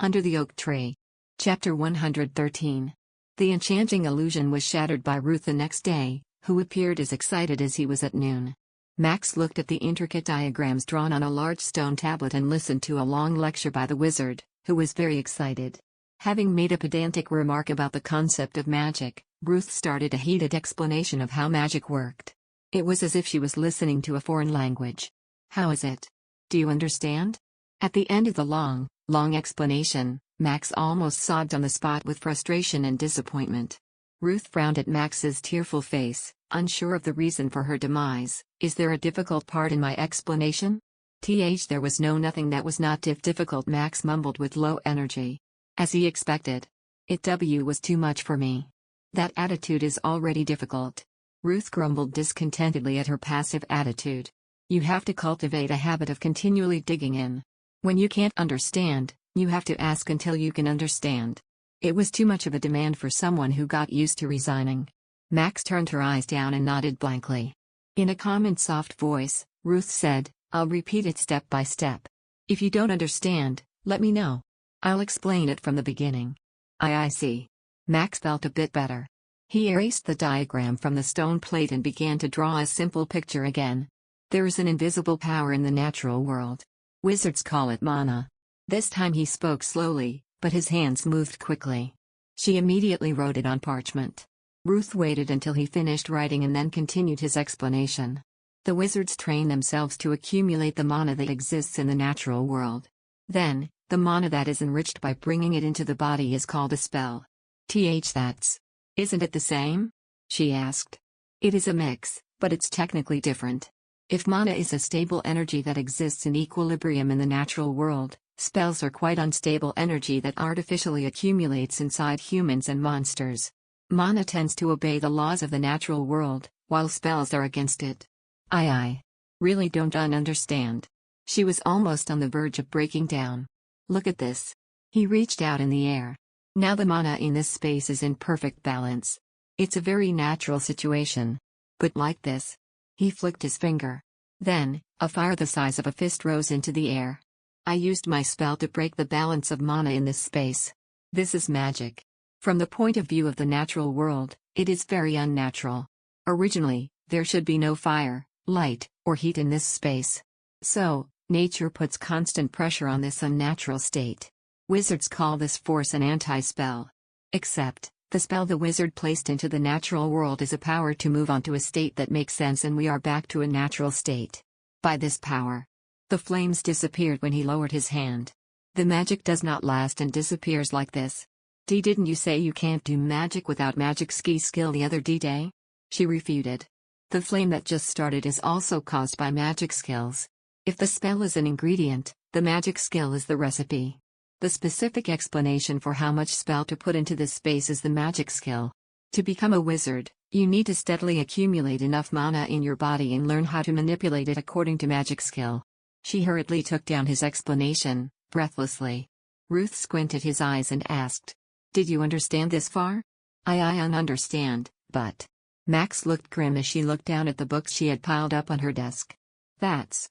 Speaker 1: Under the Oak Tree. Chapter 113. The enchanting illusion was shattered by Ruth the next day, who appeared as excited as he was at noon. Max looked at the intricate diagrams drawn on a large stone tablet and listened to a long lecture by the wizard, who was very excited. Having made a pedantic remark about the concept of magic, Ruth started a heated explanation of how magic worked. It was as if she was listening to a foreign language. How is it? Do you understand? At the end of the long explanation, Max almost sobbed on the spot with frustration and disappointment. Ruth frowned at Max's tearful face, unsure of the reason for her demise. Is there a difficult part in my explanation? There was nothing that was not difficult, Max mumbled with low energy. As he expected. It was too much for me. That attitude is already difficult. Ruth grumbled discontentedly at her passive attitude. You have to cultivate a habit of continually digging in. When you can't understand, you have to ask until you can understand. It was too much of a demand for someone who got used to resigning. Max turned her eyes down and nodded blankly. In a calm and soft voice, Ruth said, I'll repeat it step by step. If you don't understand, let me know. I'll explain it from the beginning. I see. Max felt a bit better. He erased the diagram from the stone plate and began to draw a simple picture again. There is an invisible power in the natural world. Wizards call it mana. This time he spoke slowly, but his hands moved quickly. She immediately wrote it on parchment. Ruth waited until he finished writing and then continued his explanation. The wizards train themselves to accumulate the mana that exists in the natural world. Then, the mana that is enriched by bringing it into the body is called a spell. Isn't it the same? She asked. It is a mix, but it's technically different. If mana is a stable energy that exists in equilibrium in the natural world, spells are quite unstable energy that artificially accumulates inside humans and monsters. Mana tends to obey the laws of the natural world, while spells are against it. I really don't understand. She was almost on the verge of breaking down. Look at this. He reached out in the air. Now the mana in this space is in perfect balance. It's a very natural situation. But like this. He flicked his finger. Then, a fire the size of a fist rose into the air. I used my spell to break the balance of mana in this space. This is magic. From the point of view of the natural world, it is very unnatural. Originally, there should be no fire, light, or heat in this space. So, nature puts constant pressure on this unnatural state. Wizards call this force an anti-spell. Except, the spell the wizard placed into the natural world is a power to move on to a state that makes sense, and we are back to a natural state. By this power, the flames disappeared when he lowered his hand. The magic does not last and disappears like this. Didn't you say you can't do magic without magic skill the other day? She refuted. The flame that just started is also caused by magic skills. If the spell is an ingredient, the magic skill is the recipe. The specific explanation for how much spell to put into this space is the magic skill. To become a wizard, you need to steadily accumulate enough mana in your body and learn how to manipulate it according to magic skill. She hurriedly took down his explanation, breathlessly. Ruth squinted his eyes and asked, "Did you understand this far?" I understand, but..." Max looked grim as she looked down at the books she had piled up on her desk. "That's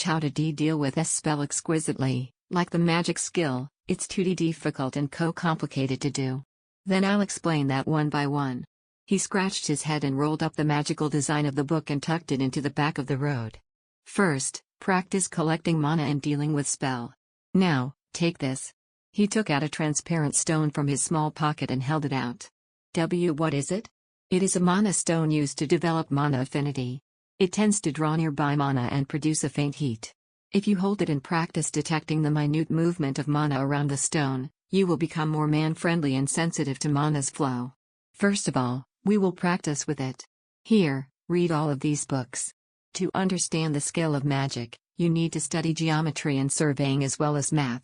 Speaker 1: how to deal with this spell exquisitely, like the magic skill, it's too difficult and complicated to do. Then I'll explain that one by one." He scratched his head and rolled up the magical design of the book and tucked it into the back of the road. "First, practice collecting mana and dealing with spell. Now, take this." He took out a transparent stone from his small pocket and held it out. What is it? It is a mana stone used to develop mana affinity. It tends to draw nearby mana and produce a faint heat. If you hold it and practice detecting the minute movement of mana around the stone, you will become more man-friendly and sensitive to mana's flow. First of all, we will practice with it. Here, read all of these books. To understand the skill of magic, you need to study geometry and surveying as well as math.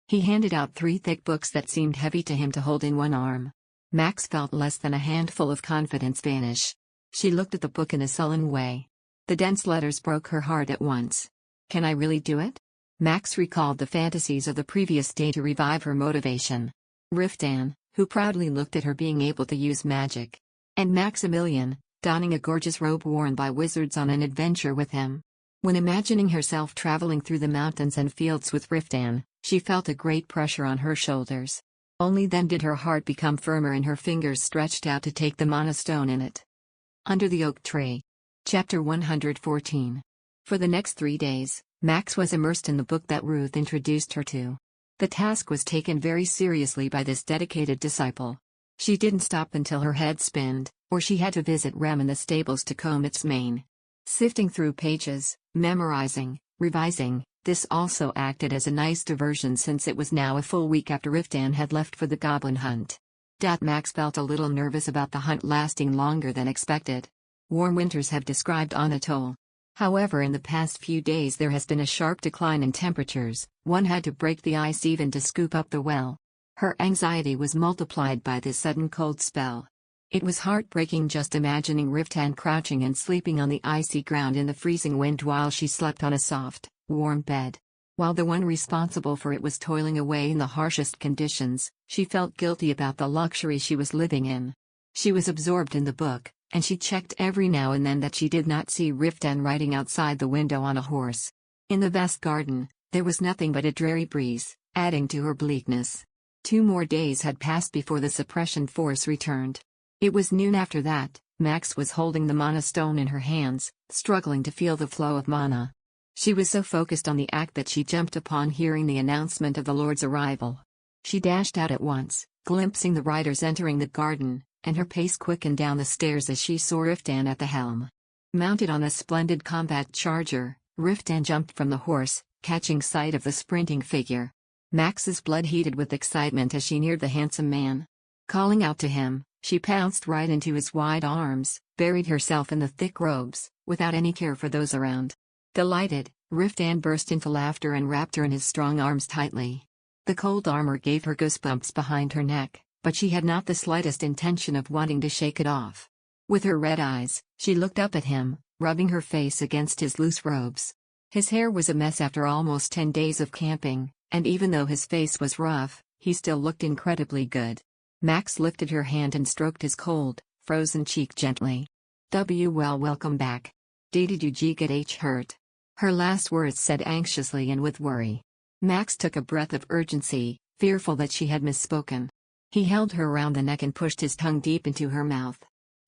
Speaker 1: He handed out 3 thick books that seemed heavy to him to hold in one arm. Max felt less than a handful of confidence vanish. She looked at the book in a sullen way. The dense letters broke her heart at once. Can I really do it? Max recalled the fantasies of the previous day to revive her motivation. Riftan, who proudly looked at her being able to use magic. And Maximilian, donning a gorgeous robe worn by wizards on an adventure with him. When imagining herself traveling through the mountains and fields with Riftan, she felt a great pressure on her shoulders. Only then did her heart become firmer and her fingers stretched out to take the mana stone in it. Under the Oak Tree. Chapter 114. For the next 3 days, Max was immersed in the book that Ruth introduced her to. The task was taken very seriously by this dedicated disciple. She didn't stop until her head spinned, or she had to visit Rem in the stables to comb its mane. Sifting through pages, memorizing, revising, this also acted as a nice diversion since it was now a full week after Riftan had left for the goblin hunt. Max felt a little nervous about the hunt lasting longer than expected. Warm winters have described Anatole. However, in the past few days there has been a sharp decline in temperatures. One had to break the ice even to scoop up the well. Her anxiety was multiplied by this sudden cold spell. It was heartbreaking just imagining Riftan crouching and sleeping on the icy ground in the freezing wind while she slept on a soft, warm bed. While the one responsible for it was toiling away in the harshest conditions, she felt guilty about the luxury she was living in. She was absorbed in the book, and she checked every now and then that she did not see Riftan riding outside the window on a horse. In the vast garden, there was nothing but a dreary breeze, adding to her bleakness. 2 more days had passed before the suppression force returned. It was noon after that. Max was holding the mana stone in her hands, struggling to feel the flow of mana. She was so focused on the act that she jumped upon hearing the announcement of the Lord's arrival. She dashed out at once, glimpsing the riders entering the garden, and her pace quickened down the stairs as she saw Riftan at the helm. Mounted on a splendid combat charger, Riftan jumped from the horse, catching sight of the sprinting figure. Max's blood heated with excitement as she neared the handsome man. Calling out to him, she pounced right into his wide arms, buried herself in the thick robes, without any care for those around. Delighted, Riftan burst into laughter and wrapped her in his strong arms tightly. The cold armor gave her goosebumps behind her neck, but she had not the slightest intention of wanting to shake it off. With her red eyes, she looked up at him, rubbing her face against his loose robes. His hair was a mess after almost 10 days of camping, and even though his face was rough, he still looked incredibly good. Max lifted her hand and stroked his cold, frozen cheek gently. Well, welcome back. Did you get hurt? Her last words said anxiously and with worry. Max took a breath of urgency, fearful that she had misspoken. He held her around the neck and pushed his tongue deep into her mouth.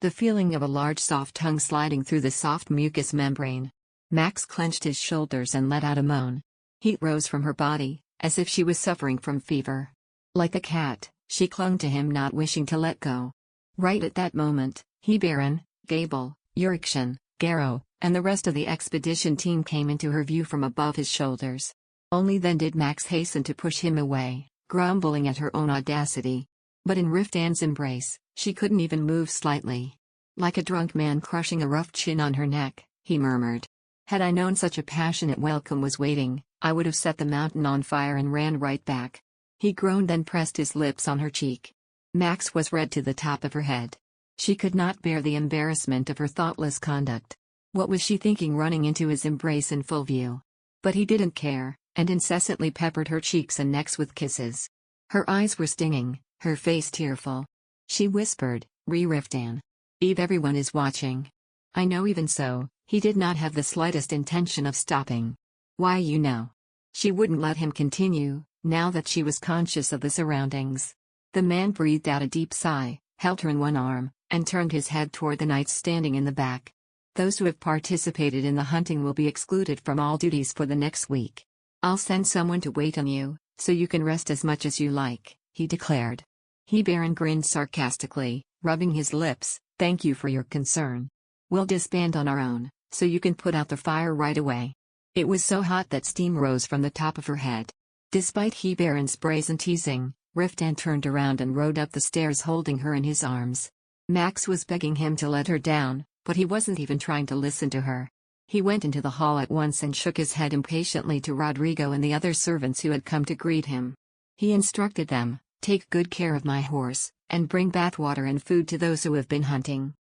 Speaker 1: The feeling of a large soft tongue sliding through the soft mucous membrane. Max clenched his shoulders and let out a moan. Heat rose from her body, as if she was suffering from fever. Like a cat, she clung to him, not wishing to let go. Right at that moment, Baron, Gable, Yurkshin, Garrow, and the rest of the expedition team came into her view from above his shoulders. Only then did Max hasten to push him away, grumbling at her own audacity. But in Riftan's embrace, she couldn't even move slightly. Like a drunk man crushing a rough chin on her neck, he murmured. Had I known such a passionate welcome was waiting, I would have set the mountain on fire and ran right back. He groaned, then pressed his lips on her cheek. Max was red to the top of her head. She could not bear the embarrassment of her thoughtless conduct. What was she thinking running into his embrace in full view? But he didn't care, and incessantly peppered her cheeks and necks with kisses. Her eyes were stinging, her face tearful. She whispered, Riftan. Eve, everyone is watching. I know. Even so, he did not have the slightest intention of stopping. Why, you know. She wouldn't let him continue, now that she was conscious of the surroundings. The man breathed out a deep sigh, held her in one arm, and turned his head toward the knights standing in the back. Those who have participated in the hunting will be excluded from all duties for the next week. I'll send someone to wait on you, so you can rest as much as you like, he declared. Baron grinned sarcastically, rubbing his lips. Thank you for your concern. We'll disband on our own, so you can put out the fire right away. It was so hot that steam rose from the top of her head. Despite Baron's brazen teasing, Riftan turned around and rode up the stairs holding her in his arms. Max was begging him to let her down, but he wasn't even trying to listen to her. He went into the hall at once and shook his head impatiently to Rodrigo and the other servants who had come to greet him. He instructed them, take good care of my horse, and bring bathwater and food to those who have been hunting.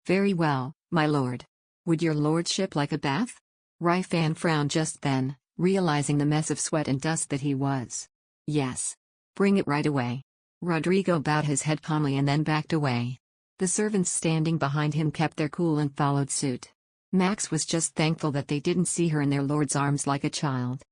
Speaker 1: Very well, my lord. Would your lordship like a bath? Riftan frowned just then, realizing the mess of sweat and dust that he was. Yes. Bring it right away. Rodrigo bowed his head calmly and then backed away. The servants standing behind him kept their cool and followed suit. Max was just thankful that they didn't see her in their lord's arms like a child.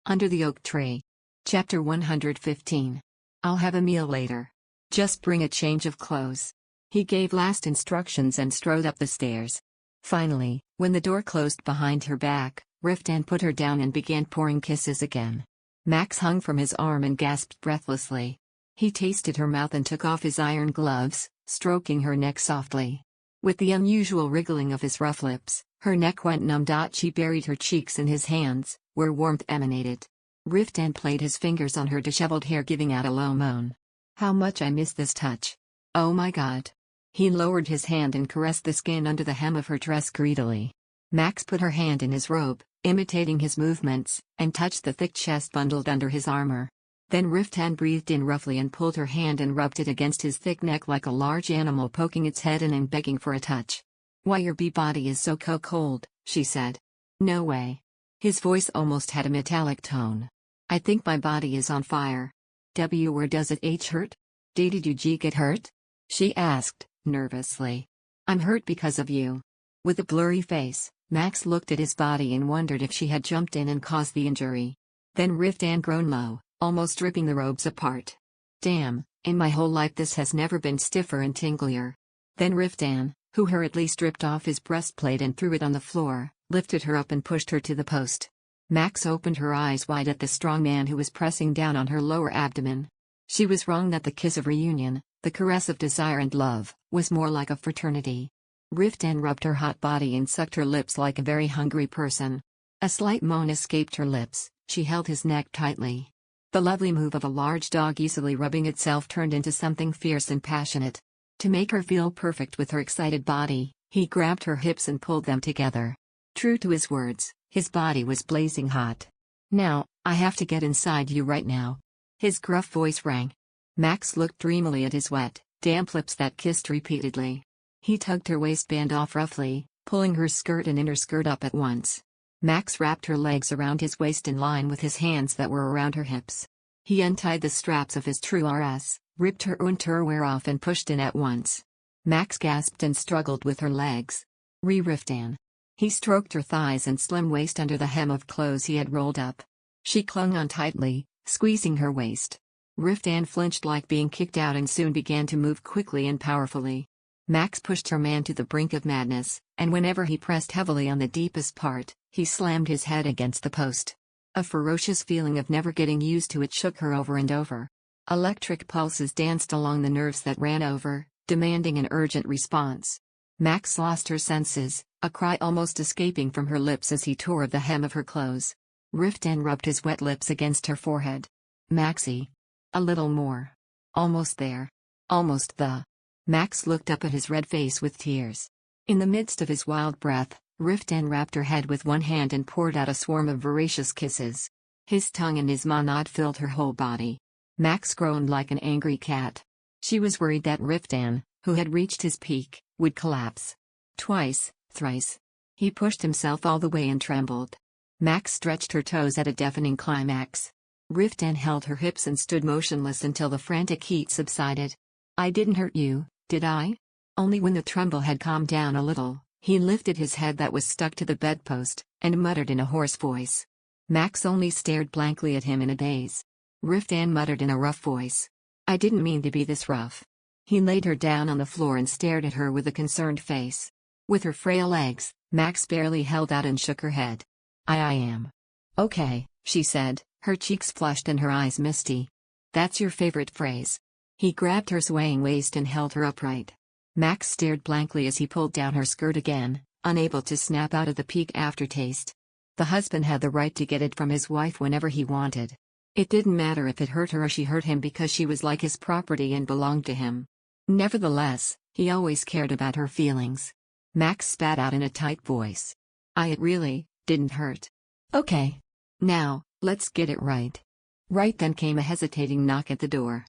Speaker 1: Under the oak tree. Chapter 115. I'll have a meal later. Just bring a change of clothes. He gave last instructions and strode up the stairs. Finally, when the door closed behind her back, Riftan put her down and began pouring kisses again. Max hung from his arm and gasped breathlessly. He tasted her mouth and took off his iron gloves, stroking her neck softly. With the unusual wriggling of his rough lips, her neck went numb. She buried her cheeks in his hands, where warmth emanated. Riftan played his fingers on her disheveled hair, giving out a low moan. How much I miss this touch. Oh my God. He lowered his hand and caressed the skin under the hem of her dress greedily. Max put her hand in his robe, imitating his movements, and touched the thick chest bundled under his armor. Then Riftan breathed in roughly and pulled her hand and rubbed it against his thick neck like a large animal poking its head in and begging for a touch. Why, your body is so cold, she said. No way. His voice almost had a metallic tone. I think my body is on fire. Where does it hurt? Did you get hurt? She asked, nervously. I'm hurt because of you. With a blurry face, Max looked at his body and wondered if she had jumped in and caused the injury. Then Riftan groaned low, almost ripping the robes apart. Damn, in my whole life this has never been stiffer and tinglier. Then Riftan, who hurriedly stripped off his breastplate and threw it on the floor, lifted her up and pushed her to the post. Max opened her eyes wide at the strong man who was pressing down on her lower abdomen. She was wrong that the kiss of reunion, the caress of desire and love, was more like a fraternity. Riftan rubbed her hot body and sucked her lips like a very hungry person. A slight moan escaped her lips. She held his neck tightly. The lovely move of a large dog easily rubbing itself turned into something fierce and passionate. To make her feel perfect with her excited body, he grabbed her hips and pulled them together. True to his words, his body was blazing hot. Now, I have to get inside you right now. His gruff voice rang. Max looked dreamily at his wet, damp lips that kissed repeatedly. He tugged her waistband off roughly, pulling her skirt and inner skirt up at once. Max wrapped her legs around his waist in line with his hands that were around her hips. He untied the straps of his true RS, ripped her underwear off and pushed in at once. Max gasped and struggled with her legs. Riftan. He stroked her thighs and slim waist under the hem of clothes he had rolled up. She clung on tightly, squeezing her waist. Riftan flinched like being kicked out and soon began to move quickly and powerfully. Max pushed her man to the brink of madness, and whenever he pressed heavily on the deepest part, he slammed his head against the post. A ferocious feeling of never getting used to it shook her over and over. Electric pulses danced along the nerves that ran over, demanding an urgent response. Max lost her senses, a cry almost escaping from her lips as he tore the hem of her clothes. Riftan rubbed his wet lips against her forehead. "Maxie. A little more. Almost there. Almost the." Max looked up at his red face with tears. In the midst of his wild breath, Riftan wrapped her head with one hand and poured out a swarm of voracious kisses. His tongue and his monad filled her whole body. Max groaned like an angry cat. She was worried that Riftan, who had reached his peak, would collapse. Twice, thrice. He pushed himself all the way and trembled. Max stretched her toes at a deafening climax. Riftan held her hips and stood motionless until the frantic heat subsided. "I didn't hurt you, did I?" Only when the tremble had calmed down a little, he lifted his head that was stuck to the bedpost, and muttered in a hoarse voice. Max only stared blankly at him in a daze. Riftan muttered in a rough voice. "I didn't mean to be this rough." He laid her down on the floor and stared at her with a concerned face. With her frail legs, Max barely held out and shook her head. I am. Okay, she said, her cheeks flushed and her eyes misty. "That's your favorite phrase." He grabbed her swaying waist and held her upright. Max stared blankly as he pulled down her skirt again, unable to snap out of the peak aftertaste. The husband had the right to get it from his wife whenever he wanted. It didn't matter if it hurt her or she hurt him because she was like his property and belonged to him. Nevertheless, he always cared about her feelings. Max spat out in a tight voice. It really didn't hurt." "Okay. Now, let's get it right." Right then came a hesitating knock at the door.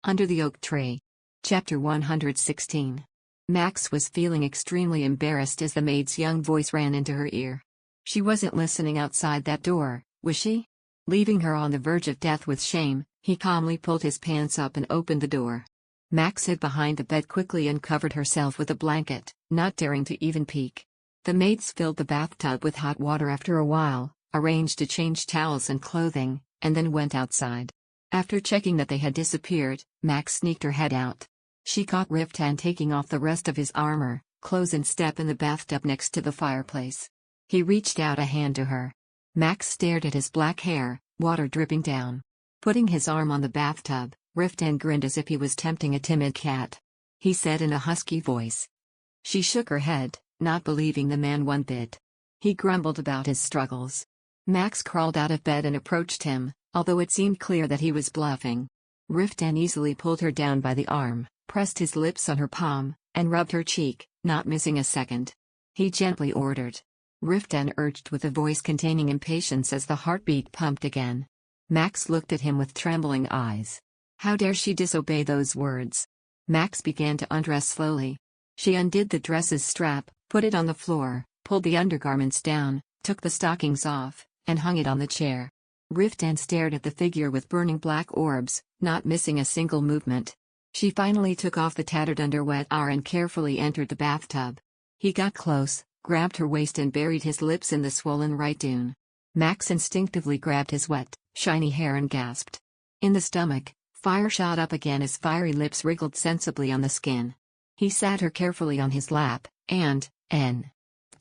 Speaker 1: Under the oak tree. Chapter 116. Max was feeling extremely embarrassed as the maid's young voice ran into her ear. She wasn't listening outside that door, was she? Leaving her on the verge of death with shame, he calmly pulled his pants up and opened the door. Max hid behind the bed quickly and covered herself with a blanket, not daring to even peek. The maids filled the bathtub with hot water after a while, arranged to change towels and clothing, and then went outside. After checking that they had disappeared, Max sneaked her head out. She caught Riftan taking off the rest of his armor, clothes and step in the bathtub next to the fireplace. He reached out a hand to her. Max stared at his black hair, water dripping down. Putting his arm on the bathtub, Riftan grinned as if he was tempting a timid cat. He said in a husky voice. She shook her head, not believing the man one bit. He grumbled about his struggles. Max crawled out of bed and approached him, although it seemed clear that he was bluffing. Riftan easily pulled her down by the arm, pressed his lips on her palm, and rubbed her cheek, not missing a second. He gently ordered. Riftan urged with a voice containing impatience as the heartbeat pumped again. Max looked at him with trembling eyes. How dare she disobey those words? Max began to undress slowly. She undid the dress's strap, put it on the floor, pulled the undergarments down, took the stockings off, and hung it on the chair. Riftan stared at the figure with burning black orbs, not missing a single movement. She finally took off the tattered underwear and carefully entered the bathtub. He got close, grabbed her waist and buried his lips in the swollen right dune. Max instinctively grabbed his wet, shiny hair and gasped. In the stomach, fire shot up again as fiery lips wriggled sensibly on the skin. He sat her carefully on his lap, and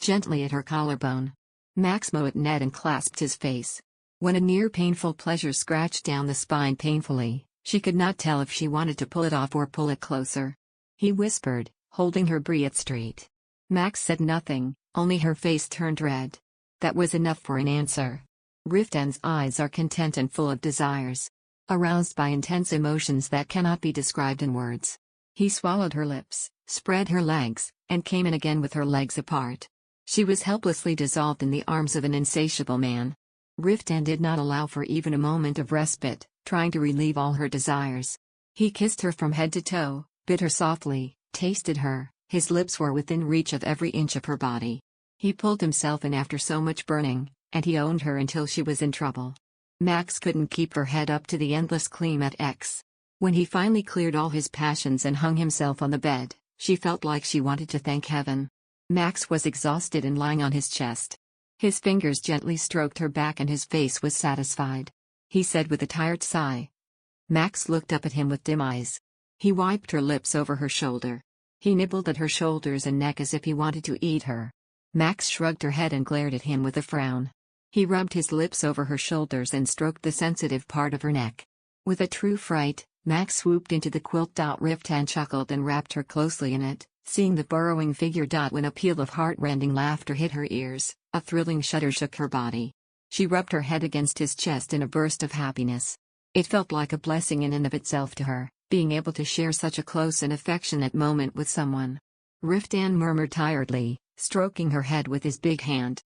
Speaker 1: gently at her collarbone. Max mowed Ned and clasped his face. When a near painful pleasure scratched down the spine painfully, she could not tell if she wanted to pull it off or pull it closer. He whispered, holding her breath straight. Max said nothing, only her face turned red. That was enough for an answer. Riftan's eyes are content and full of desires. Aroused by intense emotions that cannot be described in words. He swallowed her lips, spread her legs, and came in again with her legs apart. She was helplessly dissolved in the arms of an insatiable man. Riftan did not allow for even a moment of respite, trying to relieve all her desires. He kissed her from head to toe, bit her softly, tasted her, his lips were within reach of every inch of her body. He pulled himself in after so much burning, and he owned her until she was in trouble. Max couldn't keep her head up to the endless climax. When he finally cleared all his passions and hung himself on the bed, she felt like she wanted to thank heaven. Max was exhausted and lying on his chest. His fingers gently stroked her back and his face was satisfied. He said with a tired sigh. Max looked up at him with dim eyes. He wiped her lips over her shoulder. He nibbled at her shoulders and neck as if he wanted to eat her. Max shrugged her head and glared at him with a frown. He rubbed his lips over her shoulders and stroked the sensitive part of her neck. With a true fright, Max swooped into the quilt. Riftan chuckled and wrapped her closely in it, seeing the burrowing figure. When a peal of heart-rending laughter hit her ears, a thrilling shudder shook her body. She rubbed her head against his chest in a burst of happiness. It felt like a blessing in and of itself to her, being able to share such a close and affectionate moment with someone. Riftan murmured tiredly, stroking her head with his big hand.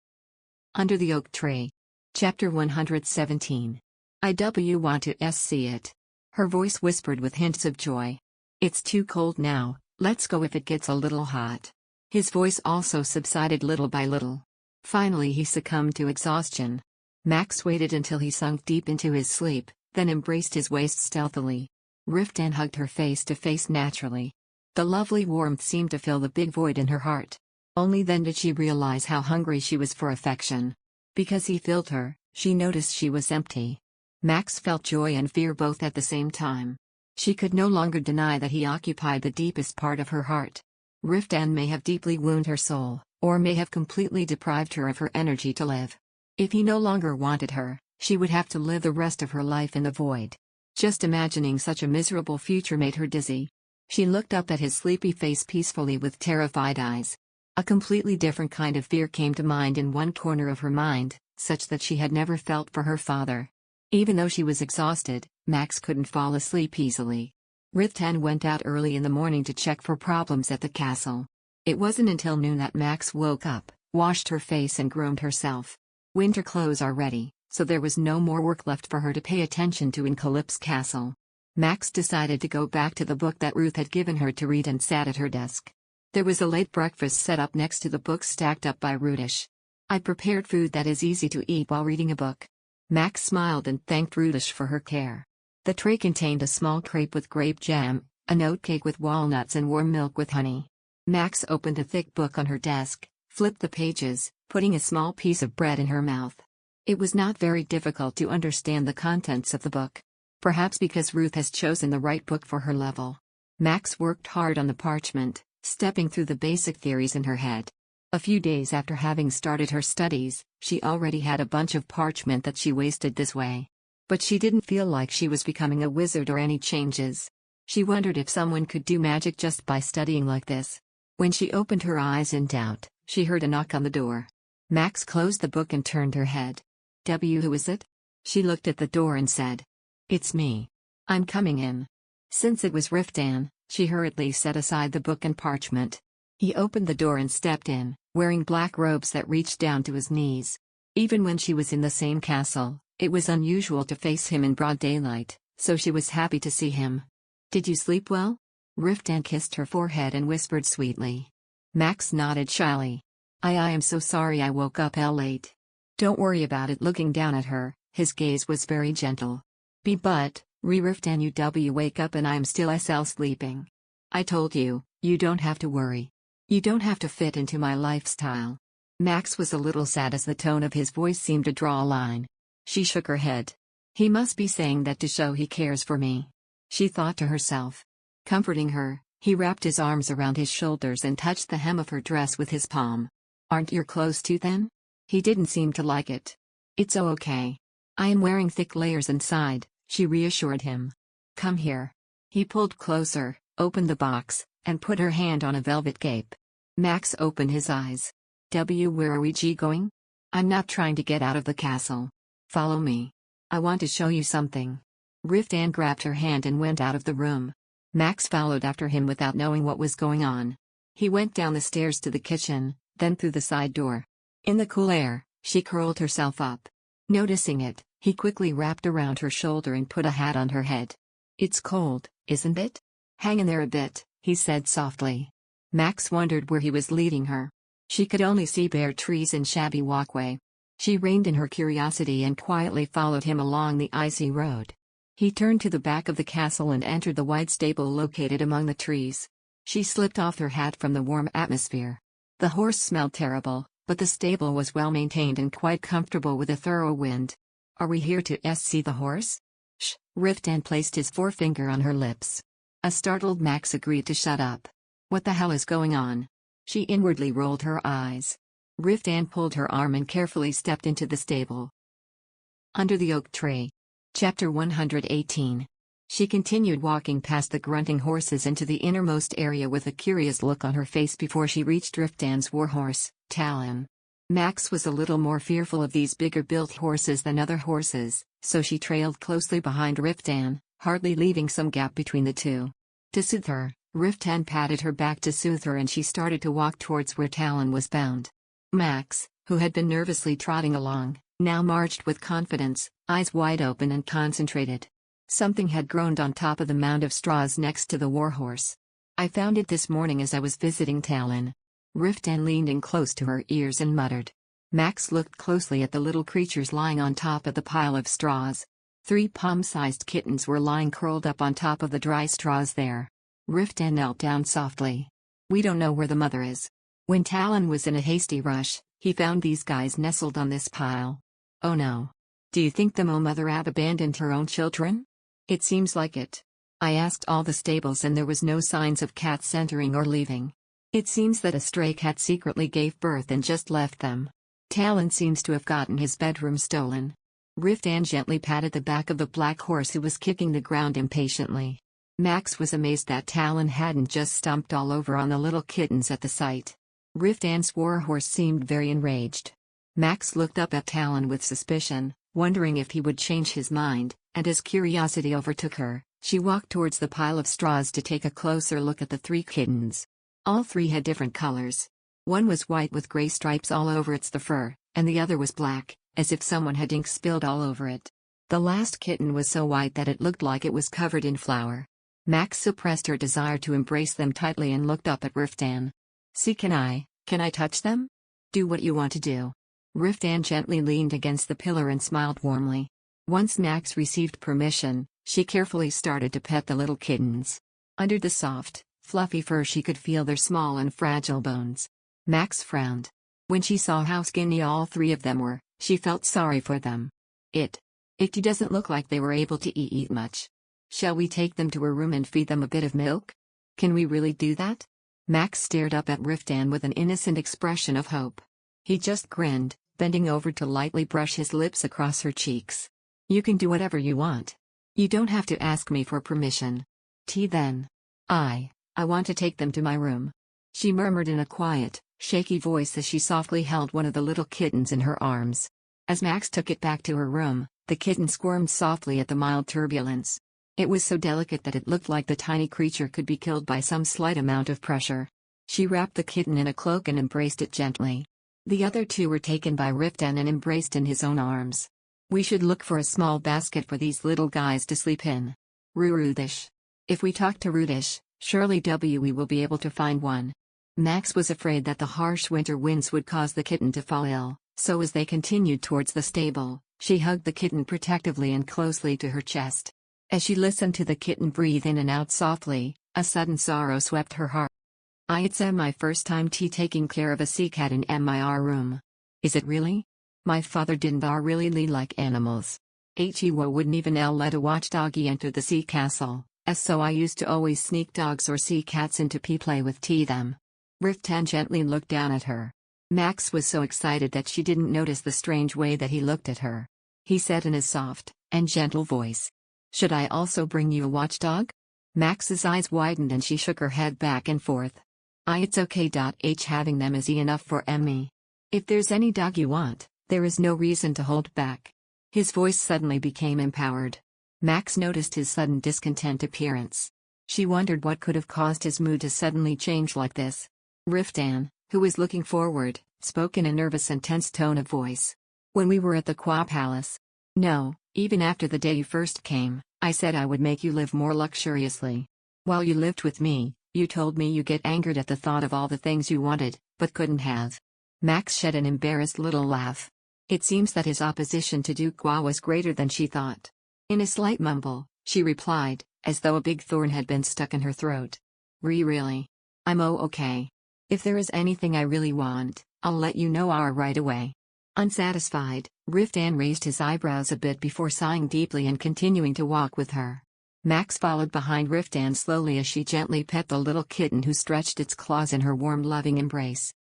Speaker 1: Under the Oak Tree. Chapter 117. I want to see it. Her voice whispered with hints of joy. It's too cold now, let's go if it gets a little hot. His voice also subsided little by little. Finally he succumbed to exhaustion. Max waited until he sunk deep into his sleep, then embraced his waist stealthily. Riftan hugged her face to face naturally. The lovely warmth seemed to fill the big void in her heart. Only then did she realize how hungry she was for affection. Because he filled her, she noticed she was empty. Max felt joy and fear both at the same time. She could no longer deny that he occupied the deepest part of her heart. Riftan may have deeply wounded her soul, or may have completely deprived her of her energy to live. If he no longer wanted her, she would have to live the rest of her life in the void. Just imagining such a miserable future made her dizzy. She looked up at his sleepy face peacefully with terrified eyes. A completely different kind of fear came to mind in one corner of her mind, such that she had never felt for her father. Even though she was exhausted, Max couldn't fall asleep easily. Riftan went out early in the morning to check for problems at the castle. It wasn't until noon that Max woke up, washed her face and groomed herself. Winter clothes are ready, so there was no more work left for her to pay attention to in Calyp's castle. Max decided to go back to the book that Ruth had given her to read and sat at her desk. There was a late breakfast set up next to the books stacked up by Rudish. I prepared food that is easy to eat while reading a book. Max smiled and thanked Rudish for her care. The tray contained a small crepe with grape jam, an oatcake with walnuts and warm milk with honey. Max opened a thick book on her desk, flipped the pages, putting a small piece of bread in her mouth. It was not very difficult to understand the contents of the book. Perhaps because Ruth has chosen the right book for her level. Max worked hard on the parchment, stepping through the basic theories in her head. A few days after having started her studies, she already had a bunch of parchment that she wasted this way. But she didn't feel like she was becoming a wizard or any changes. She wondered if someone could do magic just by studying like this. When she opened her eyes in doubt, she heard a knock on the door. Max closed the book and turned her head. Who is it? She looked at the door and said. It's me. I'm coming in. Since it was Riftan, she hurriedly set aside the book and parchment. He opened the door and stepped in, wearing black robes that reached down to his knees. Even when she was in the same castle, it was unusual to face him in broad daylight, so she was happy to see him. Did you sleep well? Riftan kissed her forehead and whispered sweetly. Max nodded shyly. I am so sorry I woke up late. Don't worry about it. Looking down at her, his gaze was very gentle. Riftan you wake up and I'm still sleeping. I told you, you don't have to worry. You don't have to fit into my lifestyle. Max was a little sad as the tone of his voice seemed to draw a line. She shook her head. He must be saying that to show he cares for me. She thought to herself. Comforting her, he wrapped his arms around his shoulders and touched the hem of her dress with his palm. Aren't your clothes too thin? He didn't seem to like it. It's okay. I am wearing thick layers inside, she reassured him. Come here. He pulled closer, opened the box, and put her hand on a velvet cape. Max opened his eyes. Where are we going? I'm not trying to get out of the castle. Follow me. I want to show you something. Riftan grabbed her hand and went out of the room. Max followed after him without knowing what was going on. He went down the stairs to the kitchen, then through the side door. In the cool air, she curled herself up. Noticing it, he quickly wrapped around her shoulder and put a hat on her head. It's cold, isn't it? Hang in there a bit, he said softly. Max wondered where he was leading her. She could only see bare trees and shabby walkway. She reined in her curiosity and quietly followed him along the icy road. He turned to the back of the castle and entered the wide stable located among the trees. She slipped off her hat from the warm atmosphere. The horse smelled terrible, but the stable was well maintained and quite comfortable with a thorough wind. Are we here to see the horse? Shh, Riftan placed his forefinger on her lips. A startled Max agreed to shut up. What the hell is going on? She inwardly rolled her eyes. Riftan pulled her arm and carefully stepped into the stable. Under the oak tree. Chapter 118. She continued walking past the grunting horses into the innermost area with a curious look on her face before she reached Riftan's warhorse, Talon. Max was a little more fearful of these bigger-built horses than other horses, so she trailed closely behind Riftan, hardly leaving some gap between the two. To soothe her, Riftan patted her back to soothe her and she started to walk towards where Talon was bound. Max, who had been nervously trotting along, now marched with confidence, eyes wide open and concentrated. Something had grown on top of the mound of straws next to the warhorse. I found it this morning as I was visiting Talon. Riftan leaned in close to her ears and muttered. Max looked closely at the little creatures lying on top of the pile of straws. 3 palm-sized kittens were lying curled up on top of the dry straws there. Riftan knelt down softly. We don't know where the mother is. When Talon was in a hasty rush, he found these guys nestled on this pile. Oh no. Do you think the mother abandoned her own children? It seems like it. I asked all the stables and there was no signs of cats entering or leaving. It seems that a stray cat secretly gave birth and just left them. Talon seems to have gotten his bedroom stolen. Riftan gently patted the back of the black horse who was kicking the ground impatiently. Max was amazed that Talon hadn't just stomped all over on the little kittens at the sight. Riftan's warhorse seemed very enraged. Max looked up at Talon with suspicion, wondering if he would change his mind, and as curiosity overtook her, she walked towards the pile of straws to take a closer look at the 3 kittens. All 3 had different colors. One was white with gray stripes all over its fur, and the other was black, as if someone had ink spilled all over it. The last kitten was so white that it looked like it was covered in flour. Max suppressed her desire to embrace them tightly and looked up at Riftan. See, can I touch them? Do what you want to do. Riftan gently leaned against the pillar and smiled warmly. Once Max received permission, she carefully started to pet the little kittens. Under the soft, fluffy fur she could feel their small and fragile bones. Max frowned. When she saw how skinny all 3 of them were, she felt sorry for them. It doesn't look like they were able to eat much. Shall we take them to her room and feed them a bit of milk? Can we really do that? Max stared up at Riftan with an innocent expression of hope. He just grinned, bending over to lightly brush his lips across her cheeks. You can do whatever you want. You don't have to ask me for permission. Then. I want to take them to my room. She murmured in a quiet, shaky voice as she softly held one of the little kittens in her arms. As Max took it back to her room, the kitten squirmed softly at the mild turbulence. It was so delicate that it looked like the tiny creature could be killed by some slight amount of pressure. She wrapped the kitten in a cloak and embraced it gently. The other 2 were taken by Riftan and embraced in his own arms. We should look for a small basket for these little guys to sleep in. Rudish. If we talk to Rudish, surely we will be able to find one. Max was afraid that the harsh winter winds would cause the kitten to fall ill, so as they continued towards the stable, she hugged the kitten protectively and closely to her chest. As she listened to the kitten breathe in and out softly, a sudden sorrow swept her heart. It's my first time taking care of a sea cat in my room. Is it really? My father didn't really like animals. He wouldn't even let a watchdoggy enter the sea castle, so I used to always sneak dogs or sea cats into play with them. Riftan gently looked down at her. Max was so excited that she didn't notice the strange way that he looked at her. He said in a soft and gentle voice. Should I also bring you a watchdog? Max's eyes widened and she shook her head back and forth. It's okay. Having them is enough for me. If there's any dog you want, there is no reason to hold back. His voice suddenly became empowered. Max noticed his sudden discontent appearance. She wondered what could have caused his mood to suddenly change like this. Riftan, who was looking forward, spoke in a nervous and tense tone of voice. When we were at the Qua Palace. No, even after the day you first came, I said I would make you live more luxuriously. While you lived with me, you told me you get angered at the thought of all the things you wanted, but couldn't have. Max shed an embarrassed little laugh. It seems that his opposition to Duqua was greater than she thought. In a slight mumble, she replied, as though a big thorn had been stuck in her throat. Really? I'm okay. If there is anything I really want, I'll let you know right away. Unsatisfied, Riftan raised his eyebrows a bit before sighing deeply and continuing to walk with her. Max followed behind Riftan slowly as she gently pet the little kitten who stretched its claws in her warm loving embrace.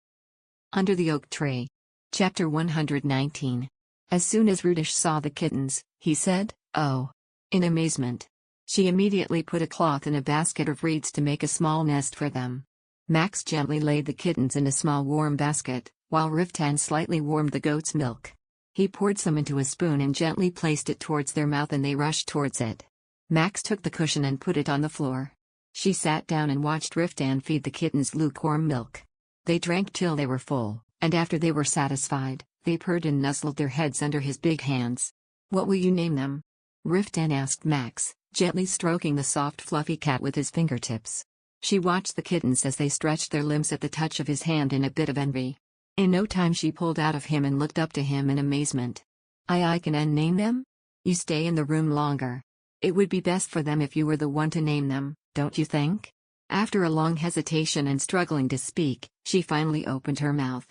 Speaker 1: Under the oak tree. Chapter 119. As soon as Rudish saw the kittens, he said, "Oh." In amazement. She immediately put a cloth in a basket of reeds to make a small nest for them. Max gently laid the kittens in a small warm basket, while Riftan slightly warmed the goat's milk. He poured some into a spoon and gently placed it towards their mouth, and they rushed towards it. Max took the cushion and put it on the floor. She sat down and watched Riftan feed the kittens lukewarm milk. They drank till they were full, and after they were satisfied, they purred and nuzzled their heads under his big hands. "What will you name them?" Riftan asked Max, gently stroking the soft fluffy cat with his fingertips. She watched the kittens as they stretched their limbs at the touch of his hand in a bit of envy. In no time she pulled out of him and looked up to him in amazement. I can name them? You stay in the room longer. It would be best for them if you were the one to name them, don't you think? After a long hesitation and struggling to speak, she finally opened her mouth.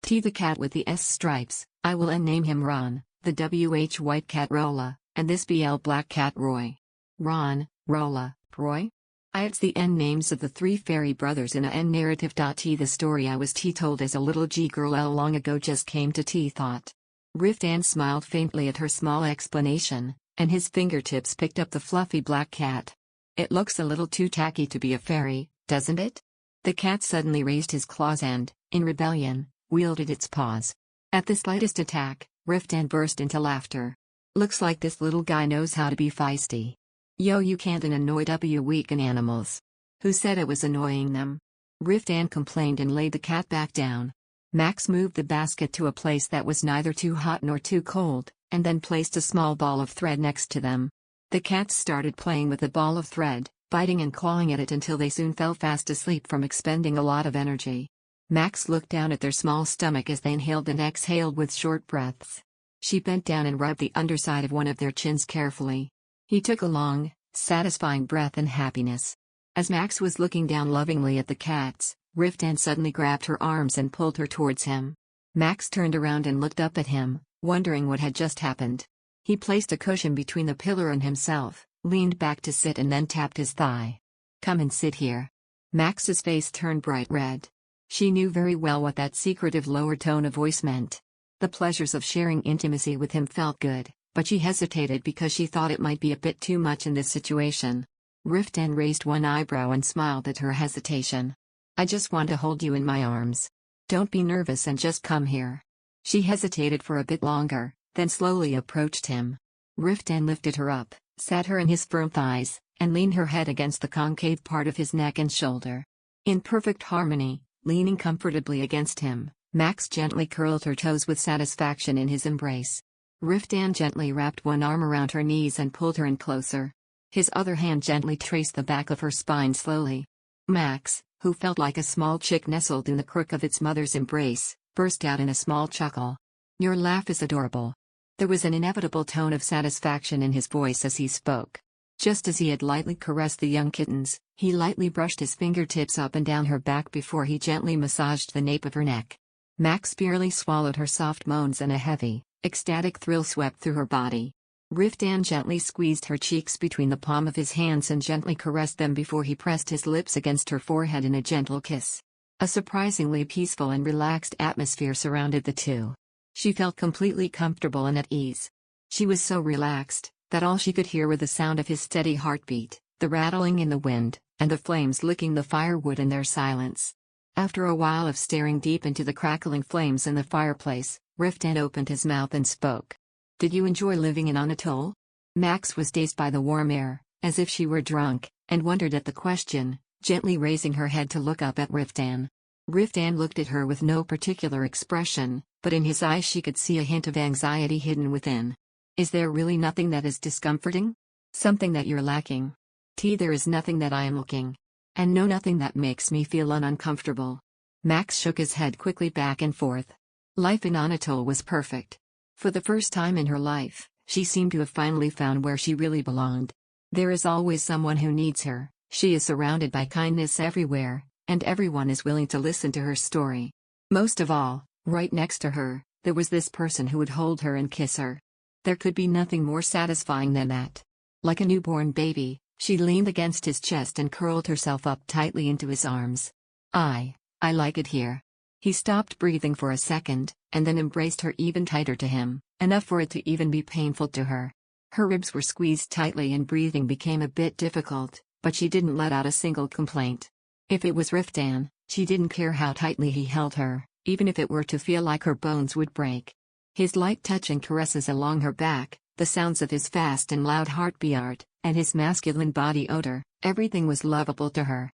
Speaker 1: T, the cat with the S stripes, I will name him Ron, the WH white cat Rolla, and this BL black cat Roy. Ron, Rolla, Roy? It's the N names of the three fairy brothers in a N narrative. T, the story I was told as a little G girl long ago just came to T thought. Riftan smiled faintly at her small explanation, and his fingertips picked up the fluffy black cat. It looks a little too tacky to be a fairy, doesn't it? The cat suddenly raised his claws and, in rebellion, wielded its paws. At the slightest attack, Riftan burst into laughter. Looks like this little guy knows how to be feisty. Yo, you can't annoy weaken animals. Who said I was annoying them? Riftan complained and laid the cat back down. Max moved the basket to a place that was neither too hot nor too cold, and then placed a small ball of thread next to them. The cats started playing with the ball of thread, biting and clawing at it until they soon fell fast asleep from expending a lot of energy. Max looked down at their small stomach as they inhaled and exhaled with short breaths. She bent down and rubbed the underside of one of their chins carefully. He took a long, satisfying breath in happiness. As Max was looking down lovingly at the cats, Riftan suddenly grabbed her arms and pulled her towards him. Max turned around and looked up at him, wondering what had just happened. He placed a cushion between the pillar and himself, leaned back to sit and then tapped his thigh. "Come and sit here." Max's face turned bright red. She knew very well what that secretive lower tone of voice meant. The pleasures of sharing intimacy with him felt good, but she hesitated because she thought it might be a bit too much in this situation. Riftan raised one eyebrow and smiled at her hesitation. "I just want to hold you in my arms. Don't be nervous and just come here." She hesitated for a bit longer, then slowly approached him. Riftan lifted her up, sat her in his firm thighs, and leaned her head against the concave part of his neck and shoulder. In perfect harmony, leaning comfortably against him, Max gently curled her toes with satisfaction in his embrace. Riftan gently wrapped one arm around her knees and pulled her in closer. His other hand gently traced the back of her spine slowly. Max, who felt like a small chick nestled in the crook of its mother's embrace, burst out in a small chuckle. "Your laugh is adorable." There was an inevitable tone of satisfaction in his voice as he spoke. Just as he had lightly caressed the young kittens, he lightly brushed his fingertips up and down her back before he gently massaged the nape of her neck. Max barely swallowed her soft moans and a heavy, ecstatic thrill swept through her body. Riftan gently squeezed her cheeks between the palm of his hands and gently caressed them before he pressed his lips against her forehead in a gentle kiss. A surprisingly peaceful and relaxed atmosphere surrounded the two. She felt completely comfortable and at ease. She was so relaxed that all she could hear were the sound of his steady heartbeat, the rattling in the wind, and the flames licking the firewood in their silence. After a while of staring deep into the crackling flames in the fireplace, Riftan opened his mouth and spoke. "Did you enjoy living in Anatole?" Max was dazed by the warm air, as if she were drunk, and wondered at the question, gently raising her head to look up at Riftan. Riftan looked at her with no particular expression, but in his eyes she could see a hint of anxiety hidden within. "Is there really nothing that is discomforting? Something that you're lacking?" There is nothing that I am looking. And no, nothing that makes me feel uncomfortable." Max shook his head quickly back and forth. Life in Anatole was perfect. For the first time in her life, she seemed to have finally found where she really belonged. There is always someone who needs her, she is surrounded by kindness everywhere, and everyone is willing to listen to her story. Most of all, right next to her, There was this person who would hold her and kiss her. There could be nothing more satisfying than that. Like a newborn baby, she leaned against his chest and curled herself up tightly into his arms. I like it here. He stopped breathing for a second, and then embraced her even tighter to him, enough for it to even be painful to her. Her ribs were squeezed tightly and breathing became a bit difficult, but she didn't let out a single complaint. If it was Riftan, she didn't care how tightly he held her, even if it were to feel like her bones would break. His light touching caresses along her back, the sounds of his fast and loud heartbeat, and his masculine body odor, everything was lovable to her.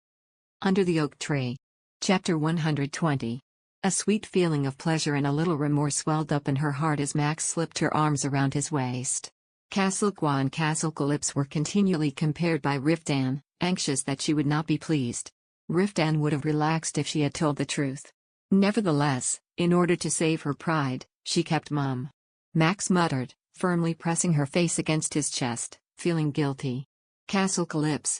Speaker 1: Under the Oak Tree. Chapter 120. A sweet feeling of pleasure and a little remorse welled up in her heart as Max slipped her arms around his waist. Castle Gua and Castle Calypso were continually compared by Riftan, anxious that she would not be pleased. Riftan would have relaxed if she had told the truth. Nevertheless, in order to save her pride, she kept mum. Max muttered, firmly pressing her face against his chest, feeling guilty. Castle Calypso,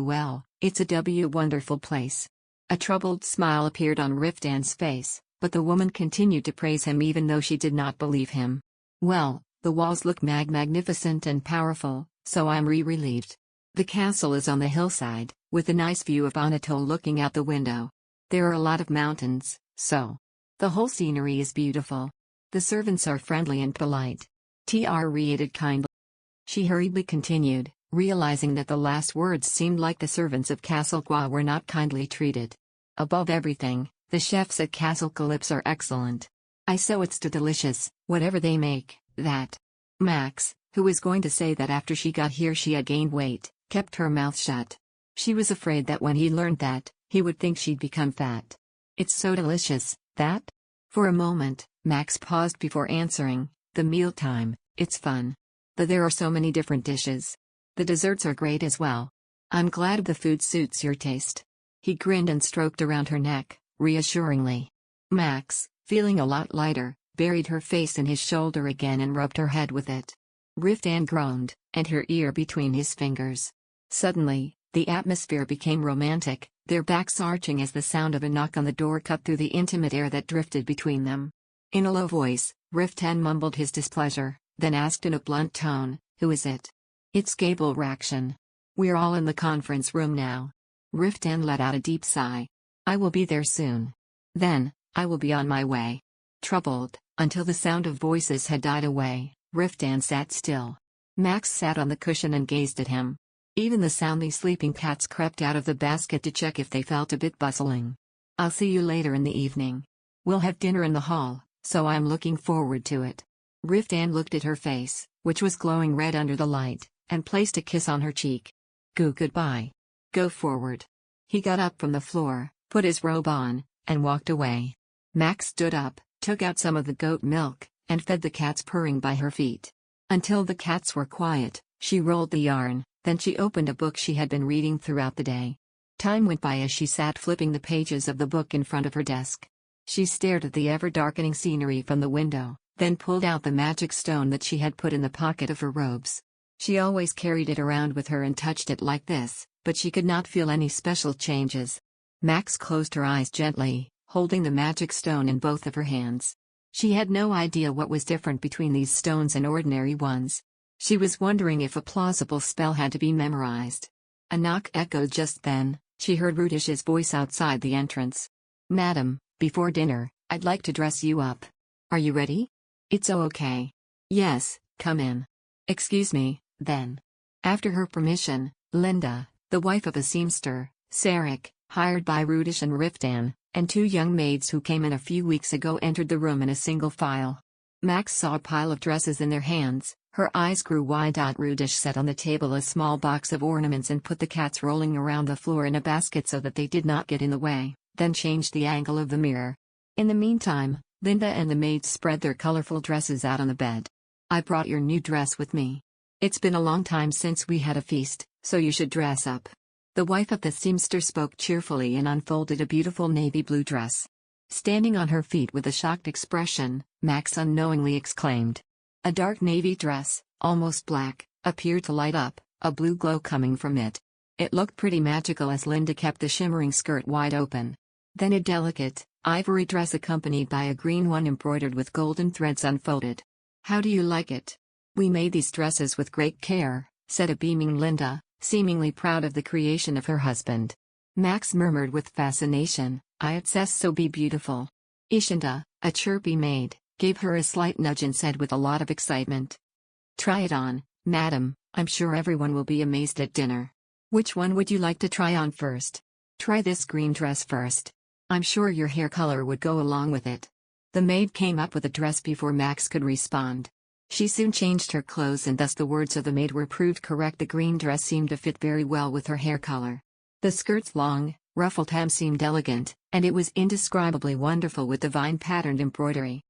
Speaker 1: well, it's a wonderful place. A troubled smile appeared on Riftan's face, but the woman continued to praise him even though she did not believe him. Well, the walls look magnificent and powerful, so I'm relieved. The castle is on the hillside, with a nice view of Anatole looking out the window. There are a lot of mountains, so the whole scenery is beautiful. The servants are friendly and polite. Tr reiterated kindly. She hurriedly continued, realizing that the last words seemed like the servants of Castle Gua were not kindly treated. Above everything, the chefs at Castle Calypso are excellent. So it's delicious, whatever they make, that. Max, who was going to say that after she got here she had gained weight, kept her mouth shut. She was afraid that when he learned that, he would think she'd become fat. It's so delicious, that? For a moment, Max paused before answering, the mealtime, it's fun. But there are so many different dishes. The desserts are great as well. I'm glad the food suits your taste. He grinned and stroked around her neck, reassuringly. Max, feeling a lot lighter, buried her face in his shoulder again and rubbed her head with it. Riftan groaned, and her ear between his fingers. Suddenly, the atmosphere became romantic, their backs arching as the sound of a knock on the door cut through the intimate air that drifted between them. In a low voice, Riftan mumbled his displeasure, then asked in a blunt tone, "Who is it?" "It's Gable Rakshan. We're all in the conference room now." Riftan let out a deep sigh. "I will be there soon. Then, I will be on my way." Troubled, until the sound of voices had died away, Riftan sat still. Max sat on the cushion and gazed at him. Even the soundly sleeping cats crept out of the basket to check if they felt a bit bustling. "I'll see you later in the evening. We'll have dinner in the hall, so I'm looking forward to it." Riftan looked at her face, which was glowing red under the light, and placed a kiss on her cheek. Goodbye. Go forward." He got up from the floor, put his robe on, and walked away. Max stood up, took out some of the goat milk, and fed the cats purring by her feet. Until the cats were quiet, she rolled the yarn, then she opened a book she had been reading throughout the day. Time went by as she sat flipping the pages of the book in front of her desk. She stared at the ever-darkening scenery from the window, then pulled out the magic stone that she had put in the pocket of her robes. She always carried it around with her and touched it like this, but she could not feel any special changes. Max closed her eyes gently, holding the magic stone in both of her hands. She had no idea what was different between these stones and ordinary ones. She was wondering if a plausible spell had to be memorized. A knock echoed just then. She heard Rudish's voice outside the entrance. "Madam, before dinner, I'd like to dress you up. Are you ready?" "It's okay. Yes, come in." "Excuse me, then." After her permission, Linda, the wife of a seamster, Sarek, hired by Rudish and Riftan, and two young maids who came in a few weeks ago entered the room in a single file. Max saw a pile of dresses in their hands, her eyes grew wide. Rudish set on the table a small box of ornaments and put the cats rolling around the floor in a basket so that they did not get in the way, then changed the angle of the mirror. In the meantime, Linda and the maids spread their colorful dresses out on the bed. "I brought your new dress with me. It's been a long time since we had a feast, so you should dress up." The wife of the seamster spoke cheerfully and unfolded a beautiful navy blue dress. Standing on her feet with a shocked expression, Max unknowingly exclaimed. A dark navy dress, almost black, appeared to light up, a blue glow coming from it. It looked pretty magical as Linda kept the shimmering skirt wide open. Then a delicate, Ivory dress accompanied by a green one embroidered with golden threads unfolded. "How do you like it?" "We made these dresses with great care," said a beaming Linda, seemingly proud of the creation of her husband. Max murmured with fascination, "It says so be beautiful." Ishinda, a chirpy maid, gave her a slight nudge and said with a lot of excitement, "Try it on, madam, I'm sure everyone will be amazed at dinner." "Which one would you like to try on first?" "Try this green dress first. I'm sure your hair color would go along with it." The maid came up with a dress before Max could respond. She soon changed her clothes and thus the words of the maid were proved correct. The green dress seemed to fit very well with her hair color. The skirt's long, ruffled hem seemed elegant, and it was indescribably wonderful with the vine-patterned embroidery.